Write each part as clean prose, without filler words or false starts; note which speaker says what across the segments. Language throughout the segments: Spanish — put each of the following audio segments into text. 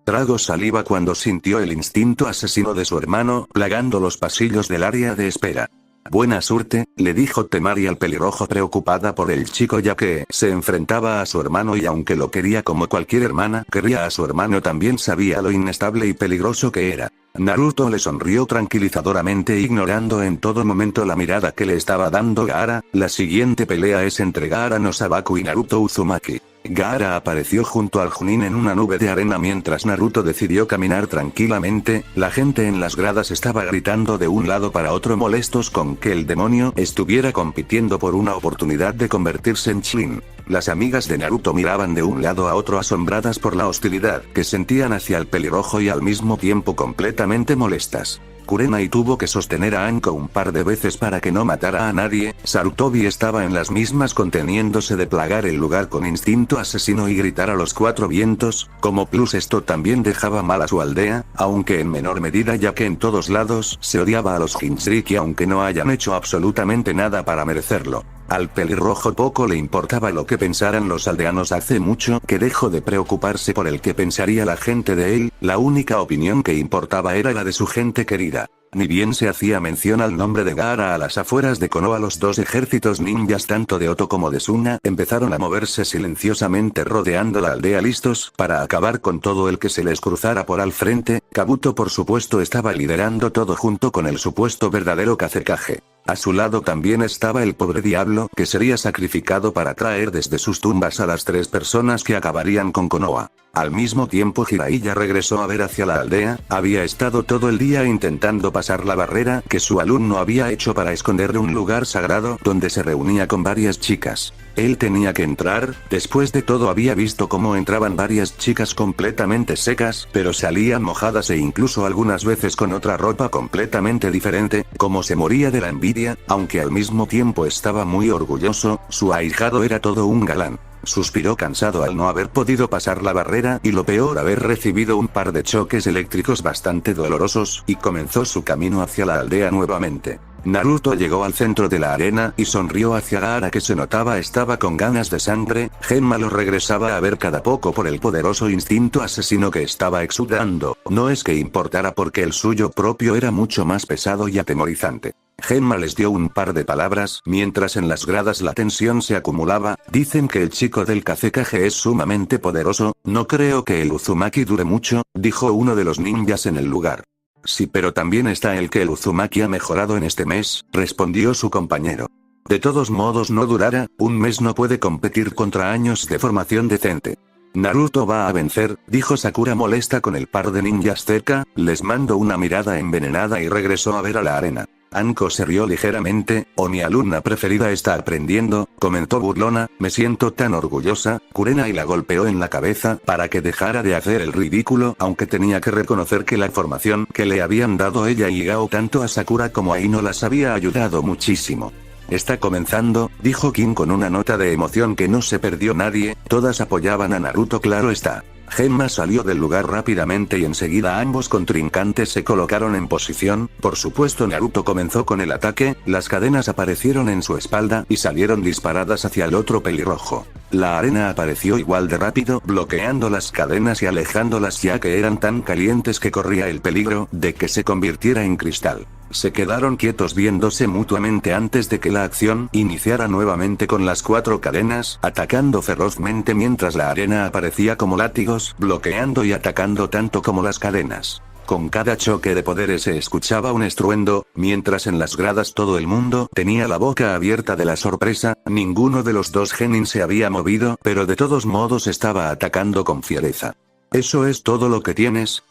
Speaker 1: Tragó saliva cuando sintió el instinto asesino de su hermano, plagando los pasillos del área de espera. Buena suerte, le dijo Temari al pelirrojo preocupada por el chico ya que se enfrentaba a su hermano y aunque lo quería como cualquier hermana quería a su hermano también sabía lo inestable y peligroso que era. Naruto le sonrió tranquilizadoramente ignorando en todo momento la mirada que le estaba dando Gaara. La siguiente pelea es entre Gaara no Sabaku y Naruto Uzumaki. Gaara apareció junto al Chunin en una nube de arena mientras Naruto decidió caminar tranquilamente. La gente en las gradas estaba gritando de un lado para otro molestos con que el demonio estuviera compitiendo por una oportunidad de convertirse en Chunin. Las amigas de Naruto miraban de un lado a otro asombradas por la hostilidad que sentían hacia el pelirrojo y al mismo tiempo completamente molestas. Kurenai tuvo que sostener a Anko un par de veces para que no matara a nadie. Sarutobi estaba en las mismas conteniéndose de plagar el lugar con instinto asesino y gritar a los cuatro vientos. Como plus esto también dejaba mal a su aldea, aunque en menor medida ya que en todos lados se odiaba a los Jinchuriki aunque no hayan hecho absolutamente nada para merecerlo. Al pelirrojo poco le importaba lo que pensaran los aldeanos hace mucho que dejó de preocuparse por el que pensaría la gente de él, la única opinión que importaba era la de su gente querida. Ni bien se hacía mención al nombre de Gaara a las afueras de Konoha los dos ejércitos ninjas tanto de Oto como de Suna empezaron a moverse silenciosamente rodeando la aldea listos para acabar con todo el que se les cruzara por al frente. Kabuto por supuesto estaba liderando todo junto con el supuesto verdadero Kazekage. A su lado también estaba el pobre diablo que sería sacrificado para traer desde sus tumbas a las tres personas que acabarían con Konoha. Al mismo tiempo Jiraiya regresó a ver hacia la aldea, había estado todo el día intentando pasar la barrera que su alumno había hecho para esconderle un lugar sagrado donde se reunía con varias chicas. Él tenía que entrar, después de todo había visto cómo entraban varias chicas completamente secas, pero salían mojadas e incluso algunas veces con otra ropa completamente diferente, como se moría de la envidia, aunque al mismo tiempo estaba muy orgulloso, su ahijado era todo un galán. Suspiró cansado al no haber podido pasar la barrera y lo peor haber recibido un par de choques eléctricos bastante dolorosos y comenzó su camino hacia la aldea nuevamente. Naruto llegó al centro de la arena y sonrió hacia Gaara que se notaba estaba con ganas de sangre. Genma lo regresaba a ver cada poco por el poderoso instinto asesino que estaba exudando, no es que importara porque el suyo propio era mucho más pesado y atemorizante. Genma les dio un par de palabras mientras en las gradas la tensión se acumulaba. Dicen que el chico del Kazekage es sumamente poderoso, no creo que el Uzumaki dure mucho, dijo uno de los ninjas en el lugar. Sí, pero también está el que el Uzumaki ha mejorado en este mes, respondió su compañero. De todos modos no durará, un mes no puede competir contra años de formación decente. Naruto va a vencer, dijo Sakura molesta con el par de ninjas cerca, les mandó una mirada envenenada y regresó a ver a la arena. Anko se rió ligeramente, mi alumna preferida está aprendiendo, comentó burlona, me siento tan orgullosa. Kurenai la golpeó en la cabeza para que dejara de hacer el ridículo aunque tenía que reconocer que la formación que le habían dado ella y Gao tanto a Sakura como a Ino las había ayudado muchísimo. Está comenzando, dijo Kin con una nota de emoción que no se perdió nadie, todas apoyaban a Naruto claro está. Genma salió del lugar rápidamente y enseguida ambos contrincantes se colocaron en posición, por supuesto Naruto comenzó con el ataque, las cadenas aparecieron en su espalda y salieron disparadas hacia el otro pelirrojo. La arena apareció igual de rápido, bloqueando las cadenas y alejándolas ya que eran tan calientes que corría el peligro de que se convirtiera en cristal. Se quedaron quietos viéndose mutuamente antes de que la acción iniciara nuevamente con las cuatro cadenas, atacando ferozmente mientras la arena aparecía como látigos, bloqueando y atacando tanto como las cadenas. Con cada choque de poderes se escuchaba un estruendo, mientras en las gradas todo el mundo tenía la boca abierta de la sorpresa, ninguno de los dos genin se había movido, pero de todos modos estaba atacando con fiereza. ¿Eso es todo lo que tienes?,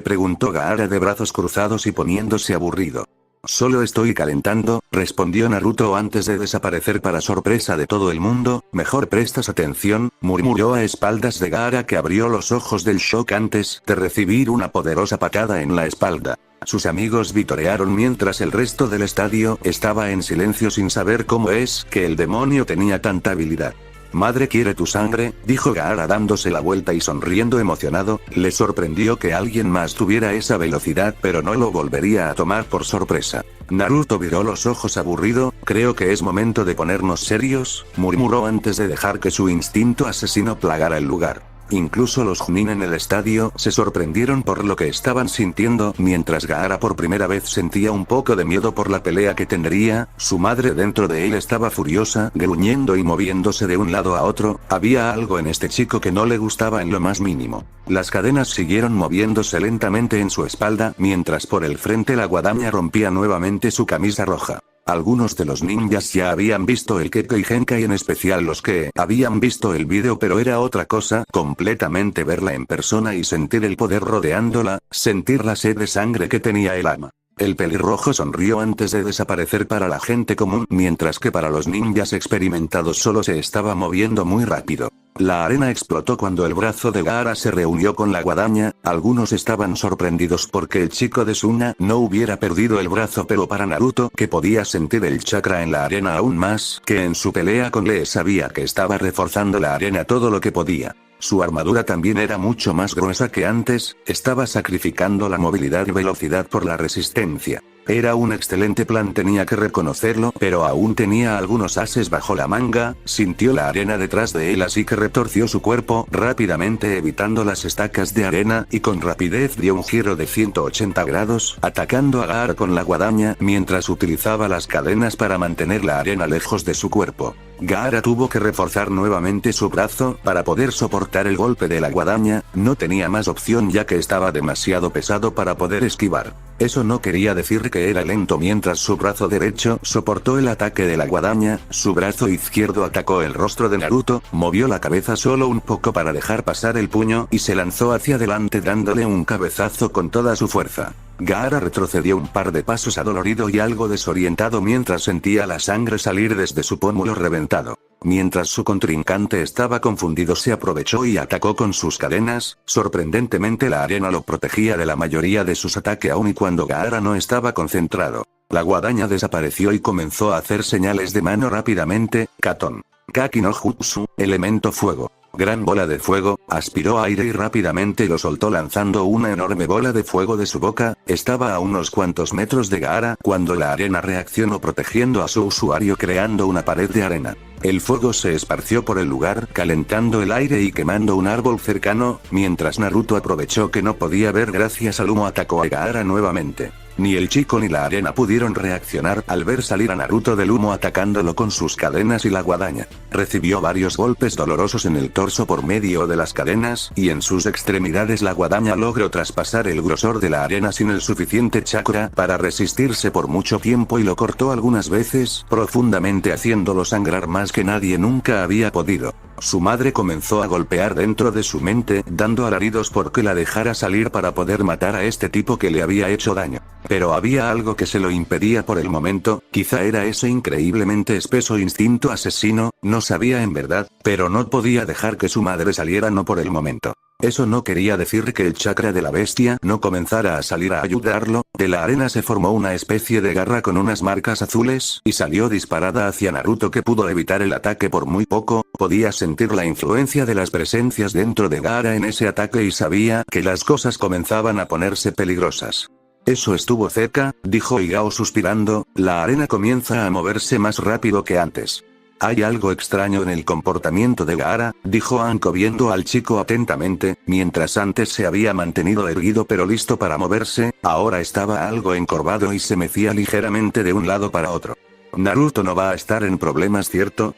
Speaker 1: preguntó Gaara de brazos cruzados y poniéndose aburrido. Solo estoy calentando, respondió Naruto antes de desaparecer para sorpresa de todo el mundo. Mejor prestas atención, murmuró a espaldas de Gaara que abrió los ojos del shock antes de recibir una poderosa patada en la espalda. Sus amigos vitorearon mientras el resto del estadio estaba en silencio sin saber cómo es que el demonio tenía tanta habilidad. Madre quiere tu sangre, dijo Gaara dándose la vuelta y sonriendo emocionado, le sorprendió que alguien más tuviera esa velocidad pero no lo volvería a tomar por sorpresa. Naruto viró los ojos aburrido, creo que es momento de ponernos serios, murmuró antes de dejar que su instinto asesino plagara el lugar. Incluso los Chunin en el estadio se sorprendieron por lo que estaban sintiendo, mientras Gaara por primera vez sentía un poco de miedo por la pelea que tendría. Su madre dentro de él estaba furiosa, gruñendo y moviéndose de un lado a otro. Había algo en este chico que no le gustaba en lo más mínimo. Las cadenas siguieron moviéndose lentamente en su espalda, mientras por el frente la guadaña rompía nuevamente su camisa roja. Algunos de los ninjas ya habían visto el Kekkei Genkai, en especial los que habían visto el vídeo, pero era otra cosa completamente verla en persona y sentir el poder rodeándola, sentir la sed de sangre que tenía el ama. El pelirrojo sonrió antes de desaparecer para la gente común, mientras que para los ninjas experimentados solo se estaba moviendo muy rápido. La arena explotó cuando el brazo de Gaara se reunió con la guadaña. Algunos estaban sorprendidos porque el chico de Suna no hubiera perdido el brazo, pero para Naruto, que podía sentir el chakra en la arena aún más que en su pelea con Lee, sabía que estaba reforzando la arena todo lo que podía. Su armadura también era mucho más gruesa que antes, estaba sacrificando la movilidad y velocidad por la resistencia. Era un excelente plan, tenía que reconocerlo, pero aún tenía algunos ases bajo la manga. Sintió la arena detrás de él, así que retorció su cuerpo rápidamente evitando las estacas de arena, y con rapidez dio un giro de 180 grados, atacando a Gaara con la guadaña, mientras utilizaba las cadenas para mantener la arena lejos de su cuerpo. Gaara tuvo que reforzar nuevamente su brazo para poder soportar el golpe de la guadaña. No tenía más opción ya que estaba demasiado pesado para poder esquivar. Eso no quería decir que era lento. Mientras su brazo derecho soportó el ataque de la guadaña, su brazo izquierdo atacó el rostro de Naruto, movió la cabeza solo un poco para dejar pasar el puño y se lanzó hacia adelante dándole un cabezazo con toda su fuerza. Gaara retrocedió un par de pasos adolorido y algo desorientado mientras sentía la sangre salir desde su pómulo reventado. Mientras su contrincante estaba confundido, se aprovechó y atacó con sus cadenas. Sorprendentemente la arena lo protegía de la mayoría de sus ataques aun y cuando Gaara no estaba concentrado. La guadaña desapareció y comenzó a hacer señales de mano rápidamente. Katon. Kaki no Jutsu, elemento fuego. Gran bola de fuego, aspiró aire y rápidamente lo soltó lanzando una enorme bola de fuego de su boca. Estaba a unos cuantos metros de Gaara cuando la arena reaccionó protegiendo a su usuario, creando una pared de arena. El fuego se esparció por el lugar, calentando el aire y quemando un árbol cercano, mientras Naruto aprovechó que no podía ver gracias al humo, atacó a Gaara nuevamente. Ni el chico ni la arena pudieron reaccionar al ver salir a Naruto del humo atacándolo con sus cadenas y la guadaña. Recibió varios golpes dolorosos en el torso por medio de las cadenas, y en sus extremidades la guadaña logró traspasar el grosor de la arena sin el suficiente chakra para resistirse por mucho tiempo y lo cortó algunas veces, profundamente, haciéndolo sangrar más que nadie nunca había podido. Su madre comenzó a golpear dentro de su mente, dando alaridos porque la dejara salir para poder matar a este tipo que le había hecho daño. Pero había algo que se lo impedía por el momento, quizá era ese increíblemente espeso instinto asesino, no sabía en verdad, pero no podía dejar que su madre saliera, no por el momento. Eso no quería decir que el chakra de la bestia no comenzara a salir a ayudarlo. De la arena se formó una especie de garra con unas marcas azules y salió disparada hacia Naruto, que pudo evitar el ataque por muy poco. Podía sentir la influencia de las presencias dentro de Gaara en ese ataque y sabía que las cosas comenzaban a ponerse peligrosas. Eso estuvo cerca, dijo Igao suspirando. La arena comienza a moverse más rápido que antes. Hay algo extraño en el comportamiento de Gaara, dijo Anko viendo al chico atentamente. Mientras antes se había mantenido erguido pero listo para moverse, ahora estaba algo encorvado y se mecía ligeramente de un lado para otro. Naruto no va a estar en problemas, ¿cierto?,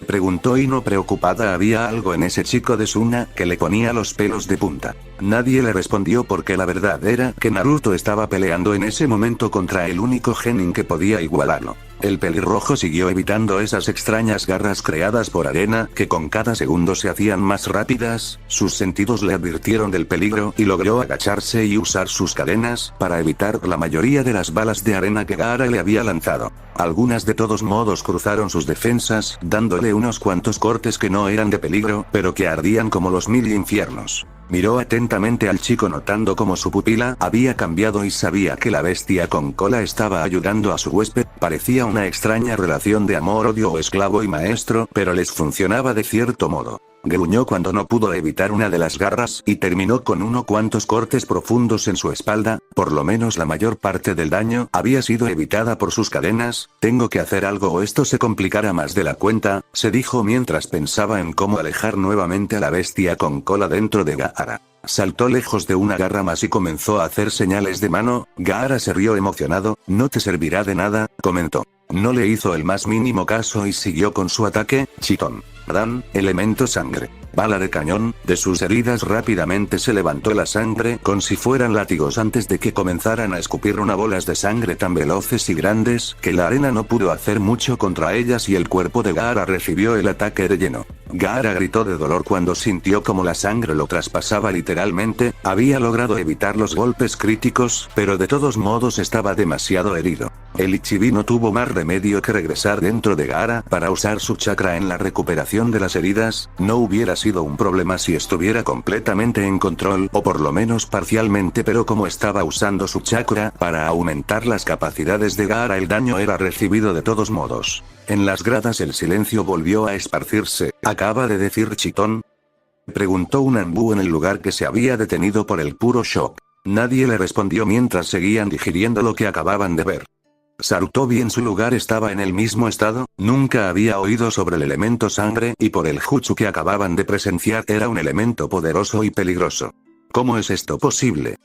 Speaker 1: preguntó Ino preocupada. Había algo en ese chico de Suna que le ponía los pelos de punta. Nadie le respondió porque la verdad era que Naruto estaba peleando en ese momento contra el único genin que podía igualarlo. El pelirrojo siguió evitando esas extrañas garras creadas por arena que con cada segundo se hacían más rápidas. Sus sentidos le advirtieron del peligro y logró agacharse y usar sus cadenas para evitar la mayoría de las balas de arena que Gaara le había lanzado. Algunas de todos modos cruzaron sus defensas, dándole unos cuantos cortes que no eran de peligro, pero que ardían como los 1000 infiernos. Miró atentamente al chico notando cómo su pupila había cambiado y sabía que la bestia con cola estaba ayudando a su huésped. Parecía una extraña relación de amor-odio o esclavo y maestro, pero les funcionaba de cierto modo. gruñó cuando no pudo evitar una de las garras y terminó con unos cuantos cortes profundos en su espalda, por lo menos la mayor parte del daño había sido evitada por sus cadenas. Tengo que hacer algo o esto se complicará más de la cuenta, se dijo mientras pensaba en cómo alejar nuevamente a la bestia con cola dentro de Gaara. Saltó lejos de una garra más y comenzó a hacer señales de mano. Gaara se rió emocionado. No te servirá de nada, comentó. No le hizo el más mínimo caso y siguió con su ataque. Chitón. Dan, elemento sangre. Bala de cañón, de sus heridas rápidamente se levantó la sangre como si fueran látigos antes de que comenzaran a escupir unas bolas de sangre tan veloces y grandes que la arena no pudo hacer mucho contra ellas y el cuerpo de Gaara recibió el ataque de lleno. Gaara gritó de dolor cuando sintió como la sangre lo traspasaba literalmente. Había logrado evitar los golpes críticos, pero de todos modos estaba demasiado herido. El Ichibi no tuvo más remedio que regresar dentro de Gaara para usar su chakra en la recuperación de las heridas. No hubiera sido un problema si estuviera completamente en control o por lo menos parcialmente, pero como estaba usando su chakra para aumentar las capacidades de Gaara, el daño era recibido de todos modos. En las gradas el silencio volvió a esparcirse. ¿Acaba de decir Chitón?, preguntó un Anbu en el lugar que se había detenido por el puro shock. Nadie le respondió mientras seguían digiriendo lo que acababan de ver. Sarutobi en su lugar estaba en el mismo estado. Nunca había oído sobre el elemento sangre y por el jutsu que acababan de presenciar era un elemento poderoso y peligroso. ¿Cómo es esto posible?,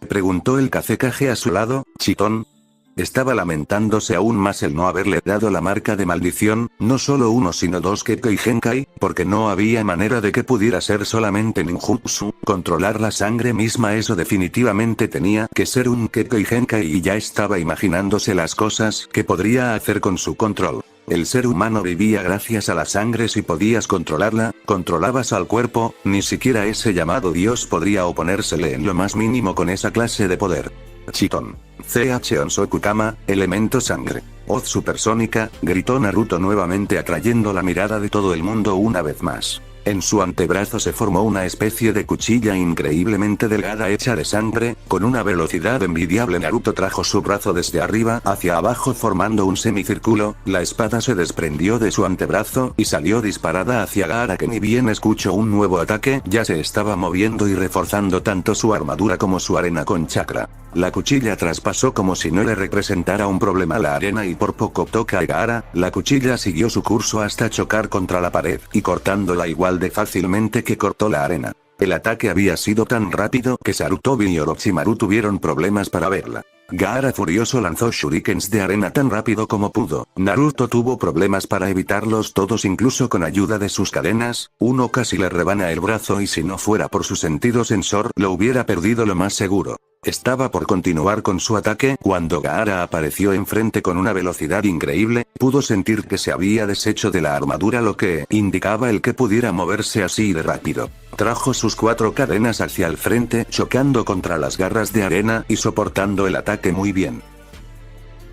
Speaker 1: preguntó el Kazekage a su lado. Chitón estaba lamentándose aún más el no haberle dado la marca de maldición, no solo uno sino dos Kekkei Genkai, porque no había manera de que pudiera ser solamente ninjutsu, controlar la sangre misma, eso definitivamente tenía que ser un Kekkei Genkai y ya estaba imaginándose las cosas que podría hacer con su control. El ser humano vivía gracias a la sangre. Si podías controlarla, controlabas al cuerpo. Ni siquiera ese llamado Dios podría oponérsele en lo más mínimo con esa clase de poder. Chitón. CH Onsoku Kama, elemento sangre. Hoz supersónica, gritó Naruto nuevamente atrayendo la mirada de todo el mundo una vez más. En su antebrazo se formó una especie de cuchilla increíblemente delgada hecha de sangre, con una velocidad envidiable. Naruto trajo su brazo desde arriba hacia abajo formando un semicírculo. La espada se desprendió de su antebrazo y salió disparada hacia Gaara, que ni bien escuchó un nuevo ataque ya se estaba moviendo y reforzando tanto su armadura como su arena con chakra. La cuchilla traspasó como si no le representara un problema la arena y por poco toca a Gaara. La cuchilla siguió su curso hasta chocar contra la pared y cortándola igual de fácilmente que cortó la arena. El ataque había sido tan rápido que Sarutobi y Orochimaru tuvieron problemas para verla. Gaara furioso lanzó shurikens de arena tan rápido como pudo. Naruto tuvo problemas para evitarlos todos, incluso con ayuda de sus cadenas. Uno casi le rebana el brazo y si no fuera por su sentido sensor lo hubiera perdido lo más seguro. Estaba por continuar con su ataque cuando Gaara apareció enfrente con una velocidad increíble. Pudo sentir que se había deshecho de la armadura, lo que indicaba el que pudiera moverse así de rápido. Trajo sus 4 cadenas hacia el frente, chocando contra las garras de arena y soportando el ataque muy bien.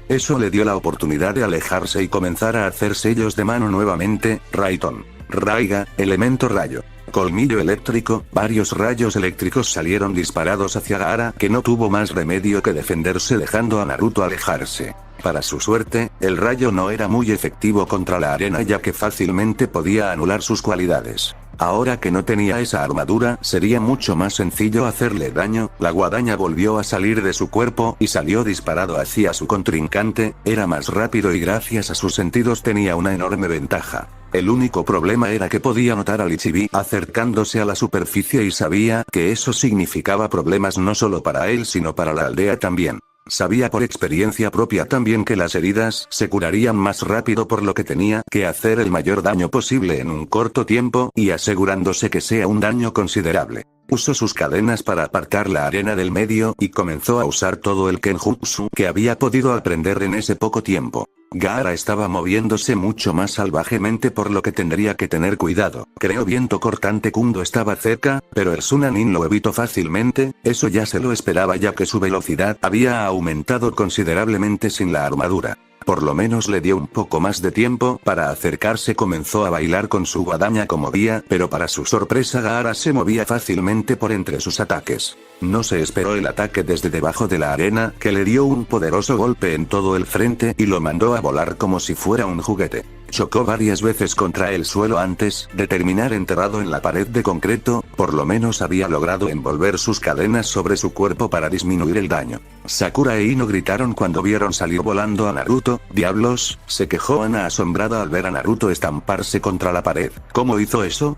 Speaker 1: Eso le dio la oportunidad de alejarse y comenzar a hacer sellos de mano nuevamente. Raitón. Raiga, elemento rayo. Colmillo eléctrico. Varios rayos eléctricos salieron disparados hacia Gaara, que no tuvo más remedio que defenderse dejando a Naruto alejarse. Para su suerte, el rayo no era muy efectivo contra la arena ya que fácilmente podía anular sus cualidades. Ahora que no tenía esa armadura, sería mucho más sencillo hacerle daño. La guadaña volvió a salir de su cuerpo y salió disparado hacia su contrincante. Era más rápido y gracias a sus sentidos tenía una enorme ventaja. El único problema era que podía notar al Ichibi acercándose a la superficie y sabía que eso significaba problemas no solo para él sino para la aldea también. Sabía por experiencia propia también que las heridas se curarían más rápido, por lo que tenía que hacer el mayor daño posible en un corto tiempo y asegurándose que sea un daño considerable. Usó sus cadenas para apartar la arena del medio y comenzó a usar todo el Kenjutsu que había podido aprender en ese poco tiempo. Gaara estaba moviéndose mucho más salvajemente, por lo que tendría que tener cuidado. Creo viento cortante Kundo estaba cerca, pero el Sunanin lo evitó fácilmente. Eso ya se lo esperaba ya que su velocidad había aumentado considerablemente sin la armadura. Por lo menos le dio un poco más de tiempo para acercarse. Comenzó a bailar con su guadaña como movía, pero para su sorpresa Gaara se movía fácilmente por entre sus ataques. No se esperó el ataque desde debajo de la arena, que le dio un poderoso golpe en todo el frente y lo mandó a volar como si fuera un juguete. chocó varias veces contra el suelo antes de terminar enterrado en la pared de concreto, por lo menos había logrado envolver sus cadenas sobre su cuerpo para disminuir el daño. Sakura e Ino gritaron cuando vieron salir volando a Naruto. «¡Diablos!», se quejó Ana asombrada al ver a Naruto estamparse contra la pared. «¿Cómo hizo eso?».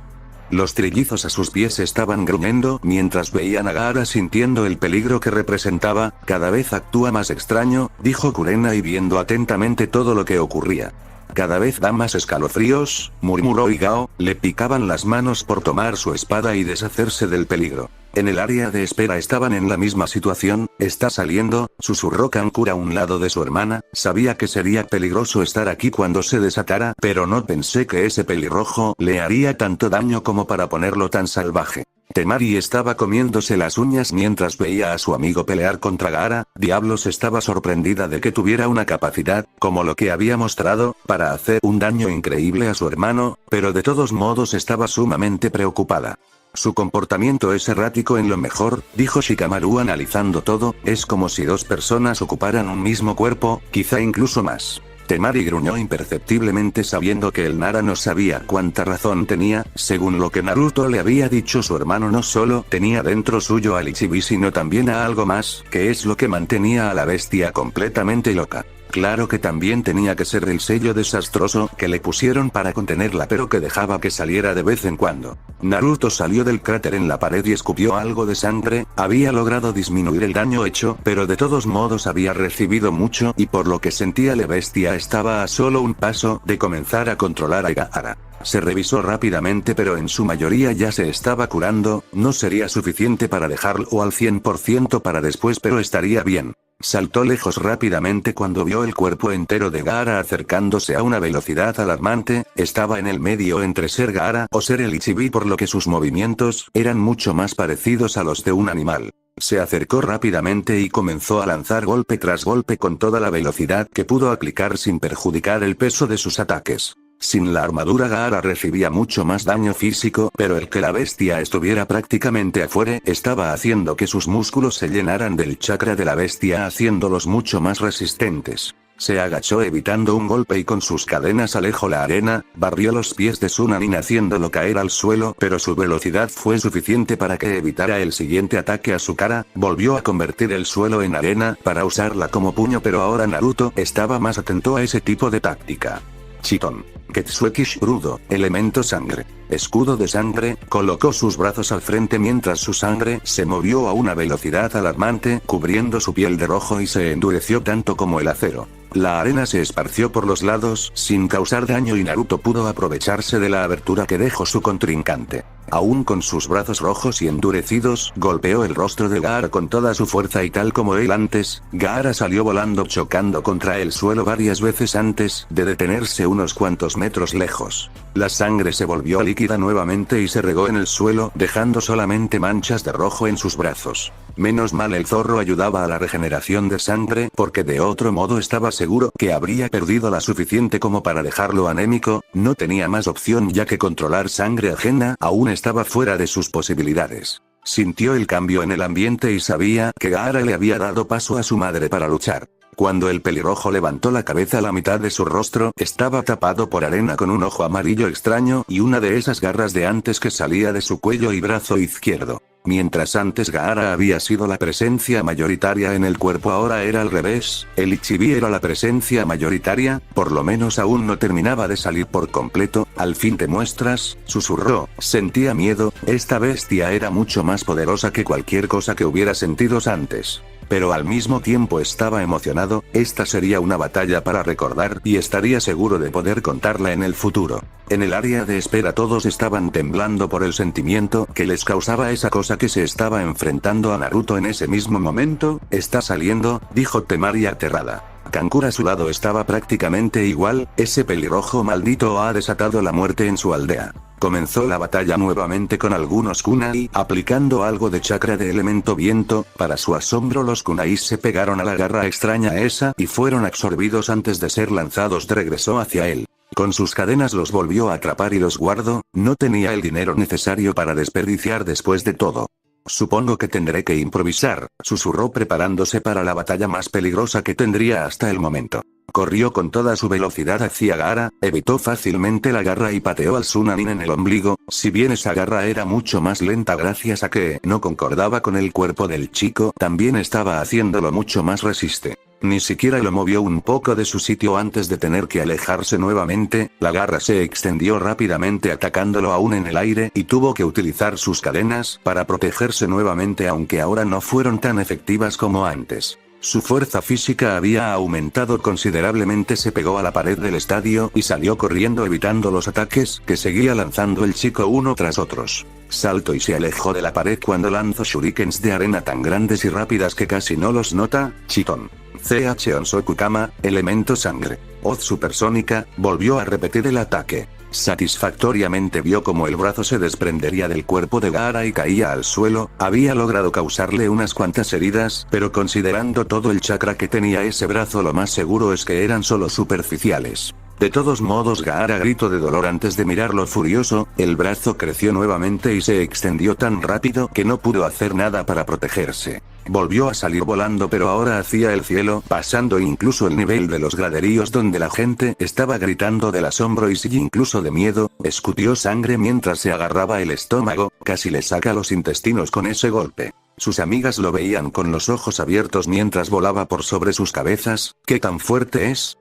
Speaker 1: Los trillizos a sus pies estaban gruñendo mientras veían a Gaara sintiendo el peligro que representaba. «Cada vez actúa más extraño», dijo Kurena y viendo atentamente todo lo que ocurría. «Cada vez da más escalofríos», murmuró Igao, le picaban las manos por tomar su espada y deshacerse del peligro. En el área de espera estaban en la misma situación. «Está saliendo», susurró Kankura a un lado de su hermana. «Sabía que sería peligroso estar aquí cuando se desatara, pero no pensé que ese pelirrojo le haría tanto daño como para ponerlo tan salvaje». Temari estaba comiéndose las uñas mientras veía a su amigo pelear contra Gaara. Diablos, estaba sorprendida de que tuviera una capacidad, como lo que había mostrado, para hacer un daño increíble a su hermano, pero de todos modos estaba sumamente preocupada. «Su comportamiento es errático en lo mejor», dijo Shikamaru analizando todo. «Es como si dos personas ocuparan un mismo cuerpo, quizá incluso más». Temari gruñó imperceptiblemente sabiendo que el Nara no sabía cuánta razón tenía. Según lo que Naruto le había dicho, su hermano no solo tenía dentro suyo al Ichibi sino también a algo más, que es lo que mantenía a la bestia completamente loca. Claro que también tenía que ser el sello desastroso que le pusieron para contenerla, pero que dejaba que saliera de vez en cuando. Naruto salió del cráter en la pared y escupió algo de sangre. Había logrado disminuir el daño hecho, pero de todos modos había recibido mucho y por lo que sentía la bestia estaba a solo un paso de comenzar a controlar a Gaara. Se revisó rápidamente, pero en su mayoría ya se estaba curando. No sería suficiente para dejarlo al 100% para después, pero estaría bien. Saltó lejos rápidamente cuando vio el cuerpo entero de Gaara acercándose a una velocidad alarmante. Estaba en el medio entre ser Gaara o ser el Ichibi, por lo que sus movimientos eran mucho más parecidos a los de un animal. Se acercó rápidamente y comenzó a lanzar golpe tras golpe con toda la velocidad que pudo aplicar sin perjudicar el peso de sus ataques. Sin la armadura Gaara recibía mucho más daño físico, pero el que la bestia estuviera prácticamente afuera estaba haciendo que sus músculos se llenaran del chakra de la bestia, haciéndolos mucho más resistentes. Se agachó evitando un golpe y con sus cadenas alejó la arena, barrió los pies de Sunanin haciéndolo caer al suelo, pero su velocidad fue suficiente para que evitara el siguiente ataque a su cara. Volvió a convertir el suelo en arena para usarla como puño, pero ahora Naruto estaba más atento a ese tipo de táctica. Chiton. Getsueki Shurudo, elemento sangre. Escudo de sangre. Colocó sus brazos al frente mientras su sangre se movió a una velocidad alarmante, cubriendo su piel de rojo y se endureció tanto como el acero. La arena se esparció por los lados sin causar daño y Naruto pudo aprovecharse de la abertura que dejó su contrincante. Aún con sus brazos rojos y endurecidos, golpeó el rostro de Gaara con toda su fuerza y tal como él antes, Gaara salió volando chocando contra el suelo varias veces antes de detenerse unos cuantos metros lejos. La sangre se volvió líquida nuevamente y se regó en el suelo, dejando solamente manchas de rojo en sus brazos. Menos mal el zorro ayudaba a la regeneración de sangre, porque de otro modo estaba seguro que habría perdido la suficiente como para dejarlo anémico. No tenía más opción, ya que controlar sangre ajena aún estaba fuera de sus posibilidades. Sintió el cambio en el ambiente y sabía que Gaara le había dado paso a su madre para luchar. Cuando el pelirrojo levantó la cabeza, la mitad de su rostro estaba tapado por arena con un ojo amarillo extraño y una de esas garras de antes que salía de su cuello y brazo izquierdo. Mientras antes Gaara había sido la presencia mayoritaria en el cuerpo, ahora era al revés. El Ichibi era la presencia mayoritaria, por lo menos aún no terminaba de salir por completo. «Al fin te muestras», susurró. Sentía miedo. Esta bestia era mucho más poderosa que cualquier cosa que hubiera sentido antes. Pero al mismo tiempo estaba emocionado. Esta sería una batalla para recordar y estaría seguro de poder contarla en el futuro. En el área de espera todos estaban temblando por el sentimiento que les causaba esa cosa que se estaba enfrentando a Naruto en ese mismo momento. «Está saliendo», dijo Temari aterrada. Kankura a su lado estaba prácticamente igual. «Ese pelirrojo maldito ha desatado la muerte en su aldea». Comenzó la batalla nuevamente con algunos kunai, aplicando algo de chakra de elemento viento. Para su asombro, los kunais se pegaron a la garra extraña esa y fueron absorbidos antes de ser lanzados. Regresó hacia él. Con sus cadenas los volvió a atrapar y los guardó. No tenía el dinero necesario para desperdiciar después de todo. «Supongo que tendré que improvisar», susurró preparándose para la batalla más peligrosa que tendría hasta el momento. Corrió con toda su velocidad hacia Gaara, evitó fácilmente la garra y pateó al Sunanin en el ombligo, si bien esa garra era mucho más lenta gracias a que no concordaba con el cuerpo del chico, también estaba haciéndolo mucho más resiste. Ni siquiera lo movió un poco de su sitio antes de tener que alejarse nuevamente, la garra se extendió rápidamente atacándolo aún en el aire y tuvo que utilizar sus cadenas para protegerse nuevamente aunque ahora no fueron tan efectivas como antes. Su fuerza física había aumentado considerablemente, se pegó a la pared del estadio y salió corriendo evitando los ataques que seguía lanzando el chico uno tras otros. Saltó y se alejó de la pared cuando lanzó shurikens de arena tan grandes y rápidas que casi no los nota. Chiton. CH Onsokukama, elemento sangre. Hoz supersónica, volvió a repetir el ataque. Satisfactoriamente vio como el brazo se desprendería del cuerpo de Gaara y caía al suelo, había logrado causarle unas cuantas heridas, pero considerando todo el chakra que tenía ese brazo lo más seguro es que eran solo superficiales. De todos modos Gaara gritó de dolor antes de mirarlo furioso, el brazo creció nuevamente y se extendió tan rápido que no pudo hacer nada para protegerse. Volvió a salir volando pero ahora hacia el cielo, pasando incluso el nivel de los graderíos donde la gente estaba gritando del asombro y sí incluso de miedo, escutió sangre mientras se agarraba el estómago, casi le saca los intestinos con ese golpe. Sus amigas lo veían con los ojos abiertos mientras volaba por sobre sus cabezas. ¿Qué tan fuerte es?,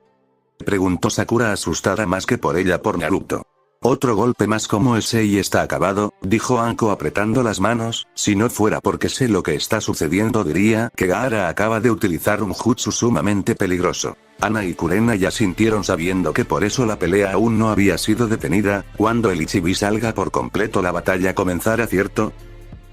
Speaker 1: preguntó Sakura asustada más que por ella por Naruto. Otro golpe más como ese y está acabado, dijo Anko apretando las manos, si no fuera porque sé lo que está sucediendo diría que Gaara acaba de utilizar un jutsu sumamente peligroso. Ana y Kurena ya sintieron sabiendo que por eso la pelea aún no había sido detenida, cuando el Ichibi salga por completo la batalla comenzará, ¿cierto?,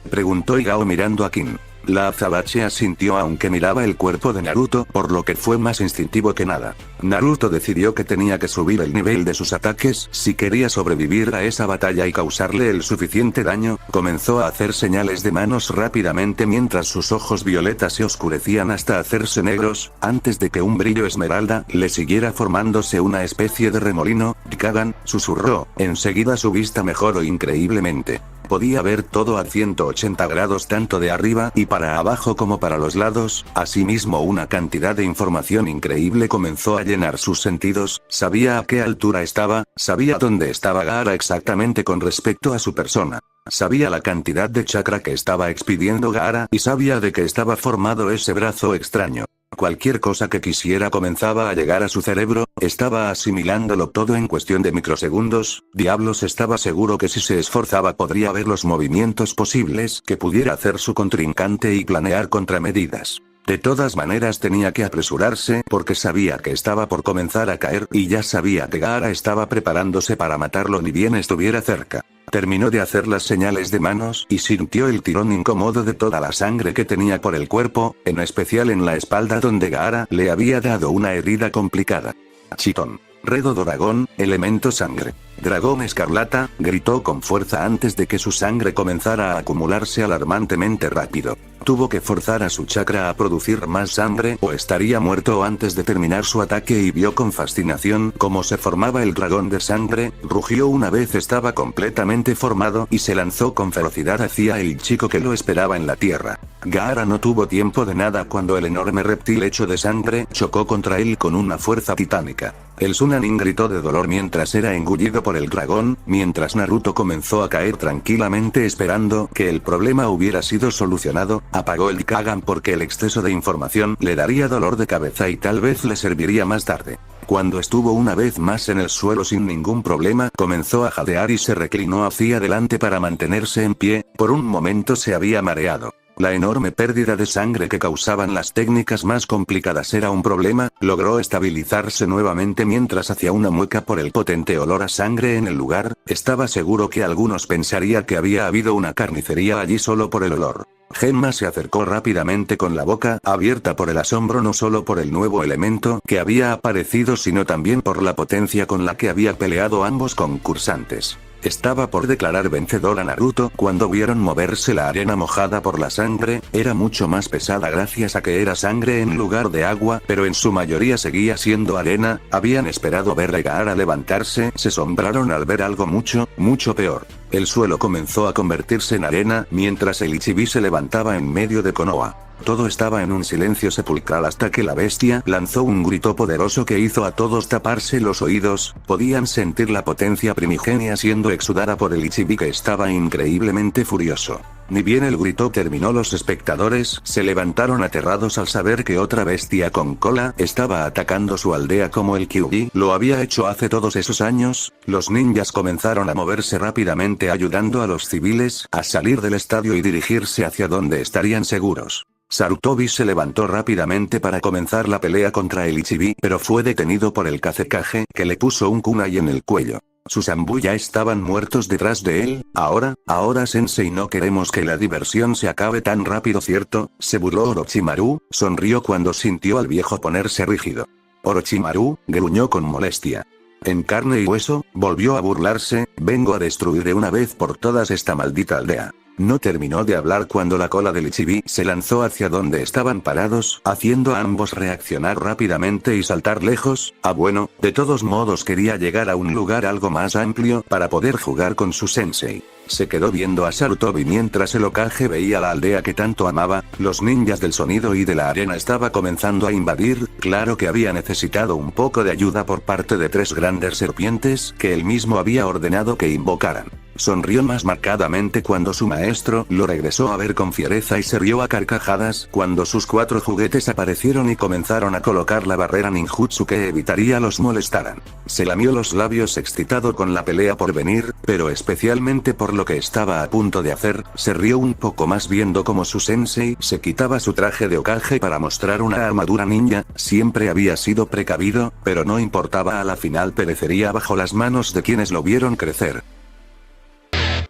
Speaker 1: preguntó Igao mirando a Kin. La azabache asintió aunque miraba el cuerpo de Naruto por lo que fue más instintivo que nada. Naruto decidió que tenía que subir el nivel de sus ataques si quería sobrevivir a esa batalla y causarle el suficiente daño, comenzó a hacer señales de manos rápidamente mientras sus ojos violetas se oscurecían hasta hacerse negros, antes de que un brillo esmeralda le siguiera formándose una especie de remolino. Kagan, susurró, enseguida su vista mejoró increíblemente. Podía ver todo a 180 grados tanto de arriba y para abajo como para los lados, asimismo una cantidad de información increíble comenzó a llenar sus sentidos, sabía a qué altura estaba, sabía dónde estaba Gaara exactamente con respecto a su persona. Sabía la cantidad de chakra que estaba expidiendo Gaara y sabía de qué estaba formado ese brazo extraño. Cualquier cosa que quisiera comenzaba a llegar a su cerebro, estaba asimilándolo todo en cuestión de microsegundos. Diablos, estaba seguro que si se esforzaba podría ver los movimientos posibles que pudiera hacer su contrincante y planear contramedidas. De todas maneras tenía que apresurarse porque sabía que estaba por comenzar a caer y ya sabía que Gaara estaba preparándose para matarlo ni bien estuviera cerca. Terminó de hacer las señales de manos y sintió el tirón incómodo de toda la sangre que tenía por el cuerpo, en especial en la espalda donde Gaara le había dado una herida complicada. Chitón. Redo Dragón, elemento sangre. Dragón escarlata, gritó con fuerza antes de que su sangre comenzara a acumularse alarmantemente rápido. Tuvo que forzar a su chakra a producir más sangre o estaría muerto antes de terminar su ataque y vio con fascinación cómo se formaba el dragón de sangre, rugió una vez estaba completamente formado y se lanzó con ferocidad hacia el chico que lo esperaba en la tierra. Gaara no tuvo tiempo de nada cuando el enorme reptil hecho de sangre chocó contra él con una fuerza titánica. El Sunanin gritó de dolor mientras era engullido por el dragón, mientras Naruto comenzó a caer tranquilamente esperando que el problema hubiera sido solucionado, apagó el Kagan porque el exceso de información le daría dolor de cabeza y tal vez le serviría más tarde. Cuando estuvo una vez más en el suelo sin ningún problema, comenzó a jadear y se reclinó hacia adelante para mantenerse en pie, por un momento se había mareado. La enorme pérdida de sangre que causaban las técnicas más complicadas era un problema, logró estabilizarse nuevamente mientras hacía una mueca por el potente olor a sangre en el lugar, estaba seguro que algunos pensaría que había habido una carnicería allí solo por el olor. Genma se acercó rápidamente con la boca abierta por el asombro no solo por el nuevo elemento que había aparecido sino también por la potencia con la que había peleado ambos concursantes. Estaba por declarar vencedor a Naruto cuando vieron moverse la arena mojada por la sangre, era mucho más pesada gracias a que era sangre en lugar de agua, pero en su mayoría seguía siendo arena, habían esperado ver a Gaara levantarse, se asombraron al ver algo mucho peor. El suelo comenzó a convertirse en arena mientras el Ichibi se levantaba en medio de Konoha. Todo estaba en un silencio sepulcral hasta que la bestia lanzó un grito poderoso que hizo a todos taparse los oídos. Podían sentir la potencia primigenia siendo exudada por el Ichibi, que estaba increíblemente furioso. Ni bien el grito terminó, los espectadores se levantaron aterrados al saber que otra bestia con cola estaba atacando su aldea como el Kyuubi lo había hecho hace todos esos años. Los ninjas comenzaron a moverse rápidamente ayudando a los civiles a salir del estadio y dirigirse hacia donde estarían seguros. Sarutobi se levantó rápidamente para comenzar la pelea contra el Ichibi, pero fue detenido por el Kazekage, que le puso un kunai en el cuello. Sus Anbu ya estaban muertos detrás de él. Ahora sensei, no queremos que la diversión se acabe tan rápido, ¿cierto? Se burló Orochimaru, sonrió cuando sintió al viejo ponerse rígido. Orochimaru, gruñó con molestia. En carne y hueso, volvió a burlarse, vengo a destruir de una vez por todas esta maldita aldea. No terminó de hablar cuando la cola del Ichibi se lanzó hacia donde estaban parados, haciendo a ambos reaccionar rápidamente y saltar lejos. Bueno, de todos modos quería llegar a un lugar algo más amplio para poder jugar con su sensei. Se quedó viendo a Sarutobi mientras el Hokage veía la aldea que tanto amaba. Los ninjas del sonido y de la arena estaba comenzando a invadir. Claro que había necesitado un poco de ayuda por parte de 3 grandes serpientes que él mismo había ordenado que invocaran. Sonrió más marcadamente cuando su maestro lo regresó a ver con fiereza y se rió a carcajadas cuando sus 4 juguetes aparecieron y comenzaron a colocar la barrera ninjutsu que evitaría los molestaran. Se lamió los labios excitado con la pelea por venir, pero especialmente por lo que estaba a punto de hacer. Se rió un poco más viendo como su sensei se quitaba su traje de Hokage para mostrar una armadura ninja. Siempre había sido precavido, pero no importaba, a la final perecería bajo las manos de quienes lo vieron crecer.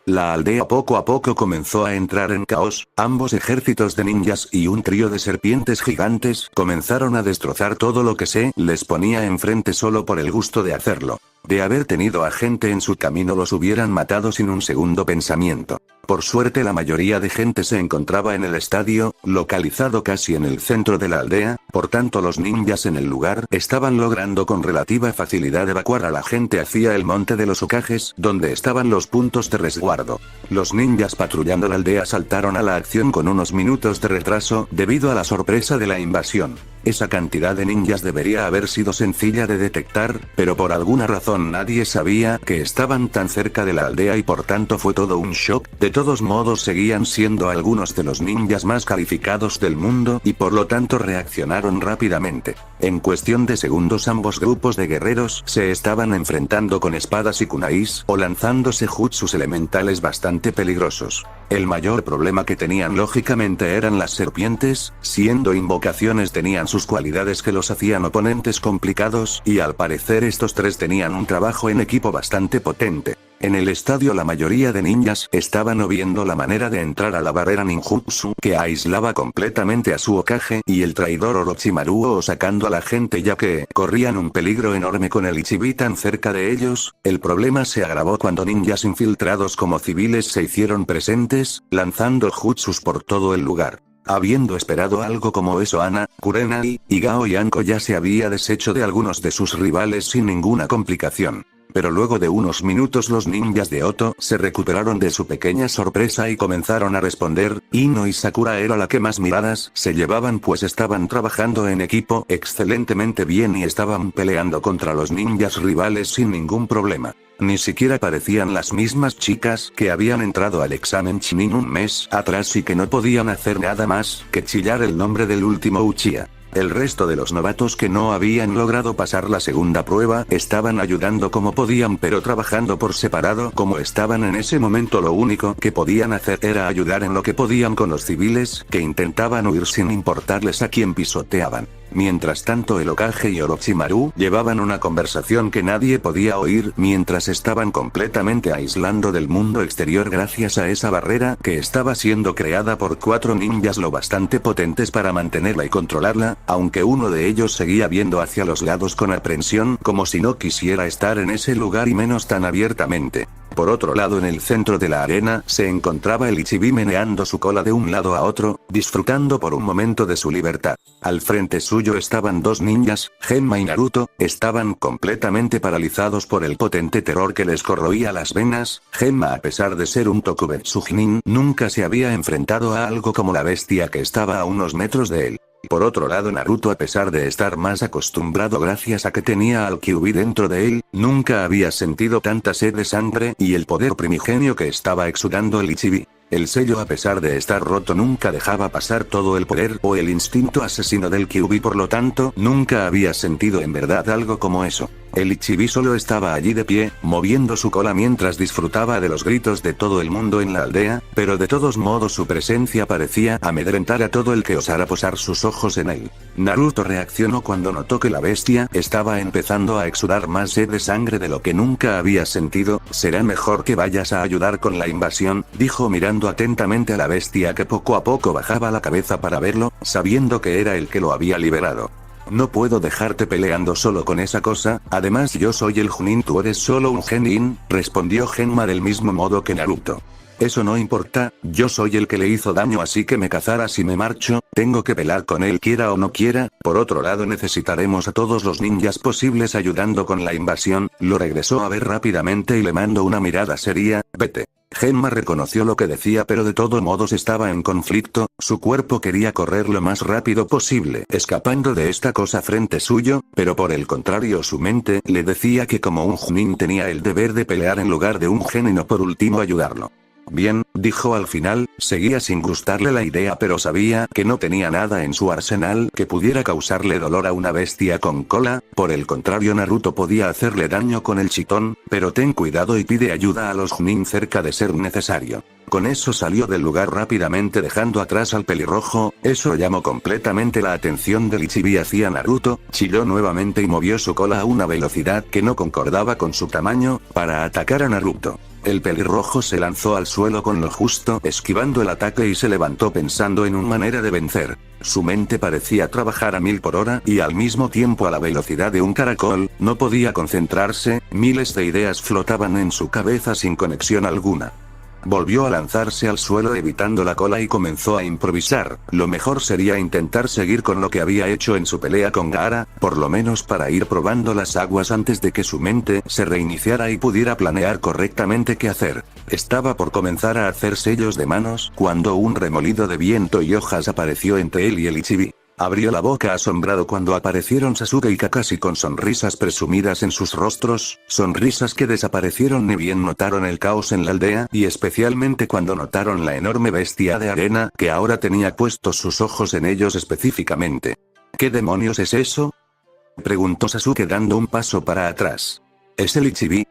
Speaker 1: La aldea poco a poco comenzó a entrar en caos. Ambos ejércitos de ninjas y un trío de serpientes gigantes comenzaron a destrozar todo lo que se les ponía enfrente solo por el gusto de hacerlo. De haber tenido a gente en su camino los hubieran matado sin un segundo pensamiento. Por suerte la mayoría de gente se encontraba en el estadio, localizado casi en el centro de la aldea, por tanto los ninjas en el lugar estaban logrando con relativa facilidad evacuar a la gente hacia el monte de los Hokages, donde estaban los puntos de resguardo. Los ninjas patrullando la aldea saltaron a la acción con unos minutos de retraso debido a la sorpresa de la invasión. Esa cantidad de ninjas debería haber sido sencilla de detectar, pero por alguna razón nadie sabía que estaban tan cerca de la aldea y por tanto fue todo un shock. De todos modos seguían siendo algunos de los ninjas más calificados del mundo y por lo tanto reaccionaron rápidamente. En cuestión de segundos ambos grupos de guerreros se estaban enfrentando con espadas y kunais o lanzándose jutsus elementales bastante peligrosos. El mayor problema que tenían lógicamente eran las serpientes, siendo invocaciones tenían sus cualidades que los hacían oponentes complicados y al parecer estos 3 tenían un trabajo en equipo bastante potente. En el estadio la mayoría de ninjas estaban viendo la manera de entrar a la barrera ninjutsu que aislaba completamente a su Hokage y el traidor Orochimaru o sacando a la gente ya que corrían un peligro enorme con el Ichibi tan cerca de ellos. El problema se agravó cuando ninjas infiltrados como civiles se hicieron presentes, lanzando jutsus por todo el lugar. Habiendo esperado algo como eso, Ana, Kurenai y Gao Yanko ya se había deshecho de algunos de sus rivales sin ninguna complicación. Pero luego de unos minutos los ninjas de Oto se recuperaron de su pequeña sorpresa y comenzaron a responder. Ino y Sakura era la que más miradas se llevaban, pues estaban trabajando en equipo excelentemente bien y estaban peleando contra los ninjas rivales sin ningún problema. Ni siquiera parecían las mismas chicas que habían entrado al examen Chunin un mes atrás y que no podían hacer nada más que chillar el nombre del último Uchiha. El resto de los novatos que no habían logrado pasar la segunda prueba estaban ayudando como podían pero trabajando por separado como estaban en ese momento. Lo único que podían hacer era ayudar en lo que podían con los civiles que intentaban huir sin importarles a quién pisoteaban. Mientras tanto el Hokage y Orochimaru llevaban una conversación que nadie podía oír mientras estaban completamente aislando del mundo exterior gracias a esa barrera que estaba siendo creada por 4 ninjas lo bastante potentes para mantenerla y controlarla, aunque uno de ellos seguía viendo hacia los lados con aprensión como si no quisiera estar en ese lugar y menos tan abiertamente. Por otro lado, en el centro de la arena se encontraba el Ichibi meneando su cola de un lado a otro, disfrutando por un momento de su libertad. Al frente suyo estaban dos ninjas, Genma y Naruto, estaban completamente paralizados por el potente terror que les corroía las venas. Genma, a pesar de ser un Tokubetsu Nin, nunca se había enfrentado a algo como la bestia que estaba a unos metros de él. Por otro lado, Naruto, a pesar de estar más acostumbrado gracias a que tenía al Kyuubi dentro de él, nunca había sentido tanta sed de sangre y el poder primigenio que estaba exudando el Ichibi. El sello, a pesar de estar roto, nunca dejaba pasar todo el poder o el instinto asesino del Kyuubi, por lo tanto, nunca había sentido en verdad algo como eso. El Ichibi solo estaba allí de pie, moviendo su cola mientras disfrutaba de los gritos de todo el mundo en la aldea, pero de todos modos su presencia parecía amedrentar a todo el que osara posar sus ojos en él. Naruto reaccionó cuando notó que la bestia estaba empezando a exudar más sed de sangre de lo que nunca había sentido. «Será mejor que vayas a ayudar con la invasión», dijo mirando atentamente a la bestia que poco a poco bajaba la cabeza para verlo, sabiendo que era el que lo había liberado. «No puedo dejarte peleando solo con esa cosa, además yo soy el Chunin, tú eres solo un Genin», respondió Genma del mismo modo que Naruto. «Eso no importa, yo soy el que le hizo daño, así que me cazarás y me marcho, tengo que pelear con él quiera o no quiera. Por otro lado, necesitaremos a todos los ninjas posibles ayudando con la invasión», lo regresó a ver rápidamente y le mandó una mirada seria. «Vete». Genma reconoció lo que decía, pero de todos modos estaba en conflicto, su cuerpo quería correr lo más rápido posible escapando de esta cosa frente suyo, pero por el contrario su mente le decía que como un Chunin tenía el deber de pelear en lugar de un Genin o por último ayudarlo. «Bien», dijo al final, seguía sin gustarle la idea, pero sabía que no tenía nada en su arsenal que pudiera causarle dolor a una bestia con cola. Por el contrario, Naruto podía hacerle daño con el chitón, pero ten cuidado y pide ayuda a los Chunin cerca de ser necesario. Con eso salió del lugar rápidamente dejando atrás al pelirrojo. Eso llamó completamente la atención del Ichibi hacia Naruto, chilló nuevamente y movió su cola a una velocidad que no concordaba con su tamaño, para atacar a Naruto. El pelirrojo se lanzó al suelo con lo justo, esquivando el ataque y se levantó pensando en una manera de vencer. Su mente parecía trabajar a 1000 por hora y al mismo tiempo a la velocidad de un caracol, no podía concentrarse, miles de ideas flotaban en su cabeza sin conexión alguna. Volvió a lanzarse al suelo evitando la cola y comenzó a improvisar. Lo mejor sería intentar seguir con lo que había hecho en su pelea con Gaara, por lo menos para ir probando las aguas antes de que su mente se reiniciara y pudiera planear correctamente qué hacer. Estaba por comenzar a hacer sellos de manos cuando un remolido de viento y hojas apareció entre él y el Ichibi. Abrió la boca asombrado cuando aparecieron Sasuke y Kakashi con sonrisas presumidas en sus rostros, sonrisas que desaparecieron ni bien notaron el caos en la aldea, y especialmente cuando notaron la enorme bestia de arena que ahora tenía puestos sus ojos en ellos específicamente. «¿Qué demonios es eso?», preguntó Sasuke dando un paso para atrás. «¿Es el Ichibi?»,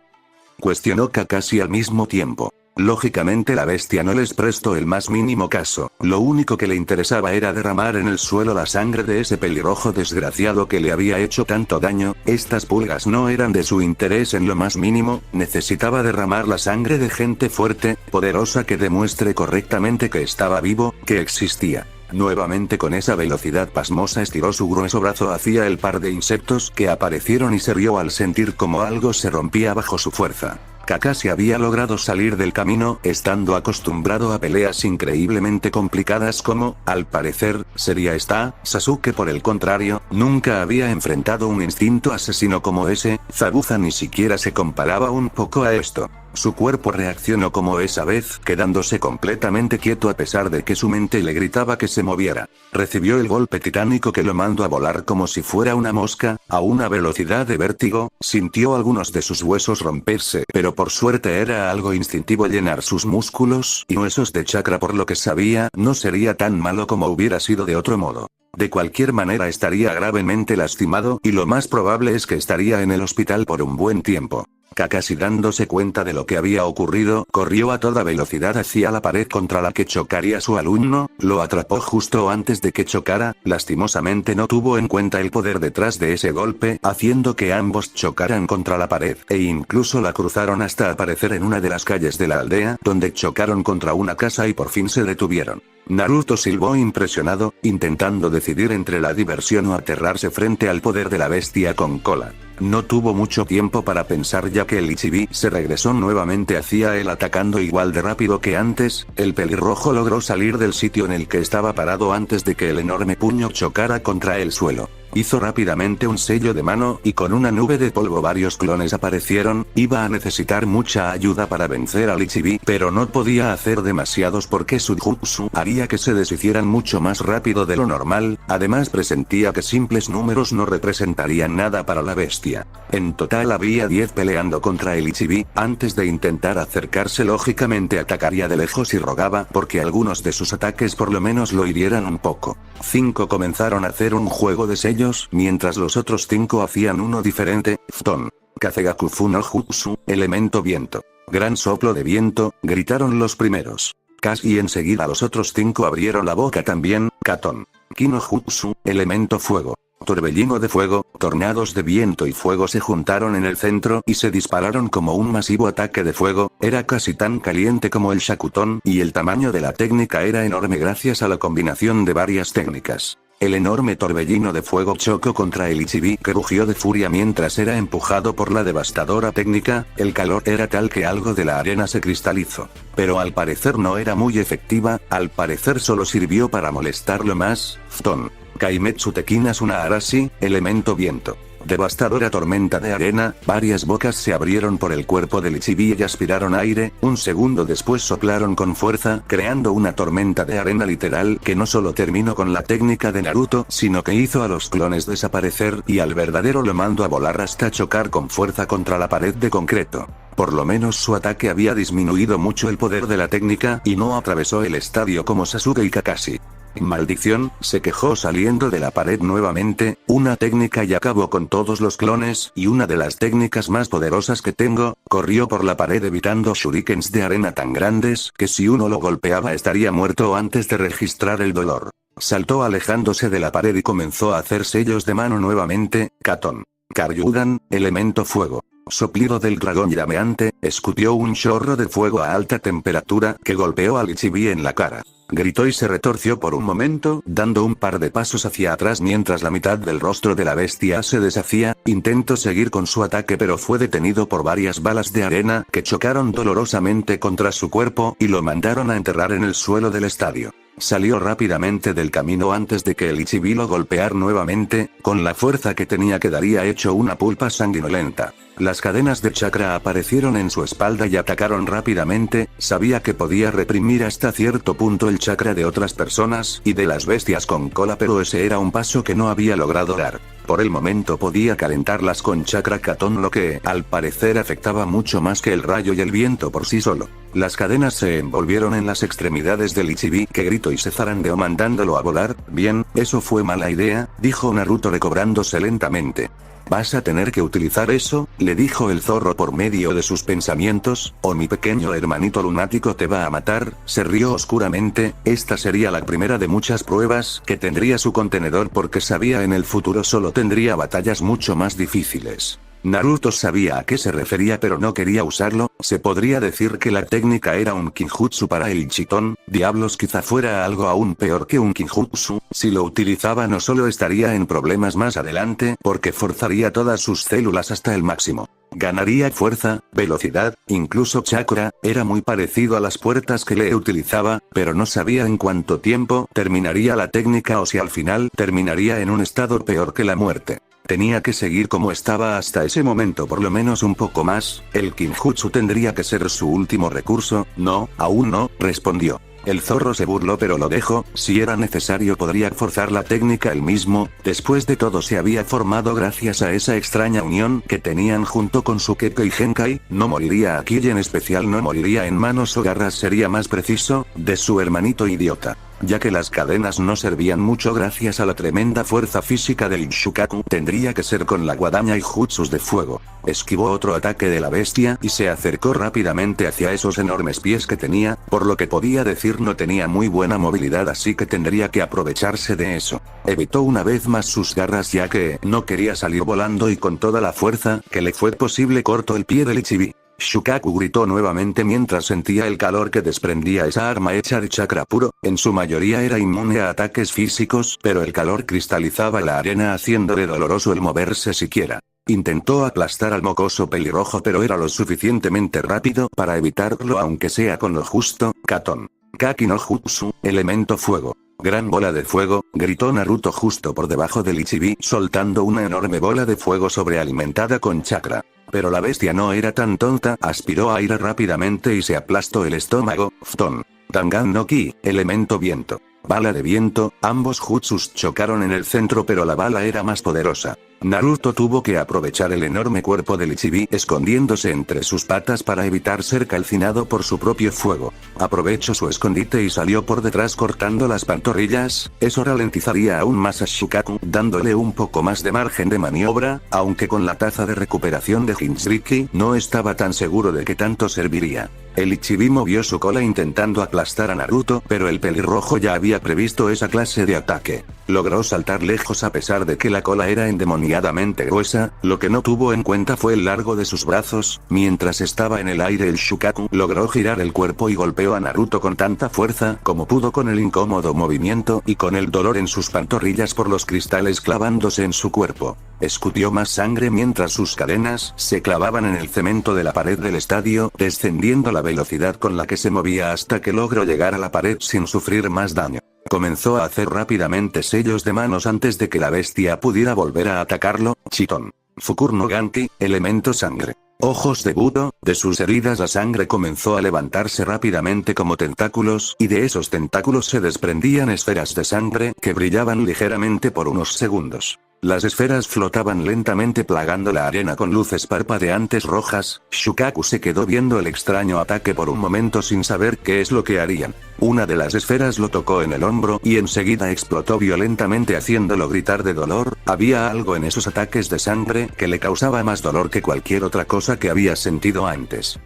Speaker 1: cuestionó Kakashi al mismo tiempo. Lógicamente la bestia no les prestó el más mínimo caso, lo único que le interesaba era derramar en el suelo la sangre de ese pelirrojo desgraciado que le había hecho tanto daño. Estas pulgas no eran de su interés en lo más mínimo, necesitaba derramar la sangre de gente fuerte, poderosa que demuestre correctamente que estaba vivo, que existía. Nuevamente con esa velocidad pasmosa estiró su grueso brazo hacia el par de insectos que aparecieron y se rió al sentir como algo se rompía bajo su fuerza. Kakashi había logrado salir del camino, estando acostumbrado a peleas increíblemente complicadas como, al parecer, sería esta. Sasuke por el contrario, nunca había enfrentado un instinto asesino como ese. Zabuza ni siquiera se comparaba un poco a esto. Su cuerpo reaccionó como esa vez, quedándose completamente quieto a pesar de que su mente le gritaba que se moviera. Recibió el golpe titánico que lo mandó a volar como si fuera una mosca, a una velocidad de vértigo, sintió algunos de sus huesos romperse, pero por suerte era algo instintivo llenar sus músculos y huesos de chakra, por lo que sabía no sería tan malo como hubiera sido de otro modo. De cualquier manera estaría gravemente lastimado y lo más probable es que estaría en el hospital por un buen tiempo. Kakashi, dándose cuenta de lo que había ocurrido, corrió a toda velocidad hacia la pared contra la que chocaría su alumno, lo atrapó justo antes de que chocara, lastimosamente no tuvo en cuenta el poder detrás de ese golpe, haciendo que ambos chocaran contra la pared, e incluso la cruzaron hasta aparecer en una de las calles de la aldea, donde chocaron contra una casa y por fin se detuvieron. Naruto silbó impresionado, intentando decidir entre la diversión o aterrarse frente al poder de la bestia con cola. No tuvo mucho tiempo para pensar ya que el Ichibi se regresó nuevamente hacia él atacando igual de rápido que antes. El pelirrojo logró salir del sitio en el que estaba parado antes de que el enorme puño chocara contra el suelo. Hizo rápidamente un sello de mano y con una nube de polvo varios clones aparecieron. Iba a necesitar mucha ayuda para vencer al Ichibi, pero no podía hacer demasiados porque su jutsu haría que se deshicieran mucho más rápido de lo normal. Además presentía que simples números no representarían nada para la bestia. En total había 10 peleando contra el Ichibi. Antes de intentar acercarse lógicamente atacaría de lejos y rogaba porque algunos de sus ataques por lo menos lo hirieran un poco. 5 comenzaron a hacer un juego de sellos, mientras los otros 5 hacían uno diferente. Fton. Kazegaku Fu no Jutsu, elemento viento. Gran soplo de viento, gritaron los primeros. Casi enseguida los otros 5 abrieron la boca también. Katon. Kino Jutsu, elemento fuego. Torbellino de fuego, tornados de viento y fuego se juntaron en el centro y se dispararon como un masivo ataque de fuego. Era casi tan caliente como el Shakuton y el tamaño de la técnica era enorme gracias a la combinación de varias técnicas. El enorme torbellino de fuego chocó contra el Ichibi que rugió de furia mientras era empujado por la devastadora técnica. El calor era tal que algo de la arena se cristalizó. Pero al parecer no era muy efectiva, al parecer solo sirvió para molestarlo más. Fton. Kaimetsu Tekina Suna Arashi, elemento viento. Devastadora tormenta de arena, varias bocas se abrieron por el cuerpo del Ichibi y aspiraron aire. Un segundo después soplaron con fuerza, creando una tormenta de arena literal que no solo terminó con la técnica de Naruto, sino que hizo a los clones desaparecer y al verdadero lo mandó a volar hasta chocar con fuerza contra la pared de concreto. Por lo menos su ataque había disminuido mucho el poder de la técnica y no atravesó el estadio como Sasuke y Kakashi. Maldición, se quejó saliendo de la pared nuevamente. Una técnica y acabó con todos los clones y una de las técnicas más poderosas que tengo. Corrió por la pared evitando shurikens de arena tan grandes que si uno lo golpeaba estaría muerto antes de registrar el dolor. Saltó alejándose de la pared y comenzó a hacer sellos de mano nuevamente. Katon. Karyudan, elemento fuego. Soplido del dragón llameante, escutió un chorro de fuego a alta temperatura que golpeó al Ichibi en la cara. Gritó y se retorció por un momento, dando un par de pasos hacia atrás mientras la mitad del rostro de la bestia se deshacía. Intentó seguir con su ataque pero fue detenido por varias balas de arena que chocaron dolorosamente contra su cuerpo y lo mandaron a enterrar en el suelo del estadio. Salió rápidamente del camino antes de que el Ichibi lo golpeara nuevamente. Con la fuerza que tenía quedaría hecho una pulpa sanguinolenta. Las cadenas de chakra aparecieron en su espalda y atacaron rápidamente. Sabía que podía reprimir hasta cierto punto el chakra de otras personas y de las bestias con cola, pero ese era un paso que no había logrado dar. Por el momento podía calentarlas con chakra Katon, lo que, al parecer, afectaba mucho más que el rayo y el viento por sí solo. Las cadenas se envolvieron en las extremidades del Ichibi, que gritó y se zarandeó mandándolo a volar. Bien, eso fue mala idea, dijo Naruto recobrándose lentamente. Vas a tener que utilizar eso, le dijo el zorro por medio de sus pensamientos, o mi pequeño hermanito lunático te va a matar. Se rió oscuramente. Esta sería la primera de muchas pruebas que tendría su contenedor porque sabía en el futuro solo tendría batallas mucho más difíciles. Naruto sabía a qué se refería pero no quería usarlo. Se podría decir que la técnica era un kinjutsu para el chitón. Diablos, quizá fuera algo aún peor que un kinjutsu. Si lo utilizaba no solo estaría en problemas más adelante porque forzaría todas sus células hasta el máximo. Ganaría fuerza, velocidad, incluso chakra. Era muy parecido a las puertas que le utilizaba, pero no sabía en cuánto tiempo terminaría la técnica o si al final terminaría en un estado peor que la muerte. Tenía que seguir como estaba hasta ese momento por lo menos un poco más. El kinjutsu tendría que ser su último recurso. No, aún no, respondió. El zorro se burló pero lo dejó. Si era necesario podría forzar la técnica él mismo. Después de todo se había formado gracias a esa extraña unión que tenían junto con su Kekkei Genkai. No moriría aquí y en especial no moriría en manos o garras, sería más preciso, de su hermanito idiota. Ya que las cadenas no servían mucho gracias a la tremenda fuerza física del Shukaku, tendría que ser con la guadaña y jutsus de fuego. Esquivó otro ataque de la bestia y se acercó rápidamente hacia esos enormes pies que tenía, por lo que podía decir no tenía muy buena movilidad, así que tendría que aprovecharse de eso. Evitó una vez más sus garras ya que no quería salir volando y con toda la fuerza que le fue posible cortó el pie del Ichibi. Shukaku gritó nuevamente mientras sentía el calor que desprendía esa arma hecha de chakra puro. En su mayoría era inmune a ataques físicos, pero el calor cristalizaba la arena haciéndole doloroso el moverse siquiera. Intentó aplastar al mocoso pelirrojo, pero era lo suficientemente rápido para evitarlo, aunque sea con lo justo. Katon. Kaki no Jutsu, elemento fuego. Gran bola de fuego, gritó Naruto justo por debajo del Ichibi, soltando una enorme bola de fuego sobrealimentada con chakra. Pero la bestia no era tan tonta, aspiró aire rápidamente y se aplastó el estómago. Fton. Dangan no Ki, elemento viento. Bala de viento, ambos jutsus chocaron en el centro, pero la bala era más poderosa. Naruto tuvo que aprovechar el enorme cuerpo del Ichibi escondiéndose entre sus patas para evitar ser calcinado por su propio fuego. Aprovechó su escondite y salió por detrás cortando las pantorrillas. Eso ralentizaría aún más a Shukaku, dándole un poco más de margen de maniobra, aunque con la taza de recuperación de Jinchuriki no estaba tan seguro de que tanto serviría. El Ichibi movió su cola intentando aplastar a Naruto, pero el pelirrojo ya había previsto esa clase de ataque. Logró saltar lejos a pesar de que la cola era endemoniadamente gruesa. Lo que no tuvo en cuenta fue el largo de sus brazos. Mientras estaba en el aire, el Shukaku logró girar el cuerpo y golpeó a Naruto con tanta fuerza como pudo, con el incómodo movimiento y con el dolor en sus pantorrillas por los cristales clavándose en su cuerpo. Escutió más sangre mientras sus cadenas se clavaban en el cemento de la pared del estadio, descendiendo la velocidad con la que se movía hasta que logró llegar a la pared sin sufrir más daño. Comenzó a hacer rápidamente sellos de manos antes de que la bestia pudiera volver a atacarlo. Chiton. Fukur no Ganki, elemento sangre. Ojos de Budo, de sus heridas la sangre comenzó a levantarse rápidamente como tentáculos, y de esos tentáculos se desprendían esferas de sangre que brillaban ligeramente por unos segundos. Las esferas flotaban lentamente plagando la arena con luces parpadeantes rojas. Shukaku se quedó viendo el extraño ataque por un momento sin saber qué es lo que harían. Una de las esferas lo tocó en el hombro y enseguida explotó violentamente haciéndolo gritar de dolor. Había algo en esos ataques de sangre que le causaba más dolor que cualquier otra cosa que había sentido antes.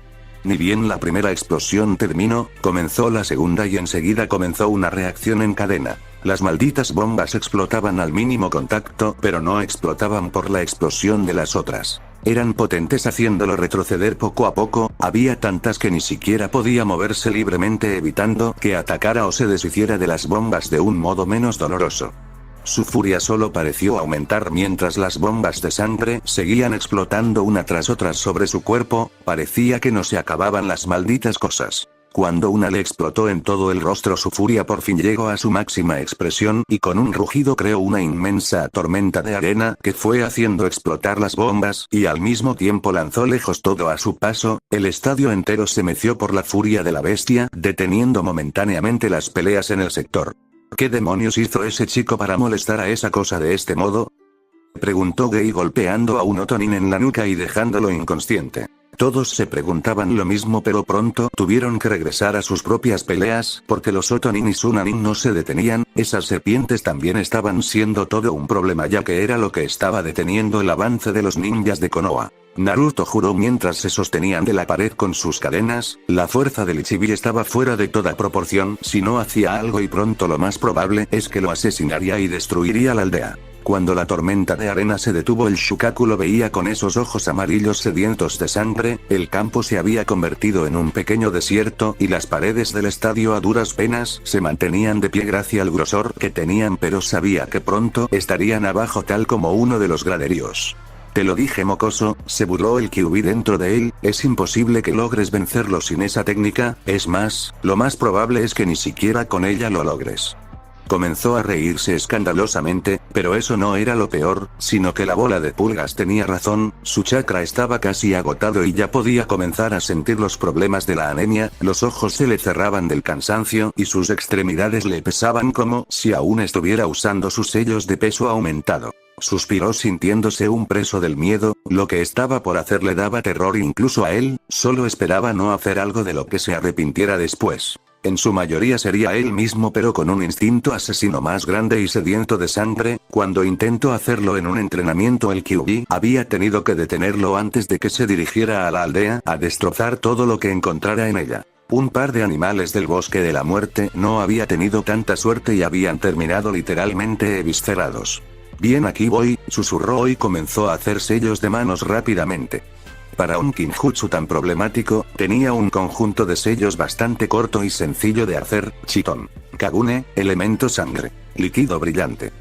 Speaker 1: Ni bien la primera explosión terminó, comenzó la segunda y enseguida comenzó una reacción en cadena. Las malditas bombas explotaban al mínimo contacto, pero no explotaban por la explosión de las otras. Eran potentes haciéndolo retroceder poco a poco, había tantas que ni siquiera podía moverse libremente evitando que atacara o se deshiciera de las bombas de un modo menos doloroso. Su furia solo pareció aumentar mientras las bombas de sangre seguían explotando una tras otra sobre su cuerpo, parecía que no se acababan las malditas cosas. Cuando una le explotó en todo el rostro, su furia por fin llegó a su máxima expresión y con un rugido creó una inmensa tormenta de arena que fue haciendo explotar las bombas y al mismo tiempo lanzó lejos todo a su paso. El estadio entero se meció por la furia de la bestia, deteniendo momentáneamente las peleas en el sector. ¿Qué demonios hizo ese chico para molestar a esa cosa de este modo?, preguntó Gei golpeando a un Otonin en la nuca y dejándolo inconsciente. Todos se preguntaban lo mismo, pero pronto tuvieron que regresar a sus propias peleas, porque los Otonin y Sunanin no se detenían. Esas serpientes también estaban siendo todo un problema, ya que era lo que estaba deteniendo el avance de los ninjas de Konoha. Naruto juró mientras se sostenían de la pared con sus cadenas. La fuerza del Ichibi estaba fuera de toda proporción. Si no hacía algo, y pronto, lo más probable es que lo asesinaría y destruiría la aldea. Cuando la tormenta de arena se detuvo, el Shukaku lo veía con esos ojos amarillos sedientos de sangre. El campo se había convertido en un pequeño desierto, y las paredes del estadio a duras penas se mantenían de pie gracias al grosor que tenían, pero sabía que pronto estarían abajo tal como uno de los graderíos. Te lo dije, mocoso, se burló el Kyuubi dentro de él, es imposible que logres vencerlo sin esa técnica, es más, lo más probable es que ni siquiera con ella lo logres. Comenzó a reírse escandalosamente, pero eso no era lo peor, sino que la bola de pulgas tenía razón, su chakra estaba casi agotado y ya podía comenzar a sentir los problemas de la anemia, los ojos se le cerraban del cansancio y sus extremidades le pesaban como si aún estuviera usando sus sellos de peso aumentado. Suspiró sintiéndose un preso del miedo, lo que estaba por hacer le daba terror incluso a él, solo esperaba no hacer algo de lo que se arrepintiera después. En su mayoría sería él mismo, pero con un instinto asesino más grande y sediento de sangre. Cuando intentó hacerlo en un entrenamiento, el Kyuubi había tenido que detenerlo antes de que se dirigiera a la aldea a destrozar todo lo que encontrara en ella. Un par de animales del bosque de la muerte no había tenido tanta suerte y habían terminado literalmente eviscerados. Bien, aquí voy, susurró y comenzó a hacer sellos de manos rápidamente. Para un Kinjutsu tan problemático, tenía un conjunto de sellos bastante corto y sencillo de hacer: Chiton, Kagune, elemento sangre, líquido brillante.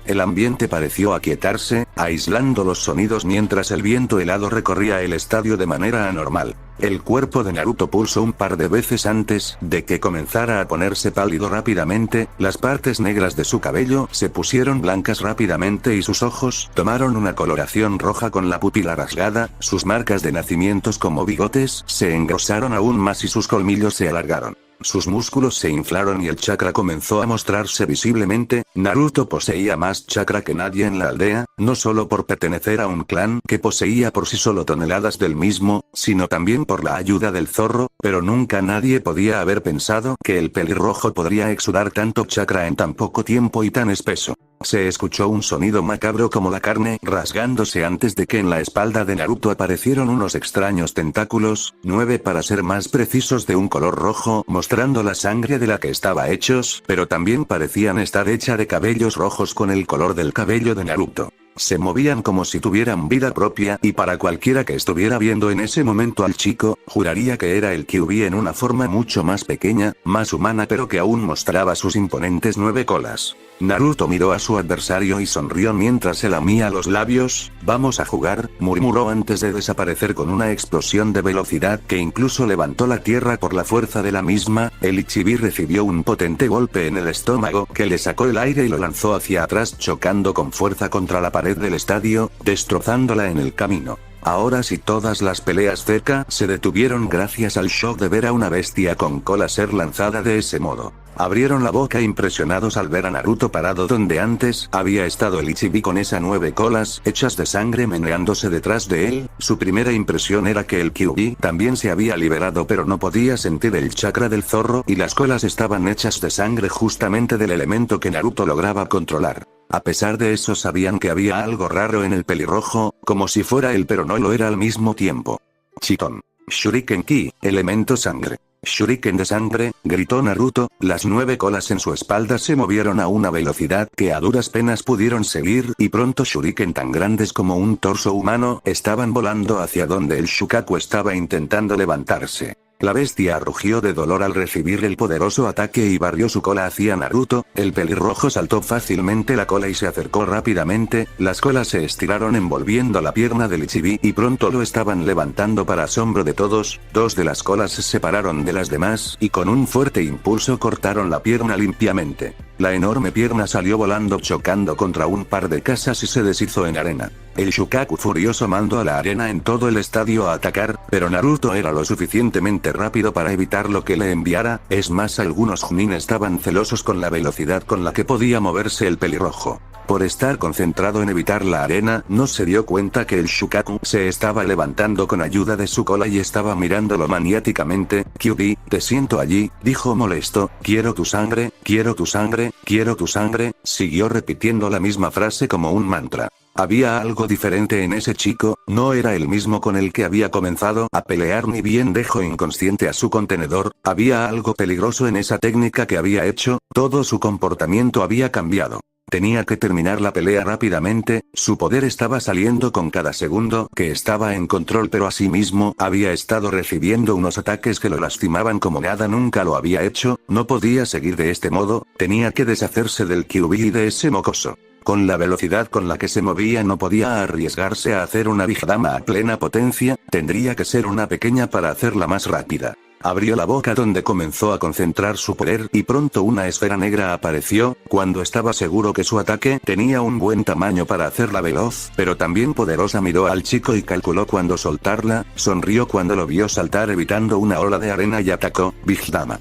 Speaker 1: El ambiente pareció aquietarse, aislando los sonidos mientras el viento helado recorría el estadio de manera anormal. El cuerpo de Naruto pulsó un par de veces antes de que comenzara a ponerse pálido rápidamente, las partes negras de su cabello se pusieron blancas rápidamente y sus ojos tomaron una coloración roja con la pupila rasgada, sus marcas de nacimientos como bigotes se engrosaron aún más y sus colmillos se alargaron. Sus músculos se inflaron y el chakra comenzó a mostrarse visiblemente. Naruto poseía más chakra que nadie en la aldea, no solo por pertenecer a un clan que poseía por sí solo toneladas del mismo, sino también por la ayuda del zorro, pero nunca nadie podía haber pensado que el pelirrojo podría exudar tanto chakra en tan poco tiempo y tan espeso. Se escuchó un sonido macabro como la carne rasgándose antes de que en la espalda de Naruto aparecieron unos extraños tentáculos, 9 para ser más precisos, de un color rojo, mostrando la sangre de la que estaba hechos, pero también parecían estar hecha de cabellos rojos con el color del cabello de Naruto. Se movían como si tuvieran vida propia, y para cualquiera que estuviera viendo en ese momento al chico, juraría que era el Kyuubi en una forma mucho más pequeña, más humana, pero que aún mostraba sus imponentes 9 colas. Naruto miró a su adversario y sonrió mientras se lamía los labios. «Vamos a jugar», murmuró antes de desaparecer con una explosión de velocidad que incluso levantó la tierra por la fuerza de la misma. El Ichibi recibió un potente golpe en el estómago que le sacó el aire y lo lanzó hacia atrás, chocando con fuerza contra la pared del estadio, destrozándola en el camino. Ahora sí, todas las peleas cerca se detuvieron gracias al shock de ver a una bestia con cola ser lanzada de ese modo. Abrieron la boca impresionados al ver a Naruto parado donde antes había estado el Ichibi con esas 9 colas hechas de sangre meneándose detrás de él. Su primera impresión era que el Kyuubi también se había liberado, pero no podía sentir el chakra del zorro y las colas estaban hechas de sangre justamente del elemento que Naruto lograba controlar. A pesar de eso sabían que había algo raro en el pelirrojo, como si fuera él pero no lo era al mismo tiempo. Chiton. Shuriken Ki, elemento sangre. Shuriken de sangre, gritó Naruto. Las 9 colas en su espalda se movieron a una velocidad que a duras penas pudieron seguir, y pronto shuriken tan grandes como un torso humano estaban volando hacia donde el Shukaku estaba intentando levantarse. La bestia rugió de dolor al recibir el poderoso ataque y barrió su cola hacia Naruto. El pelirrojo saltó fácilmente la cola y se acercó rápidamente. Las colas se estiraron envolviendo la pierna del Ichibi y pronto lo estaban levantando para asombro de todos. 2 de las colas se separaron de las demás y con un fuerte impulso cortaron la pierna limpiamente. La enorme pierna salió volando chocando contra un par de casas y se deshizo en arena. El Shukaku furioso mandó a la arena en todo el estadio a atacar, pero Naruto era lo suficientemente rápido para evitar lo que le enviara. Es más, algunos Chunin estaban celosos con la velocidad con la que podía moverse el pelirrojo. Por estar concentrado en evitar la arena, no se dio cuenta que el Shukaku se estaba levantando con ayuda de su cola y estaba mirándolo maniáticamente. «Kyuubi, te siento allí», dijo molesto. «Quiero tu sangre, quiero tu sangre, quiero tu sangre», siguió repitiendo la misma frase como un mantra. Había algo diferente en ese chico, no era el mismo con el que había comenzado a pelear ni bien dejó inconsciente a su contenedor. Había algo peligroso en esa técnica que había hecho, todo su comportamiento había cambiado. Tenía que terminar la pelea rápidamente, su poder estaba saliendo con cada segundo que estaba en control, pero asimismo había estado recibiendo unos ataques que lo lastimaban como nada nunca lo había hecho. No podía seguir de este modo, tenía que deshacerse del Kyuubi y de ese mocoso. Con la velocidad con la que se movía no podía arriesgarse a hacer una Big Dama a plena potencia, tendría que ser una pequeña para hacerla más rápida. Abrió la boca donde comenzó a concentrar su poder y pronto una esfera negra apareció. Cuando estaba seguro que su ataque tenía un buen tamaño para hacerla veloz, pero también poderosa, miró al chico y calculó cuándo soltarla. Sonrió cuando lo vio saltar evitando una ola de arena y atacó. Big Dama.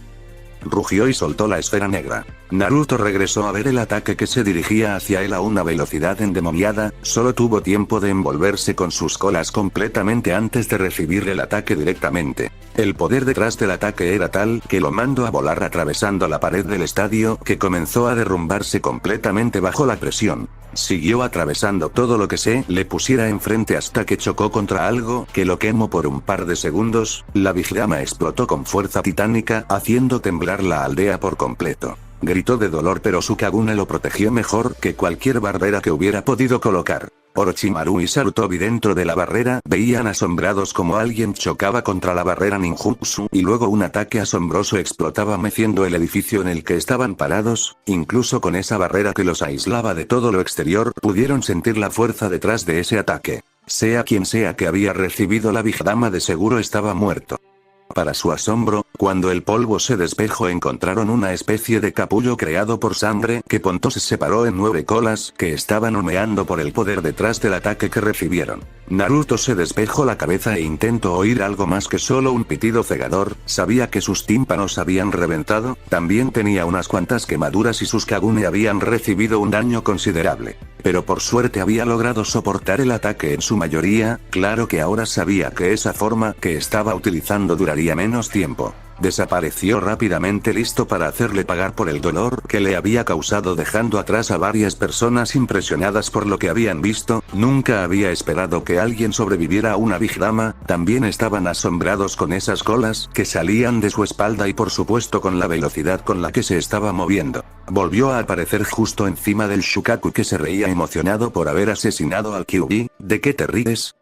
Speaker 1: Rugió y soltó la esfera negra. Naruto regresó a ver el ataque que se dirigía hacia él a una velocidad endemoniada. Solo tuvo tiempo de envolverse con sus colas completamente antes de recibir el ataque directamente. El poder detrás del ataque era tal que lo mandó a volar atravesando la pared del estadio, que comenzó a derrumbarse completamente bajo la presión. Siguió atravesando todo lo que se le pusiera enfrente hasta que chocó contra algo que lo quemó por un par de segundos. La Big Dama explotó con fuerza titánica, haciendo temblar la aldea por completo. Gritó de dolor, pero su Kagune lo protegió mejor que cualquier barbera que hubiera podido colocar. Orochimaru y Sarutobi dentro de la barrera veían asombrados como alguien chocaba contra la barrera ninjutsu y luego un ataque asombroso explotaba meciendo el edificio en el que estaban parados. Incluso con esa barrera que los aislaba de todo lo exterior pudieron sentir la fuerza detrás de ese ataque. Sea quien sea que había recibido la Big Dama de seguro estaba muerto. Para su asombro, cuando el polvo se despejó encontraron una especie de capullo creado por sangre que pronto se separó en 9 colas que estaban humeando por el poder detrás del ataque que recibieron. Naruto se despejó la cabeza e intentó oír algo más que solo un pitido cegador, sabía que sus tímpanos habían reventado, también tenía unas cuantas quemaduras y sus Kagune habían recibido un daño considerable. Pero por suerte había logrado soportar el ataque en su mayoría, claro que ahora sabía que esa forma que estaba utilizando duraría menos tiempo. Desapareció rápidamente listo para hacerle pagar por el dolor que le había causado dejando atrás a varias personas impresionadas por lo que habían visto, nunca había esperado que alguien sobreviviera a una Big Dama, también estaban asombrados con esas colas que salían de su espalda y por supuesto con la velocidad con la que se estaba moviendo. Volvió a aparecer justo encima del Shukaku que se reía emocionado por haber asesinado al Kyuubi. ¿De qué te ríes?,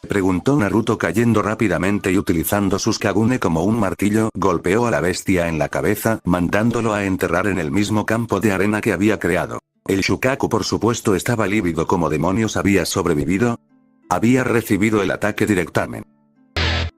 Speaker 1: preguntó Naruto cayendo rápidamente y utilizando sus Kagune como un martillo, golpeó a la bestia en la cabeza, mandándolo a enterrar en el mismo campo de arena que había creado. El Shukaku por supuesto estaba lívido como demonios había sobrevivido. Había recibido el ataque directamente.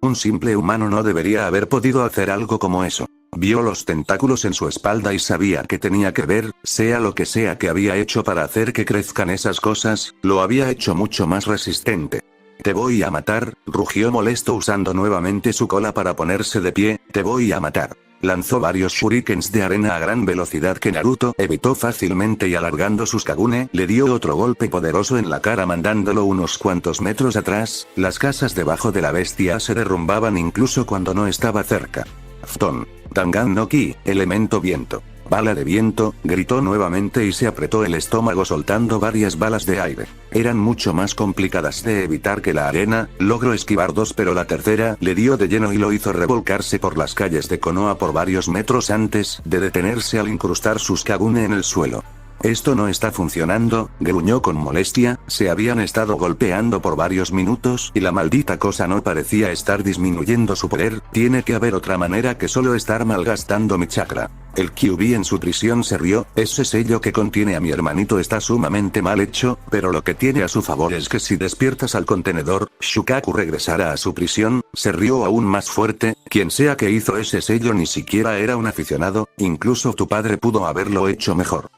Speaker 1: Un simple humano no debería haber podido hacer algo como eso. Vio los tentáculos en su espalda y sabía que tenía que ver, sea lo que sea que había hecho para hacer que crezcan esas cosas, lo había hecho mucho más resistente. Te voy a matar, rugió molesto usando nuevamente su cola para ponerse de pie, te voy a matar. Lanzó varios shurikens de arena a gran velocidad que Naruto evitó fácilmente y alargando sus Kagune, le dio otro golpe poderoso en la cara mandándolo unos cuantos metros atrás, las casas debajo de la bestia se derrumbaban incluso cuando no estaba cerca. Fton, Dangan no Ki, elemento viento. Bala de viento, gritó nuevamente y se apretó el estómago soltando varias balas de aire. Eran mucho más complicadas de evitar que la arena, logró esquivar 2 pero la tercera le dio de lleno y lo hizo revolcarse por las calles de Konoha por varios metros antes de detenerse al incrustar sus Kagune en el suelo. Esto no está funcionando, gruñó con molestia, se habían estado golpeando por varios minutos y la maldita cosa no parecía estar disminuyendo su poder, tiene que haber otra manera que solo estar malgastando mi chakra. El Kyuubi en su prisión se rió, ese sello que contiene a mi hermanito está sumamente mal hecho, pero lo que tiene a su favor es que si despiertas al contenedor, Shukaku regresará a su prisión, se rió aún más fuerte, quien sea que hizo ese sello ni siquiera era un aficionado, incluso tu padre pudo haberlo hecho mejor.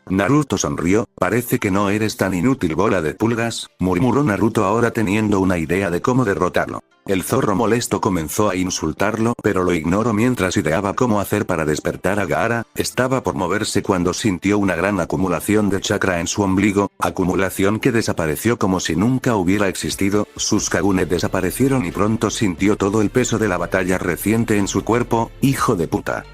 Speaker 1: Naruto sonrió, parece que no eres tan inútil bola de pulgas, murmuró Naruto ahora teniendo una idea de cómo derrotarlo. El zorro molesto comenzó a insultarlo pero lo ignoró mientras ideaba cómo hacer para despertar a Gaara, estaba por moverse cuando sintió una gran acumulación de chakra en su ombligo, acumulación que desapareció como si nunca hubiera existido, sus Kagune desaparecieron y pronto sintió todo el peso de la batalla reciente en su cuerpo, hijo de puta.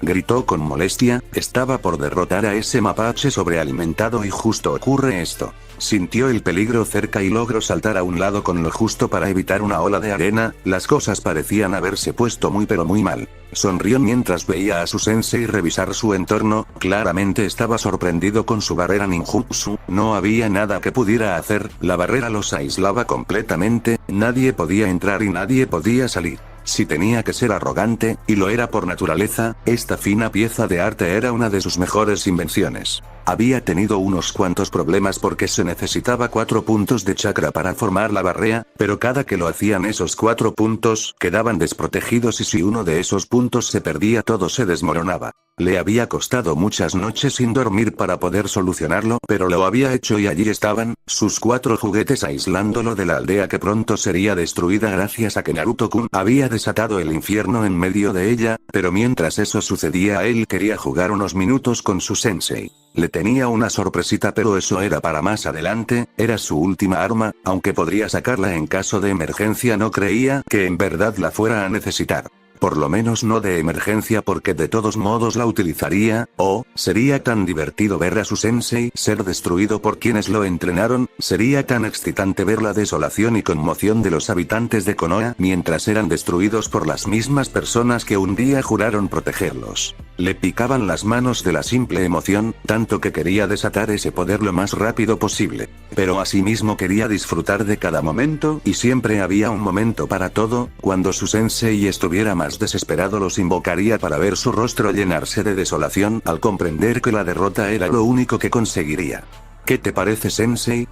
Speaker 1: Gritó con molestia, estaba por derrotar a ese mapache sobrealimentado y justo ocurre esto. Sintió el peligro cerca y logró saltar a un lado con lo justo para evitar una ola de arena, las cosas parecían haberse puesto muy pero muy mal. Sonrió mientras veía a su sensei revisar su entorno, claramente estaba sorprendido con su barrera ninjutsu, no había nada que pudiera hacer, la barrera los aislaba completamente, nadie podía entrar y nadie podía salir. Si tenía que ser arrogante, y lo era por naturaleza, esta fina pieza de arte era una de sus mejores invenciones. Había tenido unos cuantos problemas porque se necesitaba 4 puntos de chakra para formar la barrera, pero cada que lo hacían esos 4 puntos quedaban desprotegidos y si uno de esos puntos se perdía todo se desmoronaba. Le había costado muchas noches sin dormir para poder solucionarlo, pero lo había hecho y allí estaban, sus 4 juguetes aislándolo de la aldea que pronto sería destruida gracias a que Naruto-kun había desatado el infierno en medio de ella, pero mientras eso sucedía él quería jugar unos minutos con su sensei. Le tenía una sorpresita pero eso era para más adelante, era su última arma, aunque podría sacarla en caso de emergencia no creía que en verdad la fuera a necesitar. Por lo menos no de emergencia porque de todos modos la utilizaría, sería tan divertido ver a su sensei ser destruido por quienes lo entrenaron, sería tan excitante ver la desolación y conmoción de los habitantes de Konoha mientras eran destruidos por las mismas personas que un día juraron protegerlos. Le picaban las manos de la simple emoción, tanto que quería desatar ese poder lo más rápido posible. Pero asimismo quería disfrutar de cada momento y siempre había un momento para todo. Cuando su sensei estuviera más desesperado los invocaría para ver su rostro llenarse de desolación al comprender que la derrota era lo único que conseguiría. ¿Qué te parece, sensei?,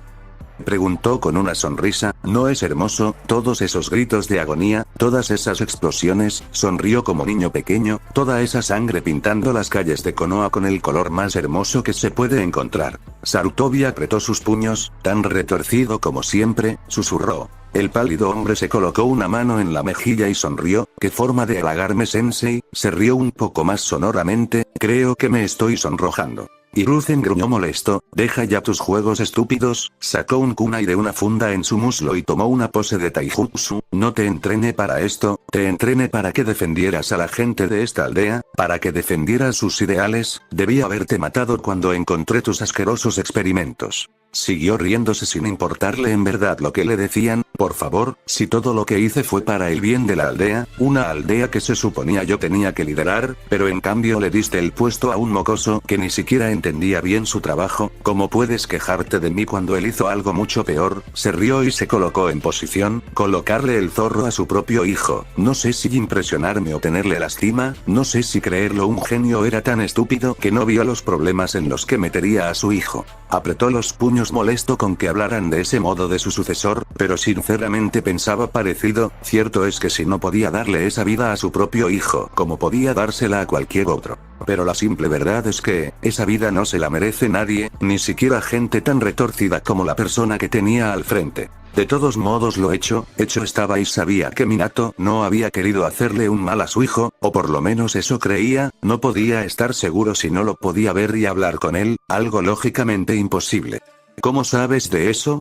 Speaker 1: preguntó con una sonrisa. ¿No es hermoso? Todos esos gritos de agonía, todas esas explosiones, sonrió como niño pequeño, toda esa sangre pintando las calles de Konoha con el color más hermoso que se puede encontrar. Sarutobi apretó sus puños, tan retorcido como siempre, susurró. El pálido hombre se colocó una mano en la mejilla y sonrió. ¿Qué forma de halagarme, sensei? Se rió un poco más sonoramente. Creo que me estoy sonrojando. Hiruzen gruñó molesto. Deja ya tus juegos estúpidos. Sacó un kunai de una funda en su muslo y tomó una pose de taijutsu. No te entrené para esto, te entrené para que defendieras a la gente de esta aldea, para que defendieras sus ideales. Debí haberte matado cuando encontré tus asquerosos experimentos. Siguió riéndose sin importarle en verdad lo que le decían. Por favor, si todo lo que hice fue para el bien de la aldea, una aldea que se suponía yo tenía que liderar, pero en cambio le diste el puesto a un mocoso que ni siquiera entendía bien su trabajo. ¿Cómo puedes quejarte de mí cuando él hizo algo mucho peor? Se rió y se colocó en posición. Colocarle el zorro a su propio hijo. No sé si impresionarme o tenerle lástima, no sé si creerlo un genio era tan estúpido que no vio los problemas en los que metería a su hijo. Apretó los puños molesto con que hablaran de ese modo de su sucesor, pero sinceramente pensaba parecido. Cierto es que si no podía darle esa vida a su propio hijo, como podía dársela a cualquier otro. Pero la simple verdad es que, esa vida no se la merece nadie, ni siquiera gente tan retorcida como la persona que tenía al frente. De todos modos lo hecho estaba y sabía que Minato no había querido hacerle un mal a su hijo, o por lo menos eso creía. No podía estar seguro si no lo podía ver y hablar con él, algo lógicamente imposible. ¿Cómo sabes de eso?,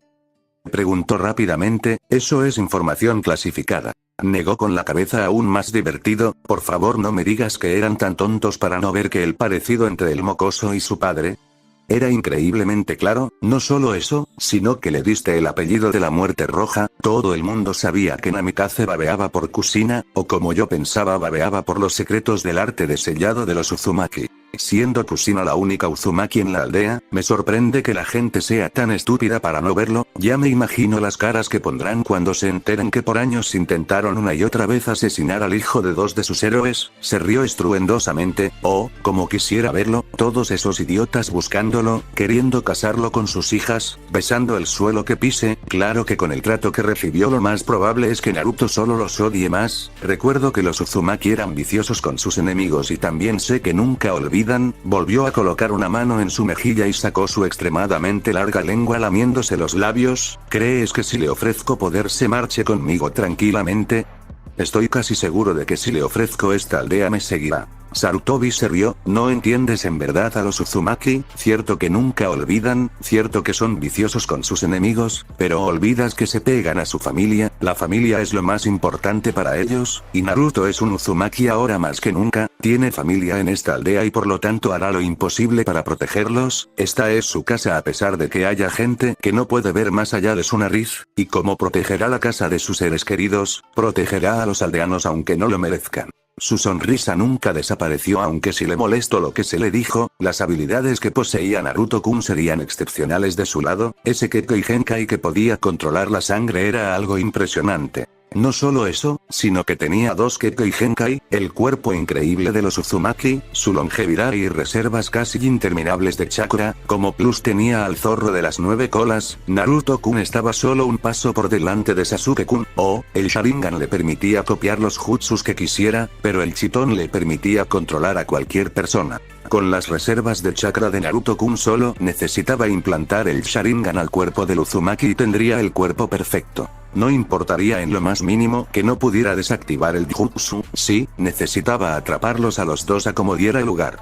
Speaker 1: preguntó rápidamente. Eso es información clasificada. Negó con la cabeza aún más divertido. Por favor no me digas que eran tan tontos para no ver que el parecido entre el mocoso y su padre era increíblemente claro. No solo eso, sino que le diste el apellido de la muerte roja. Todo el mundo sabía que Namikaze babeaba por Kushina, o como yo pensaba babeaba por los secretos del arte de sellado de los Uzumaki. Siendo Kushina la única Uzumaki en la aldea, me sorprende que la gente sea tan estúpida para no verlo. Ya me imagino las caras que pondrán cuando se enteren que por años intentaron una y otra vez asesinar al hijo de dos de sus héroes. Se rió estruendosamente. Oh, como quisiera verlo, todos esos idiotas buscándolo, queriendo casarlo con sus hijas, besando el suelo que pise. Claro que con el trato que recibió lo más probable es que Naruto solo los odie más. Recuerdo que los Uzumaki eran viciosos con sus enemigos y también sé que nunca olvidan. Volvió a colocar una mano en su mejilla y sacó su extremadamente larga lengua lamiéndose los labios. ¿Crees que si le ofrezco poder se marche conmigo tranquilamente? Estoy casi seguro de que si le ofrezco esta aldea me seguirá. Sarutobi se rió. ¿No entiendes en verdad a los Uzumaki? Cierto que nunca olvidan, cierto que son viciosos con sus enemigos, pero olvidas que se pegan a su familia. La familia es lo más importante para ellos, y Naruto es un Uzumaki ahora más que nunca. Tiene familia en esta aldea y por lo tanto hará lo imposible para protegerlos. Esta es su casa a pesar de que haya gente que no puede ver más allá de su nariz, y como protegerá la casa de sus seres queridos, protegerá a los aldeanos aunque no lo merezcan. Su sonrisa nunca desapareció aunque si le molestó lo que se le dijo. Las habilidades que poseía Naruto-kun serían excepcionales de su lado. Ese Kekkei Genkai que podía controlar la sangre era algo impresionante. No solo eso, sino que tenía dos Kekkei Genkai, el cuerpo increíble de los Uzumaki, su longevidad y reservas casi interminables de chakra. Como plus tenía al zorro de las 9 colas. Naruto-kun estaba solo un paso por delante de Sasuke-kun. El Sharingan le permitía copiar los jutsus que quisiera, pero el Chiton le permitía controlar a cualquier persona. Con las reservas de chakra de Naruto-kun solo necesitaba implantar el Sharingan al cuerpo del Uzumaki y tendría el cuerpo perfecto. No importaría en lo más mínimo que no pudiera desactivar el jutsu. Sí, necesitaba atraparlos a los dos a como diera lugar.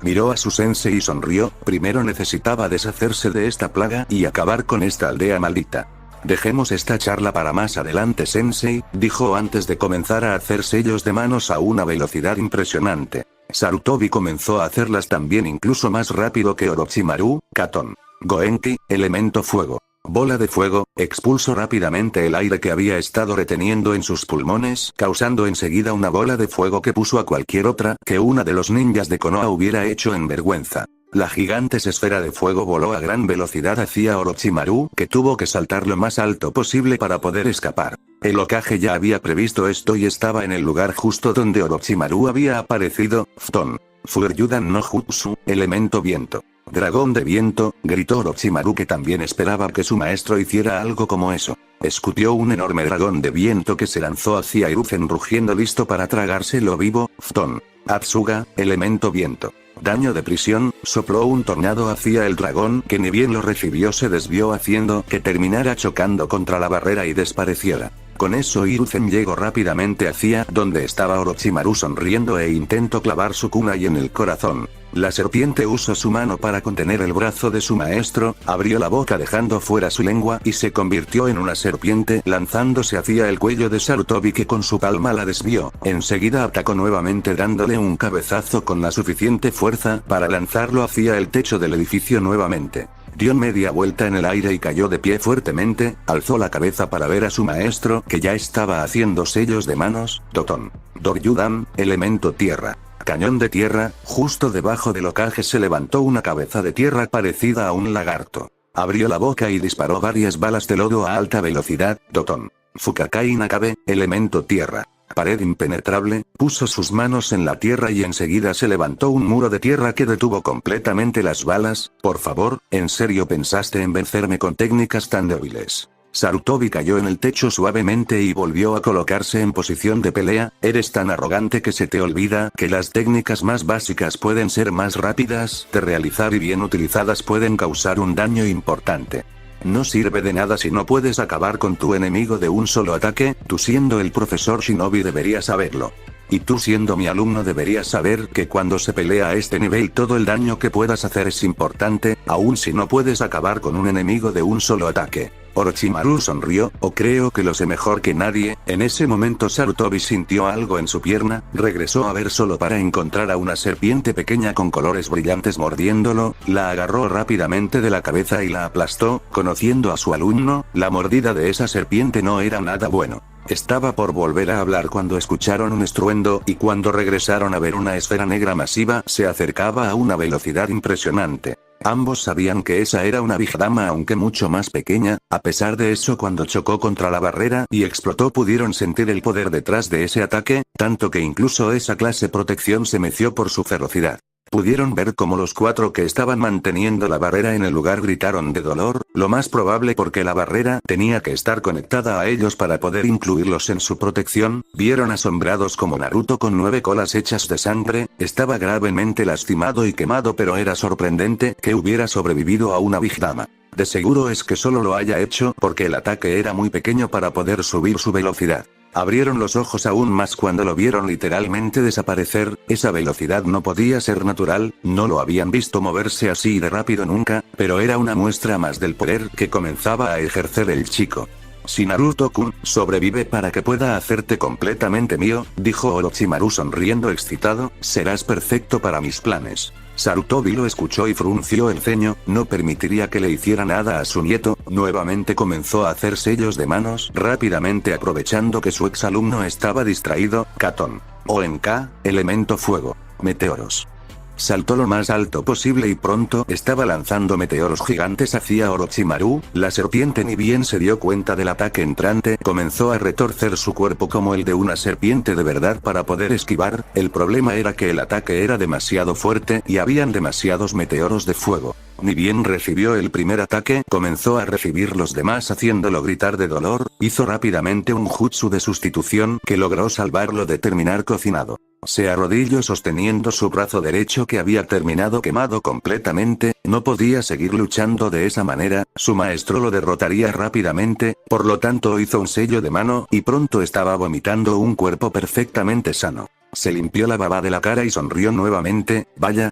Speaker 1: Miró a su sensei y sonrió. Primero necesitaba deshacerse de esta plaga y acabar con esta aldea maldita. Dejemos esta charla para más adelante, sensei, dijo antes de comenzar a hacer sellos de manos a una velocidad impresionante. Sarutobi comenzó a hacerlas también incluso más rápido que Orochimaru. Katon. Goenki, elemento fuego. Bola de fuego, expulsó rápidamente el aire que había estado reteniendo en sus pulmones, causando enseguida una bola de fuego que puso a cualquier otra que una de los ninjas de Konoha hubiera hecho en vergüenza. La gigante esfera de fuego voló a gran velocidad hacia Orochimaru, que tuvo que saltar lo más alto posible para poder escapar. El Hokage ya había previsto esto y estaba en el lugar justo donde Orochimaru había aparecido. Fton. Furyudan no Jutsu, elemento viento. Dragón de viento, gritó Orochimaru, que también esperaba que su maestro hiciera algo como eso. Escupió un enorme dragón de viento que se lanzó hacia Hiruzen rugiendo listo para tragárselo vivo. Fton. Atsuga, elemento viento. Daño de prisión, sopló un tornado hacia el dragón que ni bien lo recibió se desvió haciendo que terminara chocando contra la barrera y desapareciera. Con eso Hiruzen llegó rápidamente hacia donde estaba Orochimaru sonriendo e intentó clavar su kunai en el corazón. La serpiente usó su mano para contener el brazo de su maestro, abrió la boca dejando fuera su lengua y se convirtió en una serpiente lanzándose hacia el cuello de Sarutobi, que con su palma la desvió. Enseguida atacó nuevamente dándole un cabezazo con la suficiente fuerza para lanzarlo hacia el techo del edificio nuevamente. Dio media vuelta en el aire y cayó de pie fuertemente, alzó la cabeza para ver a su maestro que ya estaba haciendo sellos de manos. Doton. Doryudan, elemento tierra. Cañón de tierra, justo debajo del Hokage se levantó una cabeza de tierra parecida a un lagarto. Abrió la boca y disparó varias balas de lodo a alta velocidad. Doton. Fukakai Nakabe, elemento tierra. Pared impenetrable, puso sus manos en la tierra y enseguida se levantó un muro de tierra que detuvo completamente las balas. Por favor, ¿en serio pensaste en vencerme con técnicas tan débiles? Sarutobi cayó en el techo suavemente y volvió a colocarse en posición de pelea. Eres tan arrogante que se te olvida que las técnicas más básicas pueden ser más rápidas de realizar y bien utilizadas pueden causar un daño importante. No sirve de nada si no puedes acabar con tu enemigo de un solo ataque. Tú siendo el profesor Shinobi deberías saberlo. Y tú siendo mi alumno deberías saber que cuando se pelea a este nivel todo el daño que puedas hacer es importante, aun si no puedes acabar con un enemigo de un solo ataque. Orochimaru sonrió, o creo que lo sé mejor que nadie. En ese momento Sarutobi sintió algo en su pierna, regresó a ver solo para encontrar a una serpiente pequeña con colores brillantes mordiéndolo, la agarró rápidamente de la cabeza y la aplastó. Conociendo a su alumno, la mordida de esa serpiente no era nada bueno. Estaba por volver a hablar cuando escucharon un estruendo y cuando regresaron a ver una esfera negra masiva se acercaba a una velocidad impresionante. Ambos sabían que esa era una Big Dama aunque mucho más pequeña. A pesar de eso, cuando chocó contra la barrera y explotó pudieron sentir el poder detrás de ese ataque, tanto que incluso esa clase protección se meció por su ferocidad. Pudieron ver cómo los cuatro que estaban manteniendo la barrera en el lugar gritaron de dolor, lo más probable porque la barrera tenía que estar conectada a ellos para poder incluirlos en su protección. Vieron asombrados como Naruto con 9 colas hechas de sangre, estaba gravemente lastimado y quemado, pero era sorprendente que hubiera sobrevivido a una Big Dama. De seguro es que solo lo haya hecho porque el ataque era muy pequeño para poder subir su velocidad. Abrieron los ojos aún más cuando lo vieron literalmente desaparecer. Esa velocidad no podía ser natural, no lo habían visto moverse así de rápido nunca, pero era una muestra más del poder que comenzaba a ejercer el chico. Si Naruto-kun sobrevive para que pueda hacerte completamente mío, dijo Orochimaru sonriendo excitado, serás perfecto para mis planes. Sarutobi lo escuchó y frunció el ceño, no permitiría que le hiciera nada a su nieto. Nuevamente comenzó a hacer sellos de manos rápidamente aprovechando que su exalumno estaba distraído. Katon. ONK, elemento fuego. Meteoros. Saltó lo más alto posible y pronto estaba lanzando meteoros gigantes hacia Orochimaru. La serpiente ni bien se dio cuenta del ataque entrante, comenzó a retorcer su cuerpo como el de una serpiente de verdad para poder esquivar. El problema era que el ataque era demasiado fuerte y habían demasiados meteoros de fuego. Ni bien recibió el primer ataque, comenzó a recibir los demás haciéndolo gritar de dolor. Hizo rápidamente un jutsu de sustitución que logró salvarlo de terminar cocinado. Se arrodilló sosteniendo su brazo derecho que había terminado quemado completamente. No podía seguir luchando de esa manera, su maestro lo derrotaría rápidamente, por lo tanto hizo un sello de mano y pronto estaba vomitando un cuerpo perfectamente sano. Se limpió la baba de la cara y sonrió nuevamente. Vaya,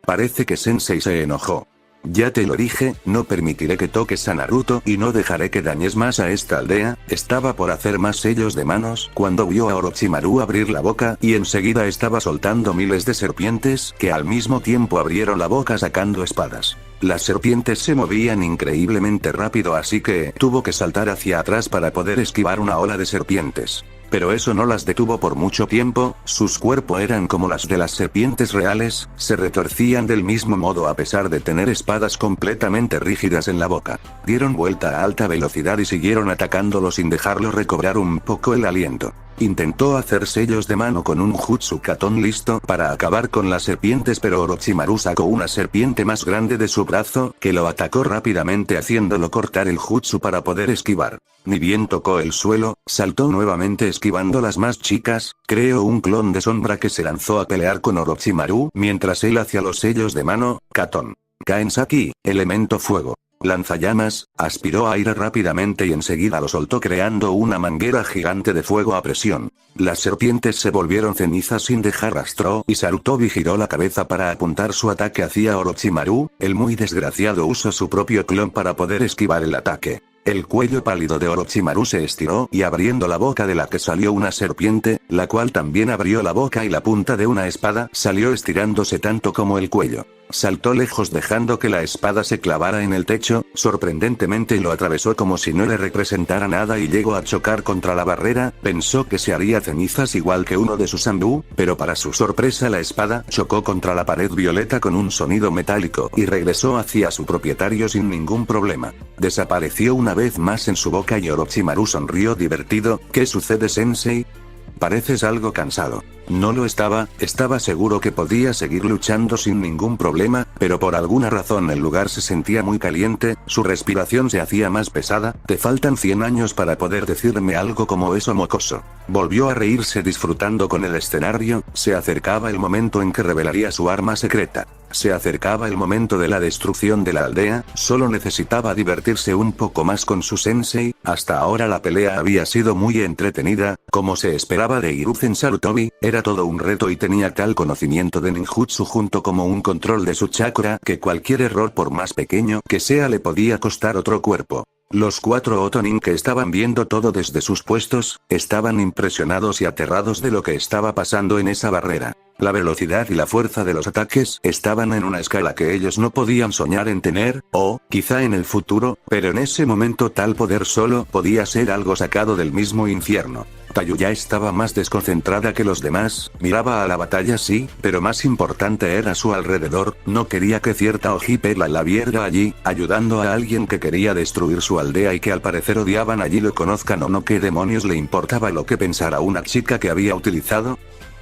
Speaker 1: parece que Sensei se enojó. Ya te lo dije, no permitiré que toques a Naruto y no dejaré que dañes más a esta aldea. Estaba por hacer más sellos de manos cuando vio a Orochimaru abrir la boca y enseguida estaba soltando miles de serpientes que al mismo tiempo abrieron la boca sacando espadas. Las serpientes se movían increíblemente rápido, así que tuvo que saltar hacia atrás para poder esquivar una ola de serpientes. Pero eso no las detuvo por mucho tiempo, sus cuerpos eran como las de las serpientes reales, se retorcían del mismo modo a pesar de tener espadas completamente rígidas en la boca. Dieron vuelta a alta velocidad y siguieron atacándolo sin dejarlo recobrar un poco el aliento. Intentó hacer sellos de mano con un jutsu katón listo para acabar con las serpientes, pero Orochimaru sacó una serpiente más grande de su brazo, que lo atacó rápidamente haciéndolo cortar el jutsu para poder esquivar. Ni bien tocó el suelo, saltó nuevamente esquivando las más chicas, creó un clon de sombra que se lanzó a pelear con Orochimaru mientras él hacía los sellos de mano, katón. Kaensaki, elemento fuego. Lanzallamas, aspiró aire rápidamente y enseguida lo soltó creando una manguera gigante de fuego a presión. Las serpientes se volvieron cenizas sin dejar rastro y Sarutobi giró la cabeza para apuntar su ataque hacia Orochimaru, el muy desgraciado usó su propio clon para poder esquivar el ataque. El cuello pálido de Orochimaru se estiró y abriendo la boca de la que salió una serpiente, la cual también abrió la boca y la punta de una espada salió estirándose tanto como el cuello. Saltó lejos dejando que la espada se clavara en el techo, sorprendentemente lo atravesó como si no le representara nada y llegó a chocar contra la barrera, pensó que se haría cenizas igual que uno de sus Zanbu, pero para su sorpresa la espada chocó contra la pared violeta con un sonido metálico y regresó hacia su propietario sin ningún problema. Desapareció una vez más en su boca y Orochimaru sonrió divertido. ¿Qué sucede, sensei? Pareces algo cansado. No lo estaba seguro que podía seguir luchando sin ningún problema, pero por alguna razón el lugar se sentía muy caliente, su respiración se hacía más pesada. Te faltan 100 años para poder decirme algo como eso, mocoso. Volvió a reírse disfrutando con el escenario, se acercaba el momento en que revelaría su arma secreta. Se acercaba el momento de la destrucción de la aldea, solo necesitaba divertirse un poco más con su sensei. Hasta ahora la pelea había sido muy entretenida, como se esperaba de Hiruzen Sarutobi, era todo un reto y tenía tal conocimiento de ninjutsu junto como un control de su chakra que cualquier error por más pequeño que sea le podía costar otro cuerpo. Los 4 Otonin que estaban viendo todo desde sus puestos, estaban impresionados y aterrados de lo que estaba pasando en esa barrera. La velocidad y la fuerza de los ataques estaban en una escala que ellos no podían soñar en tener, o, quizá en el futuro, pero en ese momento tal poder solo podía ser algo sacado del mismo infierno. Tayuya estaba más desconcentrada que los demás, miraba a la batalla sí, pero más importante era su alrededor, no quería que cierta ojipela la viera allí, ayudando a alguien que quería destruir su aldea y que al parecer odiaban allí, lo conozcan o no. ¿Qué demonios le importaba lo que pensara una chica que había utilizado?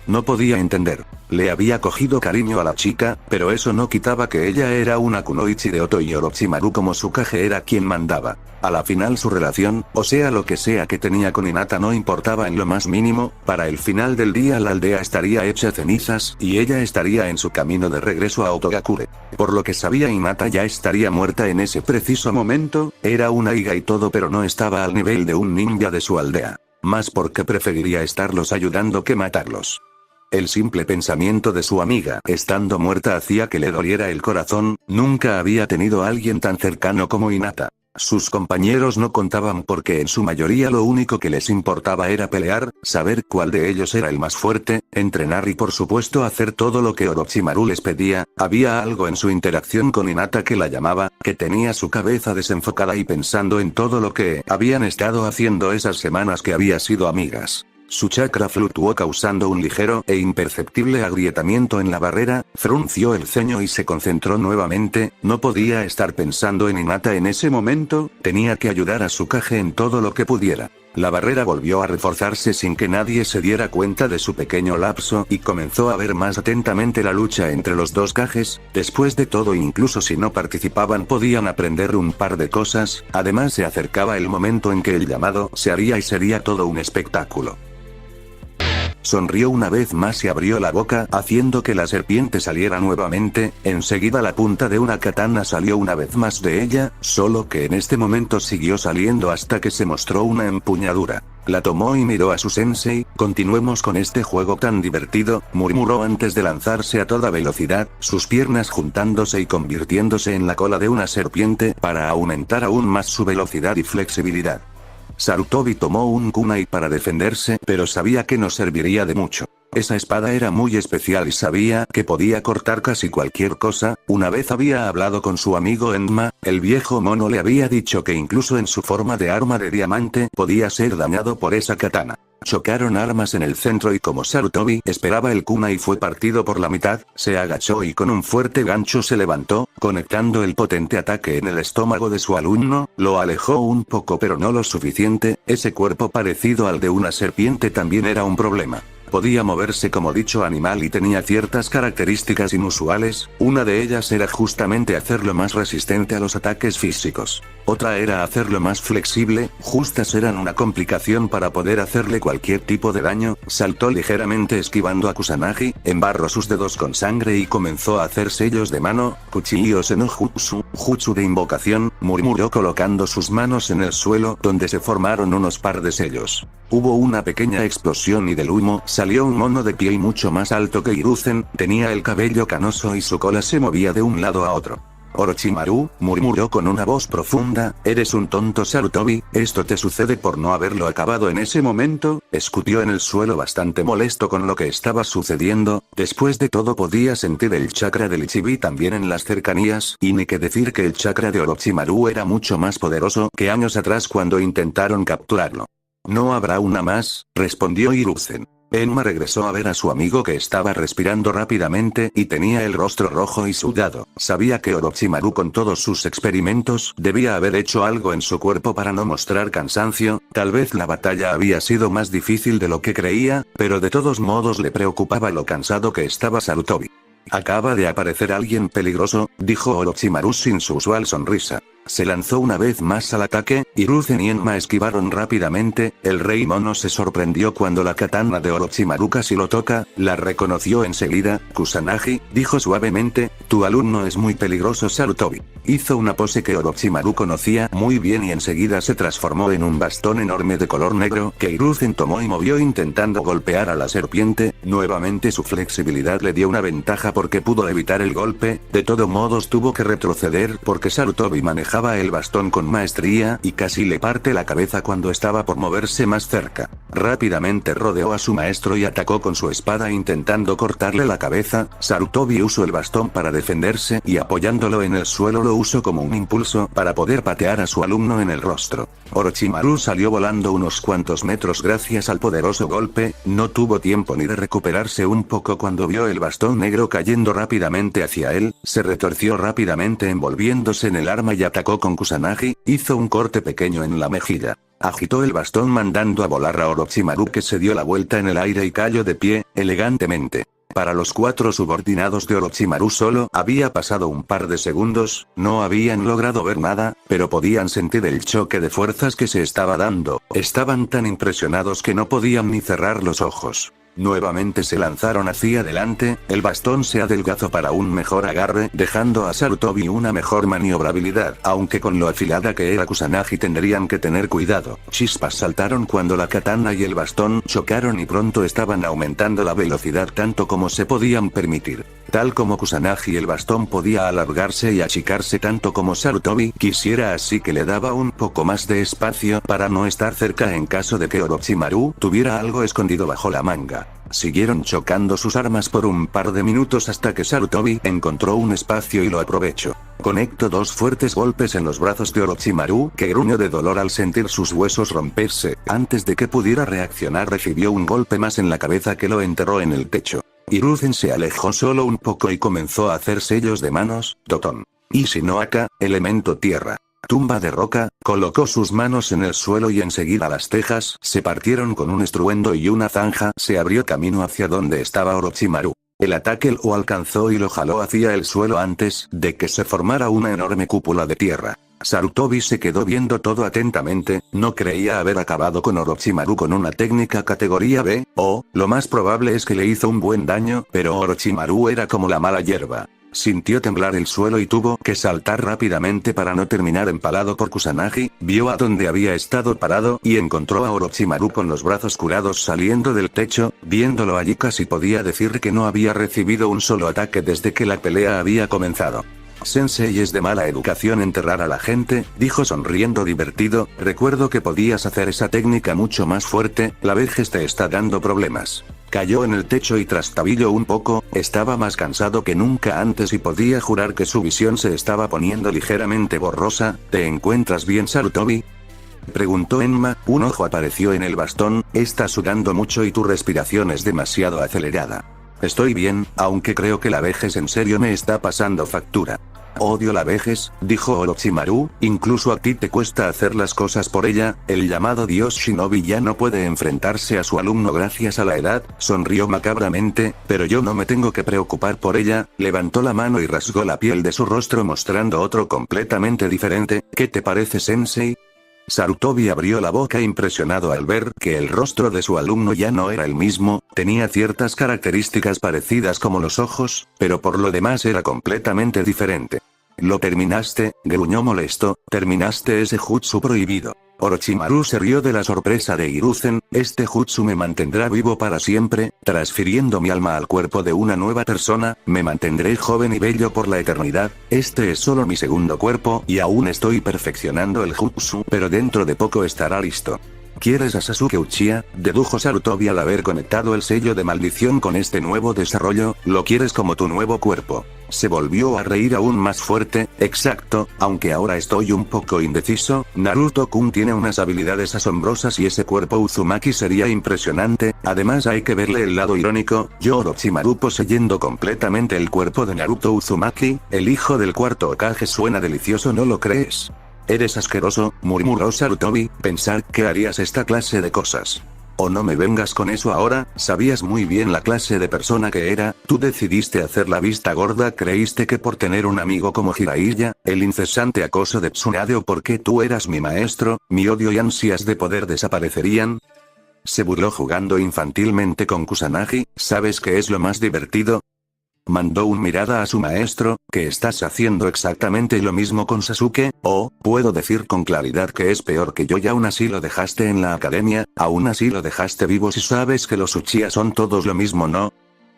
Speaker 1: No podía entender. Le había cogido cariño a la chica, pero eso no quitaba que ella era una kunoichi de Oto y Orochimaru como su Kage era quien mandaba. A la final su relación, o sea lo que sea que tenía con Hinata, no importaba en lo más mínimo. Para el final del día la aldea estaría hecha cenizas y ella estaría en su camino de regreso a Otogakure. Por lo que sabía Hinata ya estaría muerta en ese preciso momento, era una higa y todo, pero no estaba al nivel de un ninja de su aldea. Más porque preferiría estarlos ayudando que matarlos. El simple pensamiento de su amiga estando muerta hacía que le doliera el corazón, nunca había tenido a alguien tan cercano como Hinata. Sus compañeros no contaban porque en su mayoría lo único que les importaba era pelear, saber cuál de ellos era el más fuerte, entrenar y por supuesto hacer todo lo que Orochimaru les pedía. Había algo en su interacción con Hinata que la llamaba, que tenía su cabeza desenfocada y pensando en todo lo que habían estado haciendo esas semanas que había sido amigas. Su chakra fluctuó causando un ligero e imperceptible agrietamiento en la barrera, frunció el ceño y se concentró nuevamente. No podía estar pensando en Hinata en ese momento, tenía que ayudar a su Kage en todo lo que pudiera. La barrera volvió a reforzarse sin que nadie se diera cuenta de su pequeño lapso y comenzó a ver más atentamente la lucha entre los dos Kages. Después de todo, incluso si no participaban podían aprender un par de cosas, además se acercaba el momento en que el llamado se haría y sería todo un espectáculo. Sonrió una vez más y abrió la boca haciendo que la serpiente saliera nuevamente. Enseguida la punta de una katana salió una vez más de ella, solo que en este momento siguió saliendo hasta que se mostró una empuñadura. La tomó y miró a su sensei. Continuemos con este juego tan divertido, murmuró antes de lanzarse a toda velocidad, sus piernas juntándose y convirtiéndose en la cola de una serpiente para aumentar aún más su velocidad y flexibilidad. Sarutobi tomó un kunai para defenderse, pero sabía que no serviría de mucho. Esa espada era muy especial y sabía que podía cortar casi cualquier cosa. Una vez había hablado con su amigo Enma, el viejo mono le había dicho que incluso en su forma de arma de diamante podía ser dañado por esa katana. Chocaron armas en el centro y como Sarutobi esperaba el kunai fue partido por la mitad, se agachó y con un fuerte gancho se levantó, conectando el potente ataque en el estómago de su alumno, lo alejó un poco pero no lo suficiente. Ese cuerpo parecido al de una serpiente también era un problema. Podía moverse como dicho animal y tenía ciertas características inusuales, una de ellas era justamente hacerlo más resistente a los ataques físicos. Otra era hacerlo más flexible, justas eran una complicación para poder hacerle cualquier tipo de daño. Saltó ligeramente esquivando a Kusanagi, embarró sus dedos con sangre y comenzó a hacer sellos de mano. Kuchiyose no jutsu, jutsu de invocación, murmuró colocando sus manos en el suelo donde se formaron unos par de sellos. Hubo una pequeña explosión y del humo salió un mono de pie y mucho más alto que Hiruzen, tenía el cabello canoso y su cola se movía de un lado a otro. Orochimaru, murmuró con una voz profunda, eres un tonto Sarutobi, esto te sucede por no haberlo acabado en ese momento, escupió en el suelo bastante molesto con lo que estaba sucediendo. Después de todo podía sentir el chakra del Ichibi también en las cercanías, y ni que decir que el chakra de Orochimaru era mucho más poderoso que años atrás cuando intentaron capturarlo. No habrá una más, respondió Hiruzen. Enma regresó a ver a su amigo que estaba respirando rápidamente y tenía el rostro rojo y sudado. Sabía que Orochimaru con todos sus experimentos debía haber hecho algo en su cuerpo para no mostrar cansancio, tal vez la batalla había sido más difícil de lo que creía, pero de todos modos le preocupaba lo cansado que estaba Sarutobi. Acaba de aparecer alguien peligroso, dijo Orochimaru sin su usual sonrisa. Se lanzó una vez más al ataque, Hiruzen y Enma esquivaron rápidamente. El rey mono se sorprendió cuando la katana de Orochimaru casi lo toca, la reconoció enseguida. Kusanagi, dijo suavemente, tu alumno es muy peligroso Sarutobi. Hizo una pose que Orochimaru conocía muy bien y enseguida se transformó en un bastón enorme de color negro que Hiruzen tomó y movió intentando golpear a la serpiente. Nuevamente su flexibilidad le dio una ventaja porque pudo evitar el golpe, de todos modos tuvo que retroceder porque Sarutobi manejaba el bastón con maestría y casi le parte la cabeza cuando estaba por moverse más cerca. Rápidamente rodeó a su maestro y atacó con su espada intentando cortarle la cabeza. Sarutobi usó el bastón para defenderse y apoyándolo en el suelo lo usó como un impulso para poder patear a su alumno en el rostro. Orochimaru salió volando unos cuantos metros gracias al poderoso golpe, no tuvo tiempo ni de recuperarse un poco cuando vio el bastón negro cayendo rápidamente hacia él, se retorció rápidamente envolviéndose en el arma y atacó con Kusanagi, hizo un corte pequeño en la mejilla. Agitó el bastón mandando a volar a Orochimaru que se dio la vuelta en el aire y cayó de pie, elegantemente. Para los 4 subordinados de Orochimaru solo había pasado un par de segundos, no habían logrado ver nada, pero podían sentir el choque de fuerzas que se estaba dando, estaban tan impresionados que no podían ni cerrar los ojos. Nuevamente se lanzaron hacia adelante, el bastón se adelgazó para un mejor agarre, dejando a Sarutobi una mejor maniobrabilidad, aunque con lo afilada que era Kusanagi tendrían que tener cuidado. Chispas saltaron cuando la katana y el bastón chocaron y pronto estaban aumentando la velocidad tanto como se podían permitir. Tal como Kusanagi el bastón podía alargarse y achicarse tanto como Sarutobi quisiera, así que le daba un poco más de espacio para no estar cerca en caso de que Orochimaru tuviera algo escondido bajo la manga. Siguieron chocando sus armas por un par de minutos hasta que Sarutobi encontró un espacio y lo aprovechó. Conectó 2 fuertes golpes en los brazos de Orochimaru que gruñó de dolor al sentir sus huesos romperse. Antes de que pudiera reaccionar recibió un golpe más en la cabeza que lo enterró en el techo. Hiruzen se alejó solo un poco y comenzó a hacer sellos de manos. Toton. Ishinoaka, elemento tierra. Tumba de roca, colocó sus manos en el suelo y enseguida las tejas se partieron con un estruendo y una zanja se abrió camino hacia donde estaba Orochimaru. El ataque lo alcanzó y lo jaló hacia el suelo antes de que se formara una enorme cúpula de tierra. Sarutobi se quedó viendo todo atentamente, no creía haber acabado con Orochimaru con una técnica categoría B, o, lo más probable es que le hizo un buen daño, pero Orochimaru era como la mala hierba. Sintió temblar el suelo y tuvo que saltar rápidamente para no terminar empalado por Kusanagi, vio a donde había estado parado y encontró a Orochimaru con los brazos curados saliendo del techo, viéndolo allí casi podía decir que no había recibido un solo ataque desde que la pelea había comenzado. Sensei es de mala educación enterrar a la gente, dijo sonriendo divertido, recuerdo que podías hacer esa técnica mucho más fuerte, la vejez te está dando problemas. Cayó en el techo y trastabilló un poco, estaba más cansado que nunca antes y podía jurar que su visión se estaba poniendo ligeramente borrosa. ¿Te encuentras bien, Sarutobi?, preguntó Enma. Un ojo apareció en el bastón. Estás sudando mucho y tu respiración es demasiado acelerada. Estoy bien, aunque creo que la vejez en serio me está pasando factura. Odio la vejez, dijo Orochimaru, incluso a ti te cuesta hacer las cosas por ella. El llamado dios Shinobi ya no puede enfrentarse a su alumno gracias a la edad, sonrió macabramente, pero yo no me tengo que preocupar por ella. Levantó la mano y rasgó la piel de su rostro mostrando otro completamente diferente. ¿Qué te parece, sensei? Sarutobi abrió la boca impresionado al ver que el rostro de su alumno ya no era el mismo, tenía ciertas características parecidas como los ojos, pero por lo demás era completamente diferente. ¿Lo terminaste?, gruñó molesto. ¿Terminaste ese jutsu prohibido? Orochimaru se rió de la sorpresa de Hiruzen. Este jutsu me mantendrá vivo para siempre, transfiriendo mi alma al cuerpo de una nueva persona, me mantendré joven y bello por la eternidad. Este es solo mi segundo cuerpo y aún estoy perfeccionando el jutsu, pero dentro de poco estará listo. ¿Quieres a Sasuke Uchiha?, dedujo Sarutobi al haber conectado el sello de maldición con este nuevo desarrollo. ¿Lo quieres como tu nuevo cuerpo? Se volvió a reír aún más fuerte. Exacto, aunque ahora estoy un poco indeciso. Naruto-kun tiene unas habilidades asombrosas y ese cuerpo Uzumaki sería impresionante. Además hay que verle el lado irónico. Yo Orochimaru poseyendo completamente el cuerpo de Naruto Uzumaki, el hijo del cuarto Hokage, suena delicioso, ¿no lo crees? Eres asqueroso, murmuró Sarutobi, pensar que harías esta clase de cosas. Oh, no me vengas con eso ahora, sabías muy bien la clase de persona que era, tú decidiste hacer la vista gorda, creíste que por tener un amigo como Jiraiya, el incesante acoso de Tsunade o porque tú eras mi maestro, mi odio y ansias de poder desaparecerían. Se burló jugando infantilmente con Kusanagi. ¿Sabes qué es lo más divertido? Mandó una mirada a su maestro, que estás haciendo exactamente lo mismo con Sasuke, o, puedo decir con claridad que es peor que yo y aún así lo dejaste en la academia, aún así lo dejaste vivo si sabes que los Uchiha son todos lo mismo, ¿no?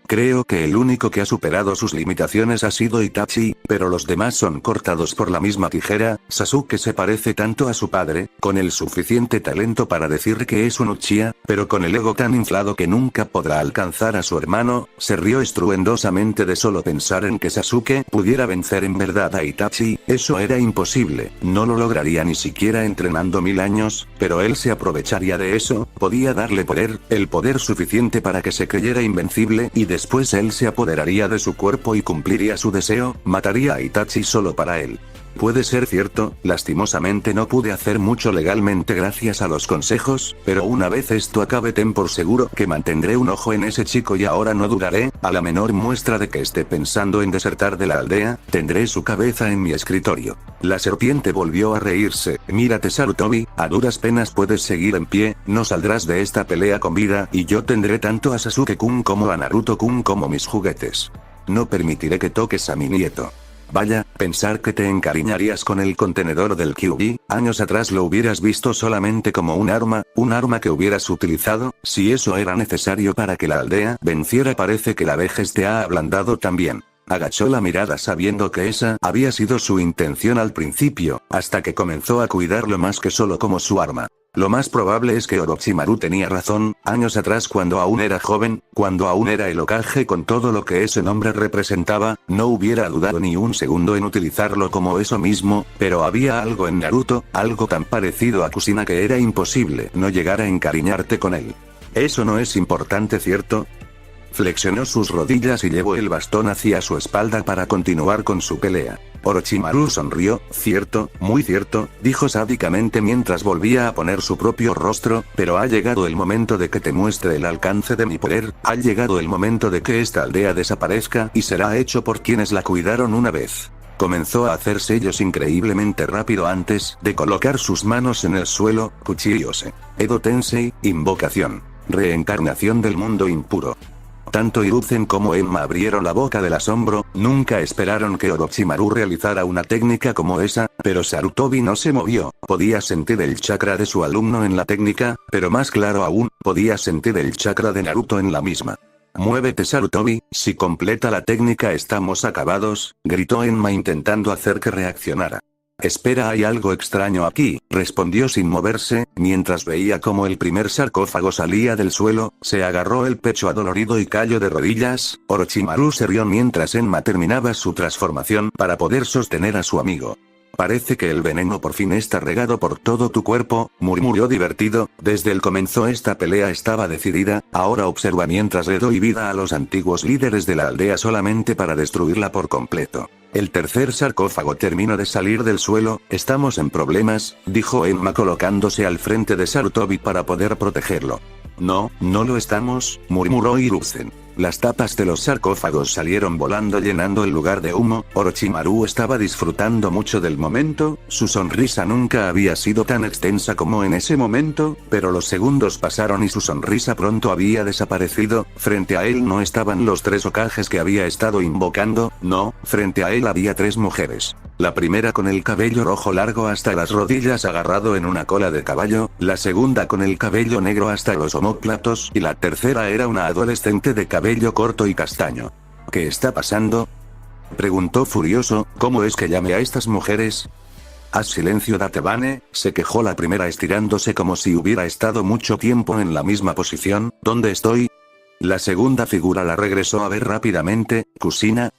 Speaker 1: Creo que el único que ha superado sus limitaciones ha sido Itachi, pero los demás son cortados por la misma tijera. Sasuke se parece tanto a su padre, con el suficiente talento para decir que es un Uchiha, pero con el ego tan inflado que nunca podrá alcanzar a su hermano. Se rió estruendosamente de solo pensar en que Sasuke pudiera vencer en verdad a Itachi. Eso era imposible, no lo lograría ni siquiera entrenando 1000 años, pero él se aprovecharía de eso, podía darle poder, el poder suficiente para que se creyera invencible y después él se apoderaría de su cuerpo y cumpliría su deseo, mataría a Itachi solo para él. Puede ser cierto, lastimosamente no pude hacer mucho legalmente gracias a los consejos, pero una vez esto acabe ten por seguro que mantendré un ojo en ese chico y ahora no dudaré, a la menor muestra de que esté pensando en desertar de la aldea, tendré su cabeza en mi escritorio. La serpiente volvió a reírse. Mírate Sarutobi, a duras penas puedes seguir en pie, no saldrás de esta pelea con vida y yo tendré tanto a Sasuke-kun como a Naruto-kun como mis juguetes. No permitiré que toques a mi nieto. Vaya, pensar que te encariñarías con el contenedor del Kyuubi, años atrás lo hubieras visto solamente como un arma que hubieras utilizado, si eso era necesario para que la aldea venciera. Parece que la vejez te ha ablandado también. Agachó la mirada sabiendo que esa había sido su intención al principio, hasta que comenzó a cuidarlo más que solo como su arma. Lo más probable es que Orochimaru tenía razón, años atrás cuando aún era joven, cuando aún era el Hokage con todo lo que ese nombre representaba, no hubiera dudado ni un segundo en utilizarlo como eso mismo, pero había algo en Naruto, algo tan parecido a Kushina que era imposible no llegar a encariñarte con él. Eso no es importante, ¿cierto? Flexionó sus rodillas y llevó el bastón hacia su espalda para continuar con su pelea. Orochimaru sonrió. Cierto, muy cierto, dijo sádicamente mientras volvía a poner su propio rostro, pero ha llegado el momento de que te muestre el alcance de mi poder, ha llegado el momento de que esta aldea desaparezca y será hecho por quienes la cuidaron una vez. Comenzó a hacer sellos increíblemente rápido antes de colocar sus manos en el suelo. Kuchiyose. Edo Tensei, invocación. Reencarnación del mundo impuro. Tanto Hiruzen como Enma abrieron la boca del asombro, nunca esperaron que Orochimaru realizara una técnica como esa, pero Sarutobi no se movió, podía sentir el chakra de su alumno en la técnica, pero más claro aún, podía sentir el chakra de Naruto en la misma. Muévete Sarutobi, si completa la técnica estamos acabados, gritó Enma intentando hacer que reaccionara. Espera, hay algo extraño aquí, respondió sin moverse, mientras veía cómo el primer sarcófago salía del suelo, se agarró el pecho adolorido y cayó de rodillas. Orochimaru se rió mientras Enma terminaba su transformación para poder sostener a su amigo. Parece que el veneno por fin está regado por todo tu cuerpo, murmuró divertido. Desde el comienzo esta pelea estaba decidida, ahora observa mientras le doy vida a los antiguos líderes de la aldea solamente para destruirla por completo. El tercer sarcófago terminó de salir del suelo. Estamos en problemas, dijo Enma colocándose al frente de Sarutobi para poder protegerlo. No, no lo estamos, murmuró Hiruzen. Las tapas de los sarcófagos salieron volando llenando el lugar de humo. Orochimaru estaba disfrutando mucho del momento, su sonrisa nunca había sido tan extensa como en ese momento, pero los segundos pasaron y su sonrisa pronto había desaparecido. Frente a él no estaban los tres Hokages que había estado invocando, no, frente a él había tres mujeres. La primera con el cabello rojo largo hasta las rodillas agarrado en una cola de caballo, la segunda con el cabello negro hasta los omóplatos y la tercera era una adolescente de cabello corto y castaño. ¿Qué está pasando?, preguntó furioso. ¿Cómo es que llame a estas mujeres? Haz silencio, Datebane, se quejó la primera estirándose como si hubiera estado mucho tiempo en la misma posición. ¿Dónde estoy? La segunda figura la regresó a ver rápidamente. ¿Kusina?,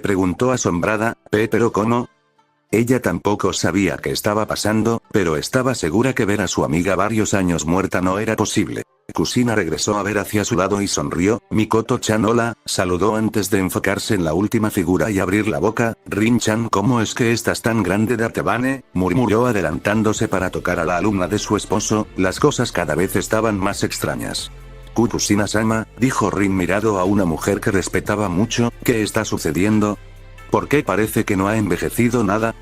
Speaker 1: preguntó asombrada. ¿Pero cómo? Ella tampoco sabía qué estaba pasando, pero estaba segura que ver a su amiga varios años muerta no era posible. Kusina regresó a ver hacia su lado y sonrió. Mikoto-chan, hola, saludó antes de enfocarse en la última figura y abrir la boca. Rin-chan, ¿cómo es que estás tan grande, Datebane?, murmuró adelantándose para tocar a la alumna de su esposo. Las cosas cada vez estaban más extrañas. Kusina-sama, dijo Rin mirado a una mujer que respetaba mucho. ¿Qué está sucediendo? ¿Por qué parece que no ha envejecido nada?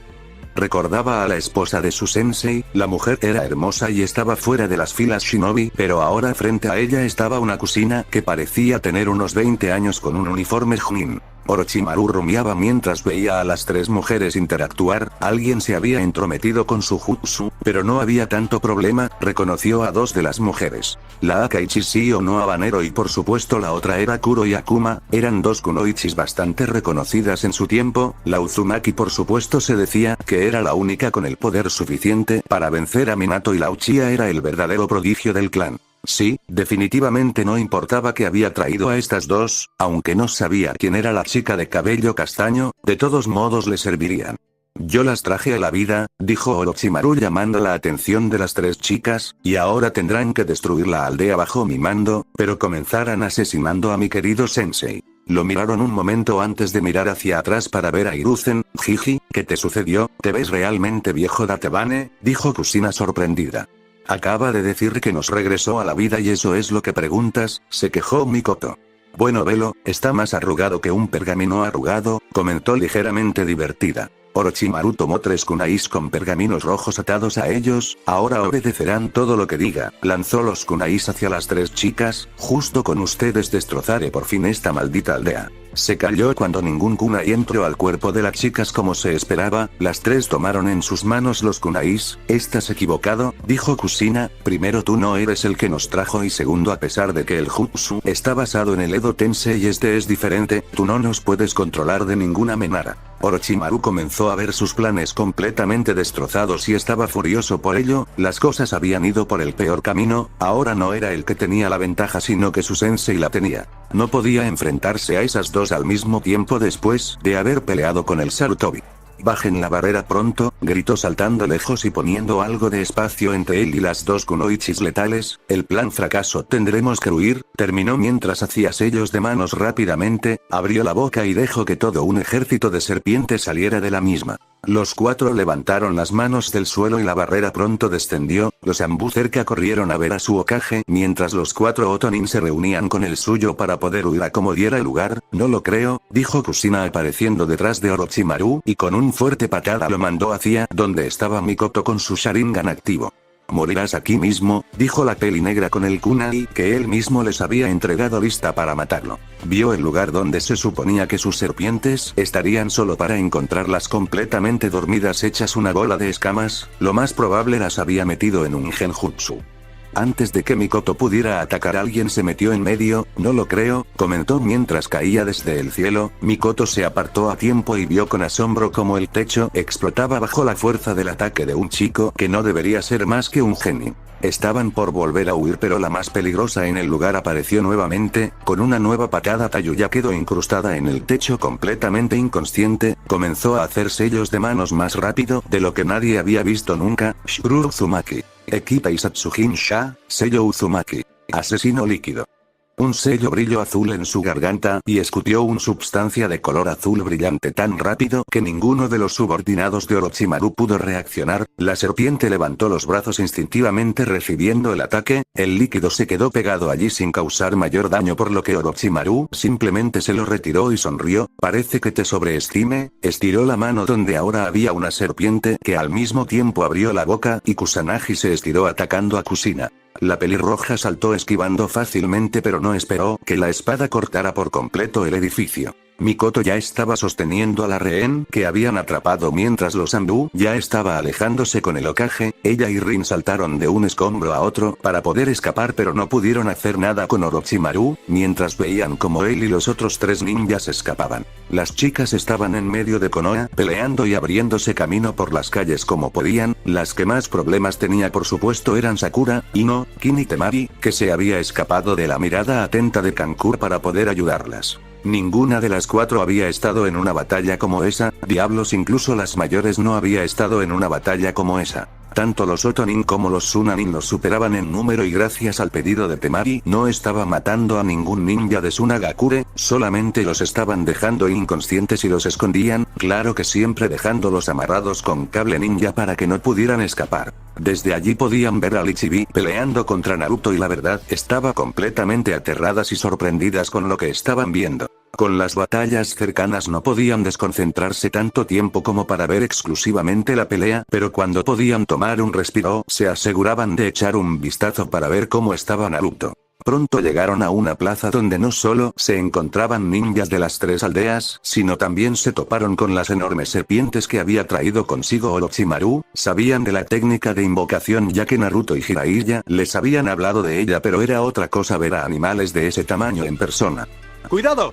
Speaker 1: Recordaba a la esposa de su sensei. La mujer era hermosa y estaba fuera de las filas shinobi, pero ahora frente a ella estaba una Kusina que parecía tener unos 20 años con un uniforme Chunin. Orochimaru rumiaba mientras veía a las tres mujeres interactuar. Alguien se había entrometido con su jutsu, pero no había tanto problema. Reconoció a dos de las mujeres. La Akaichi Shio no Habanero y por supuesto la otra era Kuro y Akuma. Eran dos kunoichis bastante reconocidas en su tiempo. La Uzumaki por supuesto se decía que era la única con el poder suficiente para vencer a Minato y la Uchiha era el verdadero prodigio del clan. Sí, definitivamente no importaba que había traído a estas dos, aunque no sabía quién era la chica de cabello castaño, de todos modos le servirían. Yo las traje a la vida, dijo Orochimaru llamando la atención de las tres chicas, y ahora tendrán que destruir la aldea bajo mi mando, pero comenzarán asesinando a mi querido sensei. Lo miraron un momento antes de mirar hacia atrás para ver a Hiruzen. Jiji, ¿qué te sucedió? ¿Te ves realmente viejo, Datebane?, dijo Kusina sorprendida. Acaba de decir que nos regresó a la vida y eso es lo que preguntas, se quejó Mikoto. Bueno, velo, está más arrugado que un pergamino arrugado, comentó ligeramente divertida. Orochimaru tomó tres kunais con pergaminos rojos atados a ellos. Ahora obedecerán todo lo que diga. Lanzó los kunais hacia las tres chicas. Justo con ustedes destrozaré por fin esta maldita aldea. Se calló cuando ningún kunai entró al cuerpo de las chicas como se esperaba. Las tres tomaron en sus manos los kunais. Estás equivocado, dijo Kusina. Primero, tú no eres el que nos trajo y segundo, a pesar de que el jutsu está basado en el Edo Tensei y este es diferente, tú no nos puedes controlar de ninguna manera. Orochimaru comenzó a ver sus planes completamente destrozados y estaba furioso por ello. Las cosas habían ido por el peor camino. Ahora no era el que tenía la ventaja sino que su sensei la tenía. No podía enfrentarse a esas dos al mismo tiempo después de haber peleado con el Sarutobi. Bajen la barrera pronto, gritó saltando lejos y poniendo algo de espacio entre él y las dos kunoichis letales. El plan fracaso, tendremos que huir, terminó mientras hacía sellos de manos rápidamente, abrió la boca y dejó que todo un ejército de serpientes saliera de la misma. Los cuatro levantaron las manos del suelo y la barrera pronto descendió. Los Anbu cerca corrieron a ver a su Hokage, mientras los cuatro Otonin se reunían con el suyo para poder huir a como diera lugar. No lo creo, dijo Kusina apareciendo detrás de Orochimaru y con un fuerte patada lo mandó hacia donde estaba Mikoto con su Sharingan activo. Morirás aquí mismo, dijo la peli negra con el kunai que él mismo les había entregado lista para matarlo. Vio el lugar donde se suponía que sus serpientes estarían solo para encontrarlas completamente dormidas hechas una bola de escamas, lo más probable las había metido en un genjutsu. Antes de que Mikoto pudiera atacar, alguien se metió en medio. No lo creo, comentó mientras caía desde el cielo. Mikoto se apartó a tiempo y vio con asombro cómo el techo explotaba bajo la fuerza del ataque de un chico que no debería ser más que un genio. Estaban por volver a huir, pero la más peligrosa en el lugar apareció nuevamente. Con una nueva patada, Tayuya quedó incrustada en el techo completamente inconsciente. Comenzó a hacer sellos de manos más rápido de lo que nadie había visto nunca. Shuru Uzumaki. Equipa Isatsujin Sha, sello Uzumaki. Asesino líquido. Un sello brillo azul en su garganta y escutió una substancia de color azul brillante tan rápido que ninguno de los subordinados de Orochimaru pudo reaccionar. La serpiente levantó los brazos instintivamente recibiendo el ataque. El líquido se quedó pegado allí sin causar mayor daño, por lo que Orochimaru simplemente se lo retiró y sonrió. Parece que te sobreestime. Estiró la mano donde ahora había una serpiente que al mismo tiempo abrió la boca y Kusanagi se estiró atacando a Kusina. La pelirroja saltó esquivando fácilmente, pero no esperó que la espada cortara por completo el edificio. Mikoto ya estaba sosteniendo a la rehén que habían atrapado mientras los Anbu ya estaba alejándose con el Hokage. Ella y Rin saltaron de un escombro a otro para poder escapar, pero no pudieron hacer nada con Orochimaru, mientras veían como él y los otros 3 ninjas escapaban. Las chicas estaban en medio de Konoha, peleando y abriéndose camino por las calles como podían. Las que más problemas tenía por supuesto eran Sakura, Ino, Kin y Temari, que se había escapado de la mirada atenta de Kankura para poder ayudarlas. Ninguna de las 4 había estado en una batalla como esa. Diablos, incluso las mayores no había estado en una batalla como esa. Tanto los Otonin como los Sunanin los superaban en número y gracias al pedido de Temari no estaba matando a ningún ninja de Sunagakure, solamente los estaban dejando inconscientes y los escondían, claro que siempre dejándolos amarrados con cable ninja para que no pudieran escapar. Desde allí podían ver a Ichibi peleando contra Naruto y la verdad estaba completamente aterradas y sorprendidas con lo que estaban viendo. Con las batallas cercanas no podían desconcentrarse tanto tiempo como para ver exclusivamente la pelea, pero cuando podían tomar un respiro, se aseguraban de echar un vistazo para ver cómo estaba Naruto. Pronto llegaron a una plaza donde no solo se encontraban ninjas de las 3 aldeas, sino también se toparon con las enormes serpientes que había traído consigo Orochimaru. Sabían de la técnica de invocación ya que Naruto y Jiraiya les habían hablado de ella, pero era otra cosa ver a animales de ese tamaño en persona.
Speaker 2: ¡Cuidado!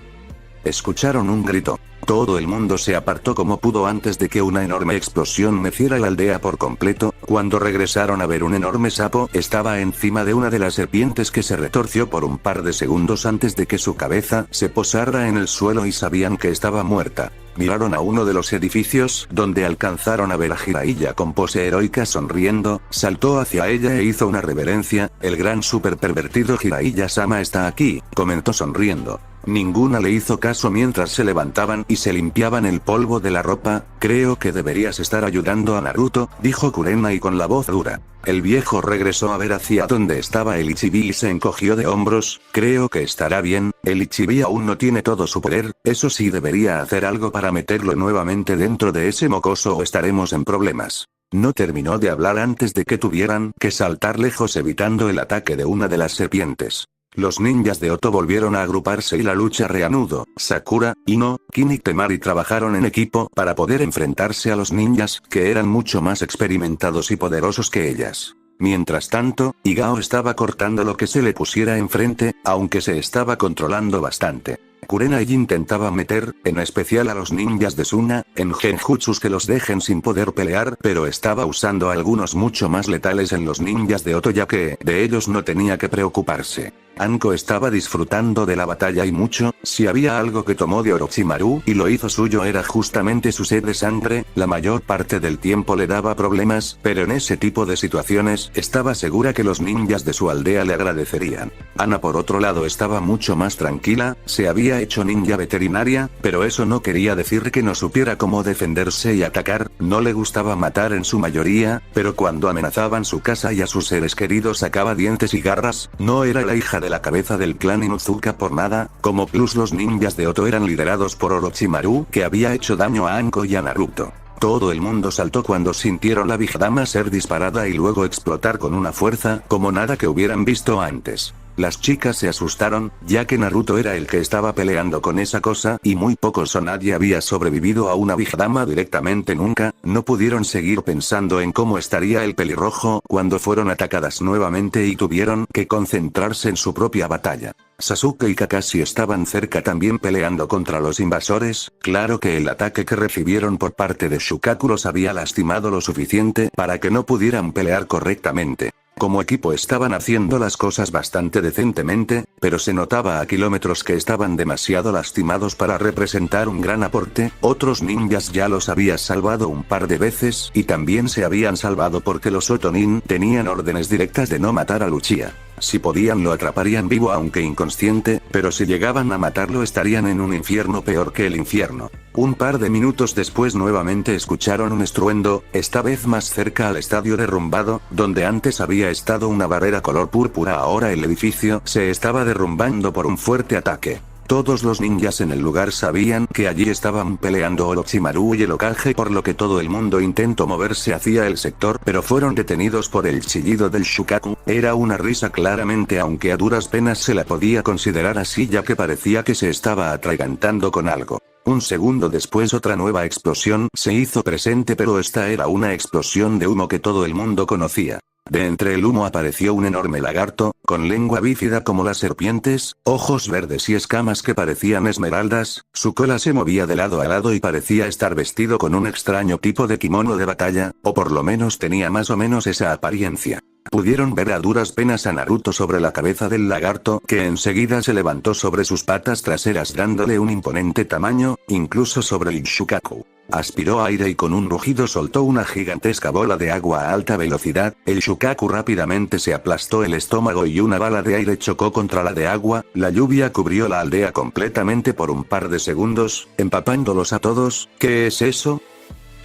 Speaker 1: Escucharon un grito. Todo el mundo se apartó como pudo antes de que una enorme explosión meciera la aldea por completo. Cuando regresaron a ver, un enorme sapo estaba encima de una de las serpientes que se retorció por un par de segundos antes de que su cabeza se posara en el suelo y sabían que estaba muerta. Miraron a uno de los edificios donde alcanzaron a ver a Jiraiya con pose heroica sonriendo. Saltó hacia ella e hizo una reverencia. El gran super pervertido Jiraiya-sama está aquí, comentó sonriendo. Ninguna le hizo caso mientras se levantaban y se limpiaban el polvo de la ropa. Creo que deberías estar ayudando a Naruto, dijo Kurenai con la voz dura. El viejo regresó a ver hacia donde estaba el Ichibi y se encogió de hombros. Creo que estará bien, el Ichibi aún no tiene todo su poder, eso sí debería hacer algo para meterlo nuevamente dentro de ese mocoso o estaremos en problemas. No terminó de hablar antes de que tuvieran que saltar lejos evitando el ataque de una de las serpientes. Los ninjas de Oto volvieron a agruparse y la lucha reanudó. Sakura, Ino, Kin y Temari trabajaron en equipo para poder enfrentarse a los ninjas, que eran mucho más experimentados y poderosos que ellas. Mientras tanto, Igao estaba cortando lo que se le pusiera enfrente, aunque se estaba controlando bastante. Kurenai intentaba meter, en especial a los ninjas de Suna, en genjutsus que los dejen sin poder pelear, pero estaba usando algunos mucho más letales en los ninjas de Oto, ya que de ellos no tenía que preocuparse. Anko estaba disfrutando de la batalla y mucho. Si había algo que tomó de Orochimaru y lo hizo suyo era justamente su sed de sangre. La mayor parte del tiempo le daba problemas, pero en ese tipo de situaciones estaba segura que los ninjas de su aldea le agradecerían. Ana por otro lado estaba mucho más tranquila, se había hecho ninja veterinaria, pero eso no quería decir que no supiera cómo defenderse y atacar. No le gustaba matar en su mayoría, pero cuando amenazaban su casa y a sus seres queridos sacaba dientes y garras. No era la hija de la cabeza del clan Inuzuka por nada. Como plus, los ninjas de Oto eran liderados por Orochimaru, que había hecho daño a Anko y a Naruto. Todo el mundo saltó cuando sintieron la Big Dama ser disparada y luego explotar con una fuerza como nada que hubieran visto antes. Las chicas se asustaron, ya que Naruto era el que estaba peleando con esa cosa y muy pocos o nadie había sobrevivido a una Big Dama directamente nunca. No pudieron seguir pensando en cómo estaría el pelirrojo cuando fueron atacadas nuevamente y tuvieron que concentrarse en su propia batalla. Sasuke y Kakashi estaban cerca también peleando contra los invasores. Claro que el ataque que recibieron por parte de Shukaku los había lastimado lo suficiente para que no pudieran pelear correctamente. Como equipo estaban haciendo las cosas bastante decentemente, pero se notaba a kilómetros que estaban demasiado lastimados para representar un gran aporte. Otros ninjas ya los había salvado un par de veces y también se habían salvado porque los Otonin tenían órdenes directas de no matar a Uchiha. Si podían lo atraparían vivo aunque inconsciente, pero si llegaban a matarlo estarían en un infierno peor que el infierno. Un par de minutos después nuevamente escucharon un estruendo, esta vez más cerca al estadio derrumbado, donde antes había estado una barrera color púrpura. Ahora el edificio se estaba derrumbando por un fuerte ataque. Todos los ninjas en el lugar sabían que allí estaban peleando Orochimaru y el Hokage, por lo que todo el mundo intentó moverse hacia el sector, pero fueron detenidos por el chillido del Shukaku. Era una risa claramente, aunque a duras penas se la podía considerar así, ya que parecía que se estaba atragantando con algo. Un segundo después otra nueva explosión se hizo presente, pero esta era una explosión de humo que todo el mundo conocía. De entre el humo apareció un enorme lagarto, con lengua bífida como las serpientes, ojos verdes y escamas que parecían esmeraldas. Su cola se movía de lado a lado y parecía estar vestido con un extraño tipo de kimono de batalla, o por lo menos tenía más o menos esa apariencia. Pudieron ver a duras penas a Naruto sobre la cabeza del lagarto, que enseguida se levantó sobre sus patas traseras dándole un imponente tamaño, incluso sobre el Shukaku. Aspiró aire y con un rugido soltó una gigantesca bola de agua a alta velocidad. El Shukaku rápidamente se aplastó el estómago y una bala de aire chocó contra la de agua. La lluvia cubrió la aldea completamente por un par de segundos, empapándolos a todos. ¿Qué es eso?,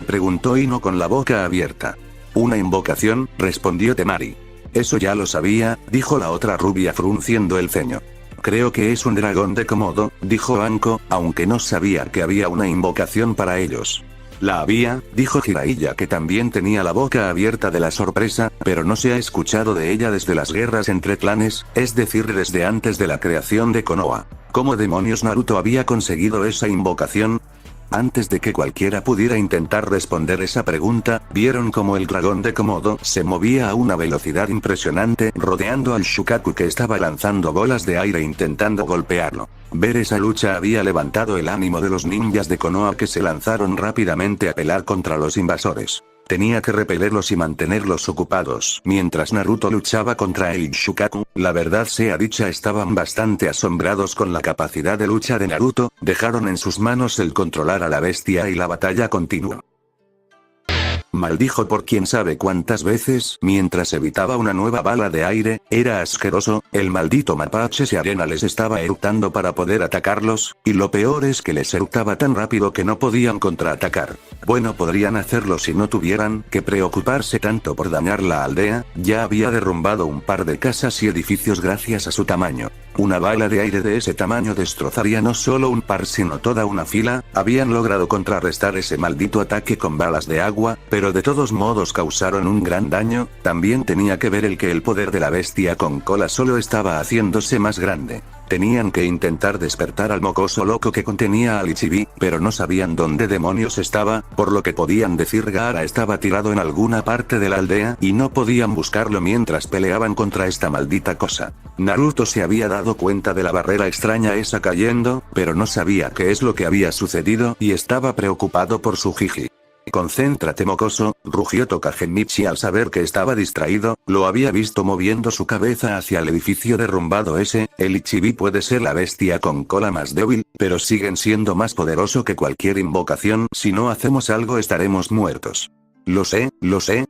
Speaker 1: preguntó Ino con la boca abierta. Una invocación, respondió Temari. Eso ya lo sabía, dijo la otra rubia frunciendo el ceño. Creo que es un dragón de Komodo, dijo Anko, aunque no sabía que había una invocación para ellos. La había, dijo Jiraiya, que también tenía la boca abierta de la sorpresa, pero no se ha escuchado de ella desde las guerras entre clanes, es decir, desde antes de la creación de Konoha. ¿Cómo demonios Naruto había conseguido esa invocación? Antes de que cualquiera pudiera intentar responder esa pregunta, vieron como el dragón de Komodo se movía a una velocidad impresionante, rodeando al Shukaku que estaba lanzando bolas de aire intentando golpearlo. Ver esa lucha había levantado el ánimo de los ninjas de Konoha, que se lanzaron rápidamente a pelear contra los invasores. Tenía que repelerlos y mantenerlos ocupados. Mientras Naruto luchaba contra el Shukaku, la verdad sea dicha, estaban bastante asombrados con la capacidad de lucha de Naruto. Dejaron en sus manos el controlar a la bestia y la batalla continuó. Maldijo por quién sabe cuántas veces mientras evitaba una nueva bala de aire. Era asqueroso, el maldito mapache se arena les estaba eructando para poder atacarlos, y lo peor es que les eructaba tan rápido que no podían contraatacar. Bueno, podrían hacerlo si no tuvieran que preocuparse tanto por dañar la aldea. Ya había derrumbado un par de casas y edificios gracias a su tamaño. Una bala de aire de ese tamaño destrozaría no solo un par sino toda una fila. Habían logrado contrarrestar ese maldito ataque con balas de agua, pero de todos modos causaron un gran daño. También tenía que ver el que el poder de la bestia con cola solo estaba haciéndose más grande. Tenían que intentar despertar al mocoso loco que contenía al Ichibi, pero no sabían dónde demonios estaba, por lo que podían decir Gaara estaba tirado en alguna parte de la aldea y no podían buscarlo mientras peleaban contra esta maldita cosa. Naruto se había dado cuenta de la barrera extraña esa cayendo, pero no sabía qué es lo que había sucedido y estaba preocupado por su Jiji. Concéntrate mocoso, rugió Tokagemichi al saber que estaba distraído. Lo había visto moviendo su cabeza hacia el edificio derrumbado ese. El Ichibi puede ser la bestia con cola más débil, pero siguen siendo más poderoso que cualquier invocación. Si no hacemos algo estaremos muertos. Lo sé,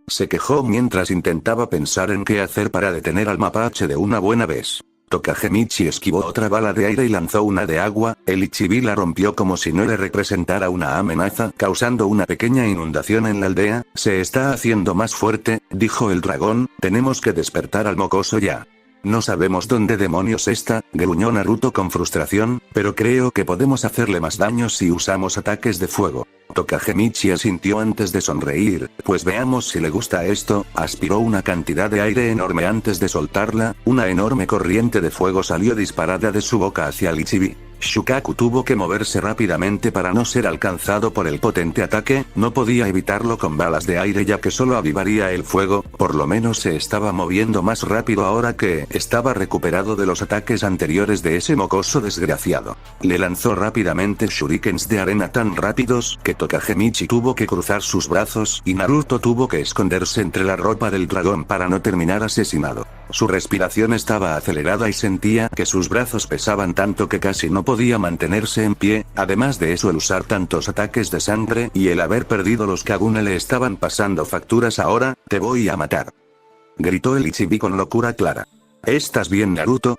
Speaker 1: se quejó mientras intentaba pensar en qué hacer para detener al mapache de una buena vez. Tokagemichi esquivó otra bala de aire y lanzó una de agua. El Ichibi la rompió como si no le representara una amenaza, causando una pequeña inundación en la aldea. Se está haciendo más fuerte, dijo el dragón, tenemos que despertar al mocoso ya. No sabemos dónde demonios está, gruñó Naruto con frustración, pero creo que podemos hacerle más daño si usamos ataques de fuego. Tokagemichi asintió antes de sonreír, pues veamos si le gusta esto. Aspiró una cantidad de aire enorme antes de soltarla, una enorme corriente de fuego salió disparada de su boca hacia el Ichibi. Shukaku tuvo que moverse rápidamente para no ser alcanzado por el potente ataque, no podía evitarlo con balas de aire ya que solo avivaría el fuego, por lo menos se estaba moviendo más rápido ahora que estaba recuperado de los ataques anteriores de ese mocoso desgraciado. Le lanzó rápidamente shurikens de arena tan rápidos que Tokagemichi tuvo que cruzar sus brazos y Naruto tuvo que esconderse entre la ropa del dragón para no terminar asesinado. Su respiración estaba acelerada y sentía que sus brazos pesaban tanto que casi no podía mantenerse en pie, además de eso el usar tantos ataques de sangre y el haber perdido los Kagune le estaban pasando facturas ahora, te voy a matar. Gritó el Ichibi con locura clara. ¿Estás bien, Naruto?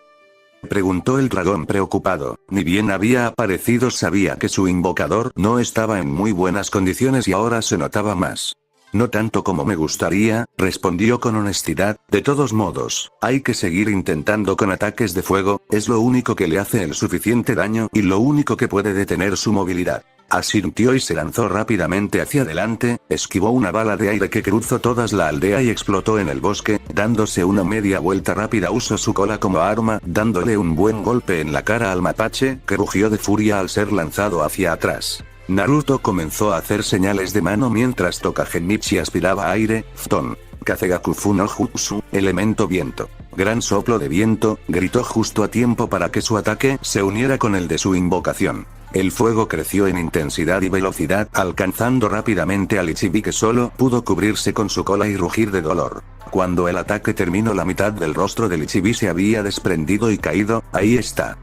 Speaker 1: Preguntó el dragón preocupado, ni bien había aparecido sabía que su invocador no estaba en muy buenas condiciones y ahora se notaba más. No tanto como me gustaría, respondió con honestidad, de todos modos, hay que seguir intentando con ataques de fuego, es lo único que le hace el suficiente daño y lo único que puede detener su movilidad. Asintió y se lanzó rápidamente hacia adelante, esquivó una bala de aire que cruzó toda la aldea y explotó en el bosque, dándose una media vuelta rápida usó su cola como arma, dándole un buen golpe en la cara al mapache, que rugió de furia al ser lanzado hacia atrás. Naruto comenzó a hacer señales de mano mientras Tokagemichi aspiraba aire, Fton. Kazegakufu no Jutsu, elemento viento. Gran soplo de viento, gritó justo a tiempo para que su ataque se uniera con el de su invocación. El fuego creció en intensidad y velocidad, alcanzando rápidamente al Ichibi que solo pudo cubrirse con su cola y rugir de dolor. Cuando el ataque terminó la mitad del rostro del Ichibi se había desprendido y caído, ahí está.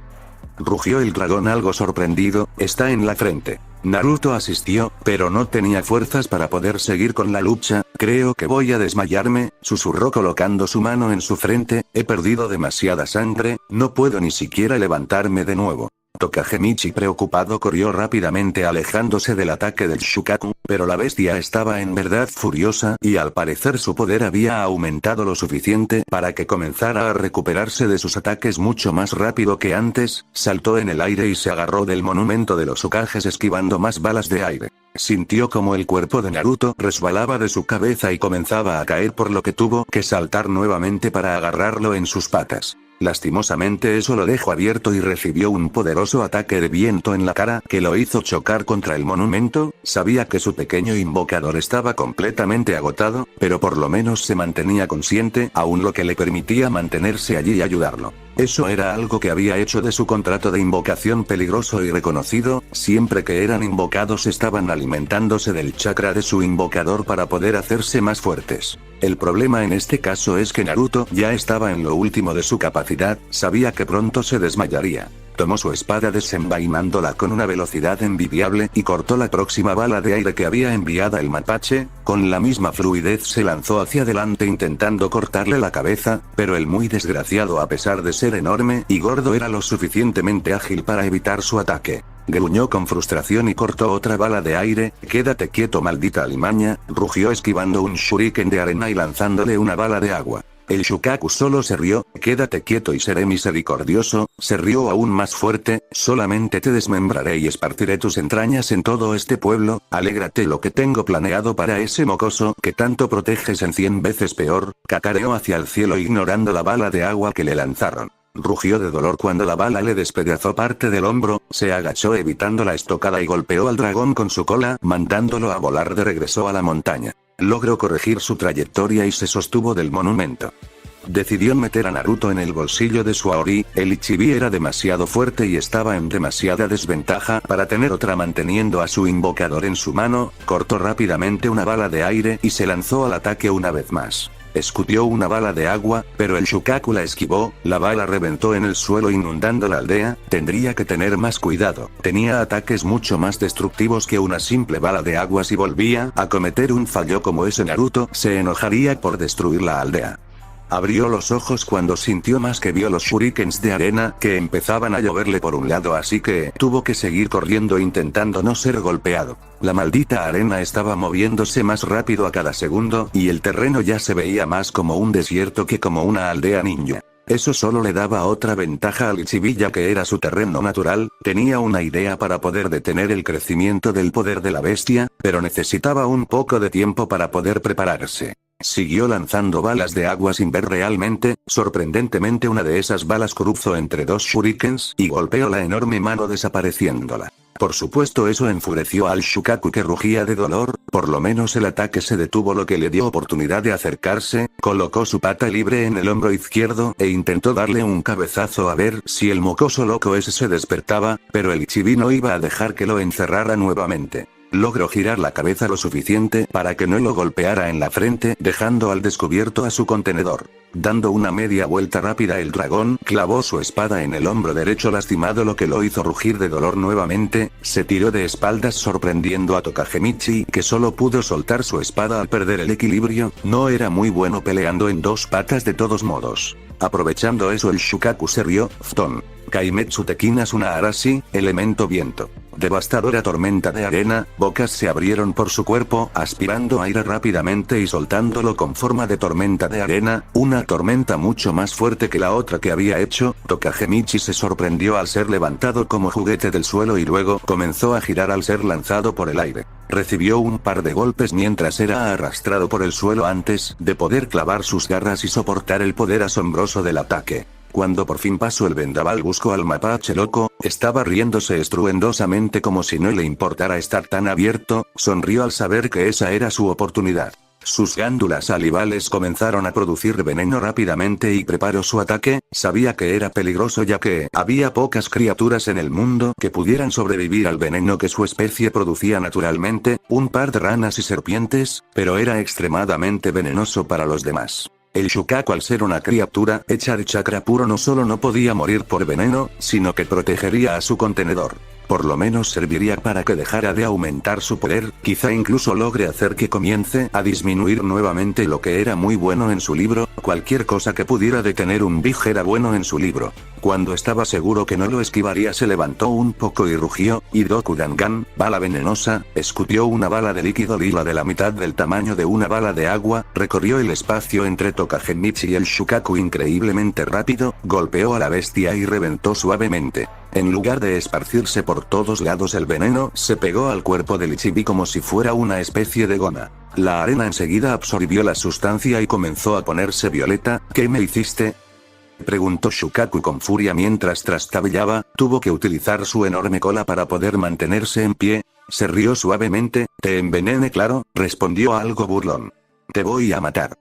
Speaker 1: Rugió el dragón algo sorprendido, está en la frente. Naruto asistió, pero no tenía fuerzas para poder seguir con la lucha, creo que voy a desmayarme, susurró colocando su mano en su frente, he perdido demasiada sangre, no puedo ni siquiera levantarme de nuevo. Tokagemichi preocupado corrió rápidamente alejándose del ataque del Shukaku, pero la bestia estaba en verdad furiosa y al parecer su poder había aumentado lo suficiente para que comenzara a recuperarse de sus ataques mucho más rápido que antes, saltó en el aire y se agarró del monumento de los Hokages esquivando más balas de aire. Sintió como el cuerpo de Naruto resbalaba de su cabeza y comenzaba a caer por lo que tuvo que saltar nuevamente para agarrarlo en sus patas. Lastimosamente eso lo dejó abierto y recibió un poderoso ataque de viento en la cara que lo hizo chocar contra el monumento, sabía que su pequeño invocador estaba completamente agotado, pero por lo menos se mantenía consciente, aún lo que le permitía mantenerse allí y ayudarlo. Eso era algo que había hecho de su contrato de invocación peligroso y reconocido, siempre que eran invocados estaban alimentándose del chakra de su invocador para poder hacerse más fuertes. El problema en este caso es que Naruto ya estaba en lo último de su capacidad, sabía que pronto se desmayaría. Tomó su espada desenvainándola con una velocidad envidiable y cortó la próxima bala de aire que había enviado el mapache, con la misma fluidez se lanzó hacia adelante intentando cortarle la cabeza, pero el muy desgraciado a pesar de ser enorme y gordo era lo suficientemente ágil para evitar su ataque. Gruñó con frustración y cortó otra bala de aire, quédate quieto maldita alimaña, rugió esquivando un shuriken de arena y lanzándole una bala de agua. El Shukaku solo se rió, quédate quieto y seré misericordioso, se rió aún más fuerte, solamente te desmembraré y esparciré tus entrañas en todo este pueblo, alégrate lo que tengo planeado para ese mocoso que tanto proteges en 100 veces peor, cacareó hacia el cielo ignorando la bala de agua que le lanzaron. Rugió de dolor cuando la bala le despedazó parte del hombro, se agachó evitando la estocada y golpeó al dragón con su cola, mandándolo a volar de regreso a la montaña. Logró corregir su trayectoria y se sostuvo del monumento. Decidió meter a Naruto en el bolsillo de su Aori, el Ichibi era demasiado fuerte y estaba en demasiada desventaja para tener otra manteniendo a su invocador en su mano, cortó rápidamente una bala de aire y se lanzó al ataque una vez más. Escupió una bala de agua, pero el Shukaku la esquivó, la bala reventó en el suelo inundando la aldea, tendría que tener más cuidado, tenía ataques mucho más destructivos que una simple bala de agua si volvía a cometer un fallo como ese Naruto se enojaría por destruir la aldea. Abrió los ojos cuando sintió más que vio los shurikens de arena que empezaban a lloverle por un lado así que tuvo que seguir corriendo intentando no ser golpeado. La maldita arena estaba moviéndose más rápido a cada segundo y el terreno ya se veía más como un desierto que como una aldea ninja. Eso solo le daba otra ventaja al Ichibi ya que era su terreno natural, tenía una idea para poder detener el crecimiento del poder de la bestia, pero necesitaba un poco de tiempo para poder prepararse. Siguió lanzando balas de agua sin ver realmente, sorprendentemente una de esas balas cruzó entre dos shurikens y golpeó la enorme mano desapareciéndola. Por supuesto eso enfureció al Shukaku que rugía de dolor, por lo menos el ataque se detuvo lo que le dio oportunidad de acercarse, colocó su pata libre en el hombro izquierdo e intentó darle un cabezazo a ver si el mocoso loco ese se despertaba, pero el Ichibi no iba a dejar que lo encerrara nuevamente. Logró girar la cabeza lo suficiente para que no lo golpeara en la frente, dejando al descubierto a su contenedor. Dando una media vuelta rápida el dragón clavó su espada en el hombro derecho lastimado lo que lo hizo rugir de dolor nuevamente, se tiró de espaldas sorprendiendo a Tokagemichi que solo pudo soltar su espada al perder el equilibrio, no era muy bueno peleando en dos patas de todos modos. Aprovechando eso el Shukaku se rió, Fton. Kaimetsu Tekinasuna Arashi, elemento viento. Devastadora tormenta de arena, bocas se abrieron por su cuerpo, aspirando aire rápidamente y soltándolo con forma de tormenta de arena, una tormenta mucho más fuerte que la otra que había hecho. Tokagemichi se sorprendió al ser levantado como juguete del suelo y luego comenzó a girar al ser lanzado por el aire. Recibió un par de golpes mientras era arrastrado por el suelo antes de poder clavar sus garras y soportar el poder asombroso del ataque. Cuando por fin pasó el vendaval buscó al mapache loco, estaba riéndose estruendosamente como si no le importara estar tan abierto, sonrió al saber que esa era su oportunidad. Sus glándulas salivales comenzaron a producir veneno rápidamente y preparó su ataque, sabía que era peligroso ya que había pocas criaturas en el mundo que pudieran sobrevivir al veneno que su especie producía naturalmente, un par de ranas y serpientes, pero era extremadamente venenoso para los demás. El Shukaku al ser una criatura hecha de chakra puro no solo no podía morir por veneno, sino que protegería a su contenedor. Por lo menos serviría para que dejara de aumentar su poder, quizá incluso logre hacer que comience a disminuir nuevamente lo que era muy bueno en su libro, cualquier cosa que pudiera detener un Big era bueno en su libro. Cuando estaba seguro que no lo esquivaría se levantó un poco y rugió, Idoku Dangan, bala venenosa, escupió una bala de líquido lila de la mitad del tamaño de una bala de agua, recorrió el espacio entre Tokagemichi y el Shukaku increíblemente rápido, golpeó a la bestia y reventó suavemente. En lugar de esparcirse por todos lados el veneno, se pegó al cuerpo del Ichibi como si fuera una especie de goma. La arena enseguida absorbió la sustancia y comenzó a ponerse violeta. ¿Qué me hiciste?, preguntó Shukaku con furia mientras trastabillaba, tuvo que utilizar su enorme cola para poder mantenerse en pie. Se rió suavemente. Te envenené, claro, respondió algo burlón. Te voy a matar.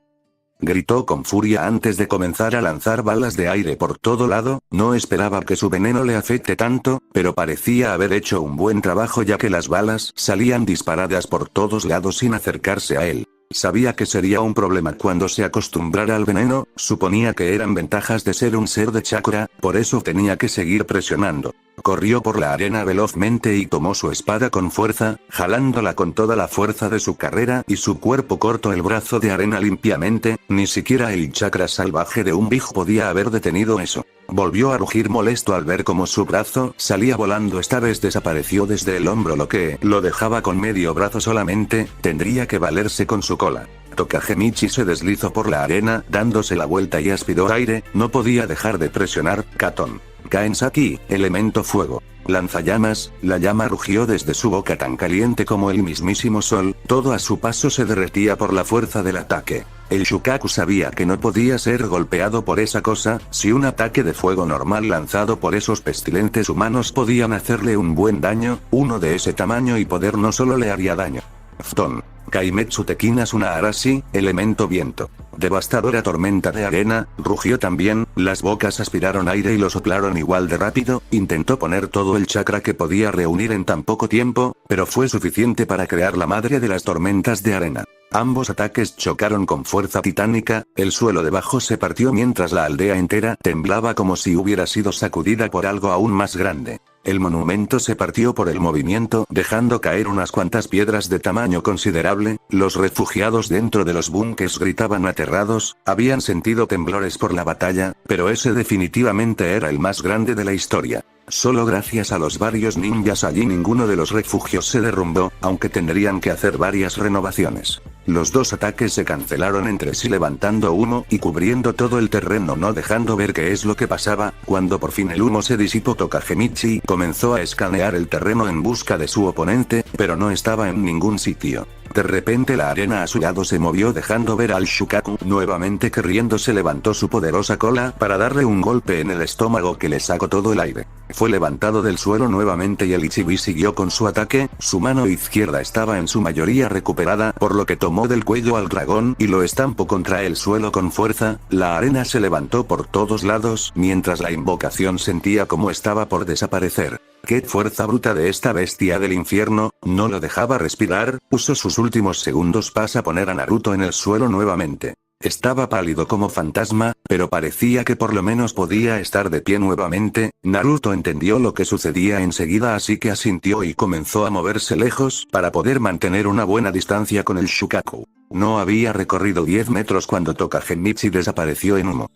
Speaker 1: Gritó con furia antes de comenzar a lanzar balas de aire por todo lado, no esperaba que su veneno le afecte tanto, pero parecía haber hecho un buen trabajo ya que las balas salían disparadas por todos lados sin acercarse a él. Sabía que sería un problema cuando se acostumbrara al veneno, suponía que eran ventajas de ser un ser de chakra, por eso tenía que seguir presionando. Corrió por la arena velozmente y tomó su espada con fuerza, jalándola con toda la fuerza de su carrera y su cuerpo cortó el brazo de arena limpiamente, ni siquiera el chakra salvaje de un Big podía haber detenido eso. Volvió a rugir molesto al ver cómo su brazo salía volando, esta vez desapareció desde el hombro lo que lo dejaba con medio brazo solamente, tendría que valerse con su cola. Tokagemichi se deslizó por la arena, dándose la vuelta y aspiró aire, no podía dejar de presionar. Katon. Kaensaki, elemento fuego. Lanzallamas, la llama rugió desde su boca tan caliente como el mismísimo sol, todo a su paso se derretía por la fuerza del ataque. El Shukaku sabía que no podía ser golpeado por esa cosa, si un ataque de fuego normal lanzado por esos pestilentes humanos podían hacerle un buen daño, uno de ese tamaño y poder no solo le haría daño. Fton. Kaimetsu Tekinasuna Arashi, elemento viento. Devastadora tormenta de arena, rugió también, las bocas aspiraron aire y lo soplaron igual de rápido, intentó poner todo el chakra que podía reunir en tan poco tiempo, pero fue suficiente para crear la madre de las tormentas de arena. Ambos ataques chocaron con fuerza titánica, el suelo debajo se partió mientras la aldea entera temblaba como si hubiera sido sacudida por algo aún más grande. El monumento se partió por el movimiento, dejando caer unas cuantas piedras de tamaño considerable, los refugiados dentro de los búnkers gritaban aterrados, habían sentido temblores por la batalla, pero ese definitivamente era el más grande de la historia. Solo gracias a los varios ninjas allí ninguno de los refugios se derrumbó, aunque tendrían que hacer varias renovaciones. Los dos ataques se cancelaron entre sí levantando humo y cubriendo todo el terreno no dejando ver qué es lo que pasaba. Cuando por fin el humo se disipó, Tokagemichi comenzó a escanear el terreno en busca de su oponente, pero no estaba en ningún sitio. De repente la arena a su lado se movió dejando ver al Shukaku. Nuevamente que riéndose levantó su poderosa cola para darle un golpe en el estómago que le sacó todo el aire. Fue levantado del suelo nuevamente y el Ichibi siguió con su ataque. Su mano izquierda estaba en su mayoría recuperada, por lo que tomó del cuello al dragón y lo estampó contra el suelo con fuerza. La arena se levantó por todos lados mientras la invocación sentía como estaba por desaparecer. ¡Qué fuerza bruta de esta bestia del infierno! No lo dejaba respirar. Usó sus últimos segundos para poner a Naruto en el suelo nuevamente. Estaba pálido como fantasma, pero parecía que por lo menos podía estar de pie nuevamente. Naruto entendió lo que sucedía enseguida, así que asintió y comenzó a moverse lejos para poder mantener una buena distancia con el Shukaku. No había recorrido 10 metros cuando Tokagemichi desapareció en humo.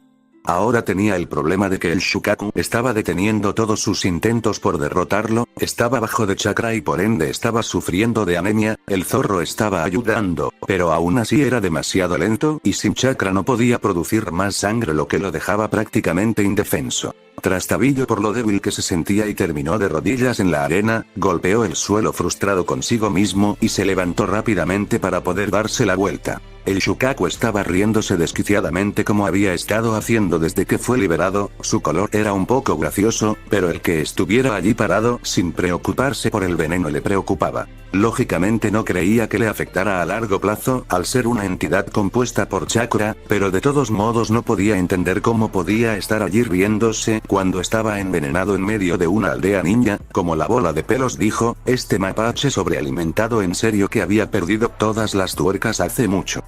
Speaker 1: Ahora tenía el problema de que el Shukaku estaba deteniendo todos sus intentos por derrotarlo, estaba bajo de chakra y por ende estaba sufriendo de anemia. El zorro estaba ayudando, pero aún así era demasiado lento y sin chakra no podía producir más sangre, lo que lo dejaba prácticamente indefenso. Trastabillo por lo débil que se sentía y terminó de rodillas en la arena, golpeó el suelo frustrado consigo mismo y se levantó rápidamente para poder darse la vuelta. El Shukaku estaba riéndose desquiciadamente como había estado haciendo desde que fue liberado. Su color era un poco gracioso, pero el que estuviera allí parado sin preocuparse por el veneno le preocupaba. Lógicamente no creía que le afectara a largo plazo, al ser una entidad compuesta por chakra, pero de todos modos no podía entender cómo podía estar allí riéndose cuando estaba envenenado en medio de una aldea ninja. Como la bola de pelos dijo, este mapache sobrealimentado en serio que había perdido todas las tuercas hace mucho.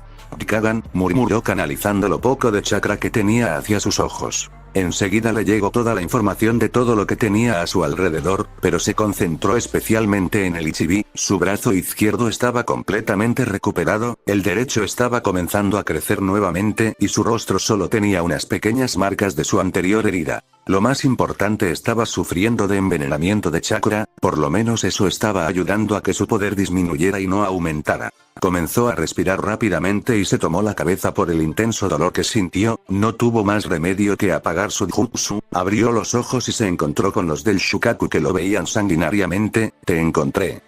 Speaker 1: Kagan, murmuró canalizando lo poco de chakra que tenía hacia sus ojos. Enseguida le llegó toda la información de todo lo que tenía a su alrededor, pero se concentró especialmente en el Ichibi. Su brazo izquierdo estaba completamente recuperado, el derecho estaba comenzando a crecer nuevamente y su rostro solo tenía unas pequeñas marcas de su anterior herida. Lo más importante, estaba sufriendo de envenenamiento de chakra, por lo menos eso estaba ayudando a que su poder disminuyera y no aumentara. Comenzó a respirar rápidamente y se tomó la cabeza por el intenso dolor que sintió. No tuvo más remedio que apagar su jutsu, abrió los ojos y se encontró con los del Shukaku que lo veían sanguinariamente. Te encontré.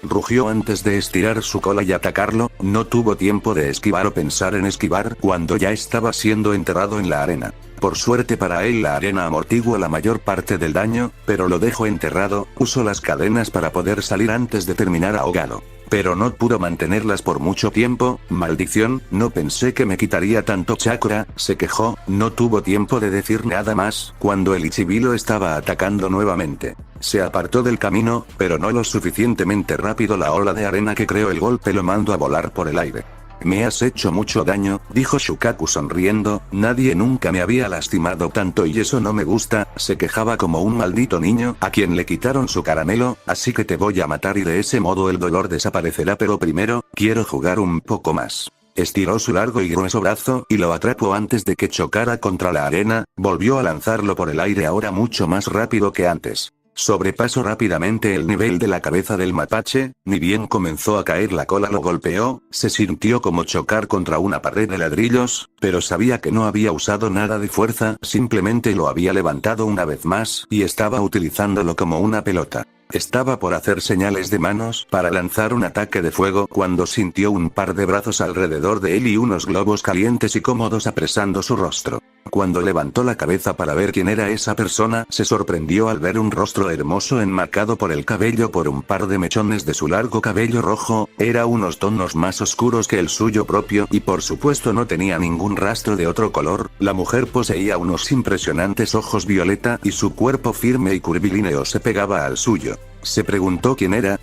Speaker 1: Rugió antes de estirar su cola y atacarlo. No tuvo tiempo de esquivar o pensar en esquivar cuando ya estaba siendo enterrado en la arena. Por suerte para él la arena amortiguó la mayor parte del daño, pero lo dejó enterrado. Usó las cadenas para poder salir antes de terminar ahogado. Pero no pudo mantenerlas por mucho tiempo. Maldición, no pensé que me quitaría tanto chakra, se quejó. No tuvo tiempo de decir nada más cuando el Ichibi lo estaba atacando nuevamente. Se apartó del camino, pero no lo suficientemente rápido. La ola de arena que creó el golpe lo mandó a volar por el aire. Me has hecho mucho daño, dijo Shukaku sonriendo. Nadie nunca me había lastimado tanto y eso no me gusta. Se quejaba como un maldito niño a quien le quitaron su caramelo, así que te voy a matar y de ese modo el dolor desaparecerá, pero primero, quiero jugar un poco más. Estiró su largo y grueso brazo y lo atrapó antes de que chocara contra la arena. Volvió a lanzarlo por el aire, ahora mucho más rápido que antes. Sobrepasó rápidamente el nivel de la cabeza del mapache. Ni bien comenzó a caer la cola lo golpeó. Se sintió como chocar contra una pared de ladrillos, pero sabía que no había usado nada de fuerza, simplemente lo había levantado una vez más y estaba utilizándolo como una pelota. Estaba por hacer señales de manos para lanzar un ataque de fuego cuando sintió un par de brazos alrededor de él y unos globos calientes y cómodos apresando su rostro. Cuando levantó la cabeza para ver quién era esa persona, se sorprendió al ver un rostro hermoso enmarcado por el cabello por un par de mechones de su largo cabello rojo. Era unos tonos más oscuros que el suyo propio y por supuesto no tenía ningún rastro de otro color. La mujer poseía unos impresionantes ojos violeta y su cuerpo firme y curvilíneo se pegaba al suyo. Se preguntó quién era,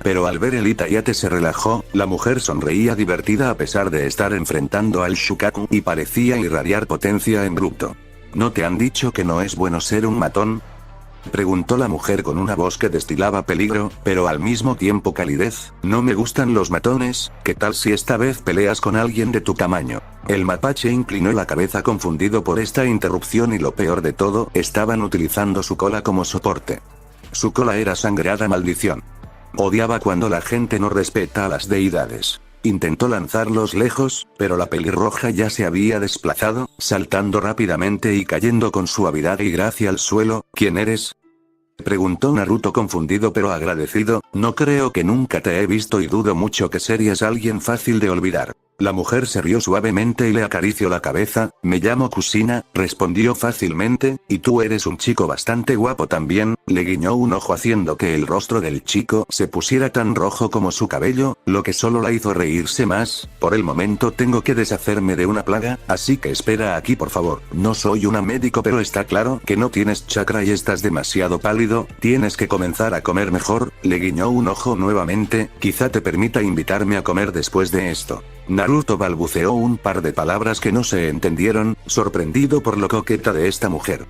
Speaker 1: pero al ver el Itayate se relajó. La mujer sonreía divertida a pesar de estar enfrentando al Shukaku y parecía irradiar potencia en bruto. ¿No te han dicho que no es bueno ser un matón?, preguntó la mujer con una voz que destilaba peligro, pero al mismo tiempo calidez. No me gustan los matones. ¿Qué tal si esta vez peleas con alguien de tu tamaño? El mapache inclinó la cabeza confundido por esta interrupción y lo peor de todo, estaban utilizando su cola como soporte. Su cola era sangrada maldición. Odiaba cuando la gente no respeta a las deidades. Intentó lanzarlos lejos, pero la pelirroja ya se había desplazado, saltando rápidamente y cayendo con suavidad y gracia al suelo. ¿Quién eres?, preguntó Naruto confundido pero agradecido. No creo que nunca te he visto y dudo mucho que serías alguien fácil de olvidar. La mujer se rió suavemente y le acarició la cabeza. Me llamo Kushina, respondió fácilmente, y tú eres un chico bastante guapo también. Le guiñó un ojo haciendo que el rostro del chico se pusiera tan rojo como su cabello, lo que solo la hizo reírse más. Por el momento tengo que deshacerme de una plaga, así que espera aquí por favor. No soy una médico pero está claro que no tienes chakra y estás demasiado pálido, tienes que comenzar a comer mejor. Le guiñó un ojo nuevamente, quizá te permita invitarme a comer después de esto. Naruto balbuceó un par de palabras que no se entendieron, sorprendido por lo coqueta de esta mujer.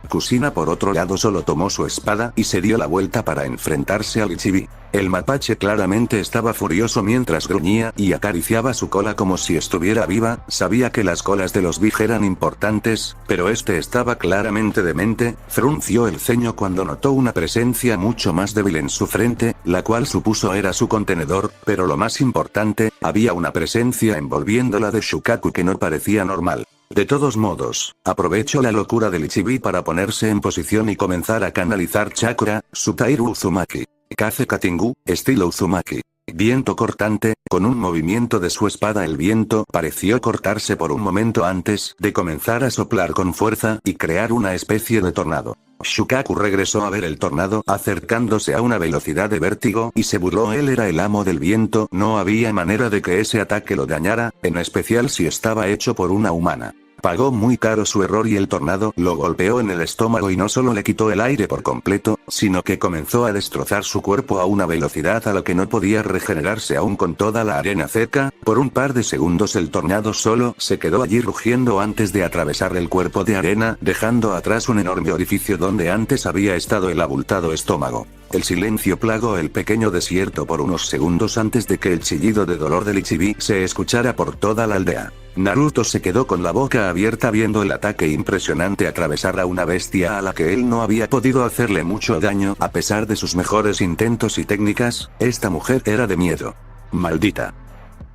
Speaker 1: Kushina por otro lado solo tomó su espada y se dio la vuelta para enfrentarse al Ichibi. El mapache claramente estaba furioso mientras gruñía y acariciaba su cola como si estuviera viva. Sabía que las colas de los Big eran importantes, pero este estaba claramente demente. Frunció el ceño cuando notó una presencia mucho más débil en su frente, la cual supuso era su contenedor, pero lo más importante, había una presencia envolviéndola de Shukaku que no parecía normal. De todos modos, aprovechó la locura del Ichibi para ponerse en posición y comenzar a canalizar chakra. Sutairu Uzumaki. Kaze Katingu, estilo Uzumaki. Viento cortante. Con un movimiento de su espada el viento pareció cortarse por un momento antes de comenzar a soplar con fuerza y crear una especie de tornado. Shukaku regresó a ver el tornado acercándose a una velocidad de vértigo y se burló. Él era el amo del viento, no había manera de que ese ataque lo dañara, en especial si estaba hecho por una humana. Pagó muy caro su error y el tornado lo golpeó en el estómago y no solo le quitó el aire por completo, sino que comenzó a destrozar su cuerpo a una velocidad a la que no podía regenerarse aún con toda la arena cerca. Por un par de segundos el tornado solo se quedó allí rugiendo antes de atravesar el cuerpo de arena, dejando atrás un enorme orificio donde antes había estado el abultado estómago. El silencio plagó el pequeño desierto por unos segundos antes de que el chillido de dolor del Ichibi se escuchara por toda la aldea. Naruto se quedó con la boca abierta viendo el ataque impresionante atravesar a una bestia a la que él no había podido hacerle mucho daño a pesar de sus mejores intentos y técnicas. Esta mujer era de miedo. Maldita.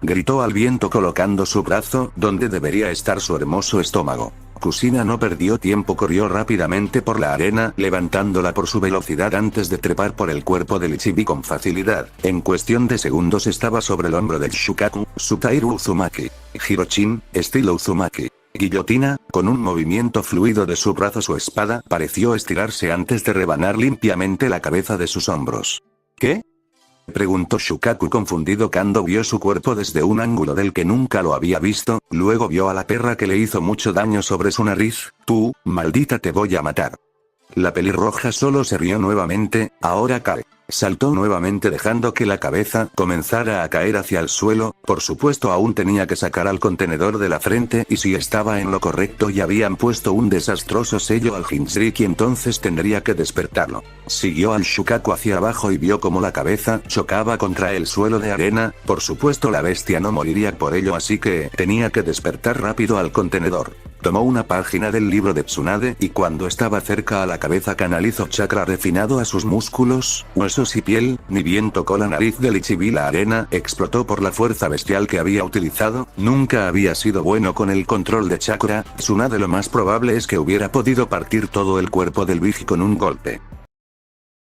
Speaker 1: Gritó al viento colocando su brazo donde debería estar su hermoso estómago. Kushina no perdió tiempo, corrió rápidamente por la arena, levantándola por su velocidad antes de trepar por el cuerpo del Ichibi con facilidad. En cuestión de segundos estaba sobre el hombro del Shukaku. Sutairu Uzumaki. Hirochin, estilo Uzumaki. Guillotina. Con un movimiento fluido de su brazo su espada pareció estirarse antes de rebanar limpiamente la cabeza de sus hombros. ¿Qué?, preguntó Shukaku confundido cuando vio su cuerpo desde un ángulo del que nunca lo había visto. Luego vio a la perra que le hizo mucho daño sobre su nariz. Tú, maldita, te voy a matar. La pelirroja solo se rió nuevamente. Ahora cae. Saltó nuevamente dejando que la cabeza comenzara a caer hacia el suelo. Por supuesto aún tenía que sacar al contenedor de la frente y si estaba en lo correcto y habían puesto un desastroso sello al Jinchuriki entonces tendría que despertarlo. Siguió al Shukaku hacia abajo y vio como la cabeza chocaba contra el suelo de arena. Por supuesto la bestia no moriría por ello así que tenía que despertar rápido al contenedor. Tomó una página del libro de Tsunade y cuando estaba cerca a la cabeza canalizó chakra refinado a sus músculos, huesos y piel. Ni bien tocó la nariz del Ichibi la arena explotó por la fuerza bestial que había utilizado. Nunca había sido bueno con el control de chakra. Tsunade lo más probable es que hubiera podido partir todo el cuerpo del Big con un golpe.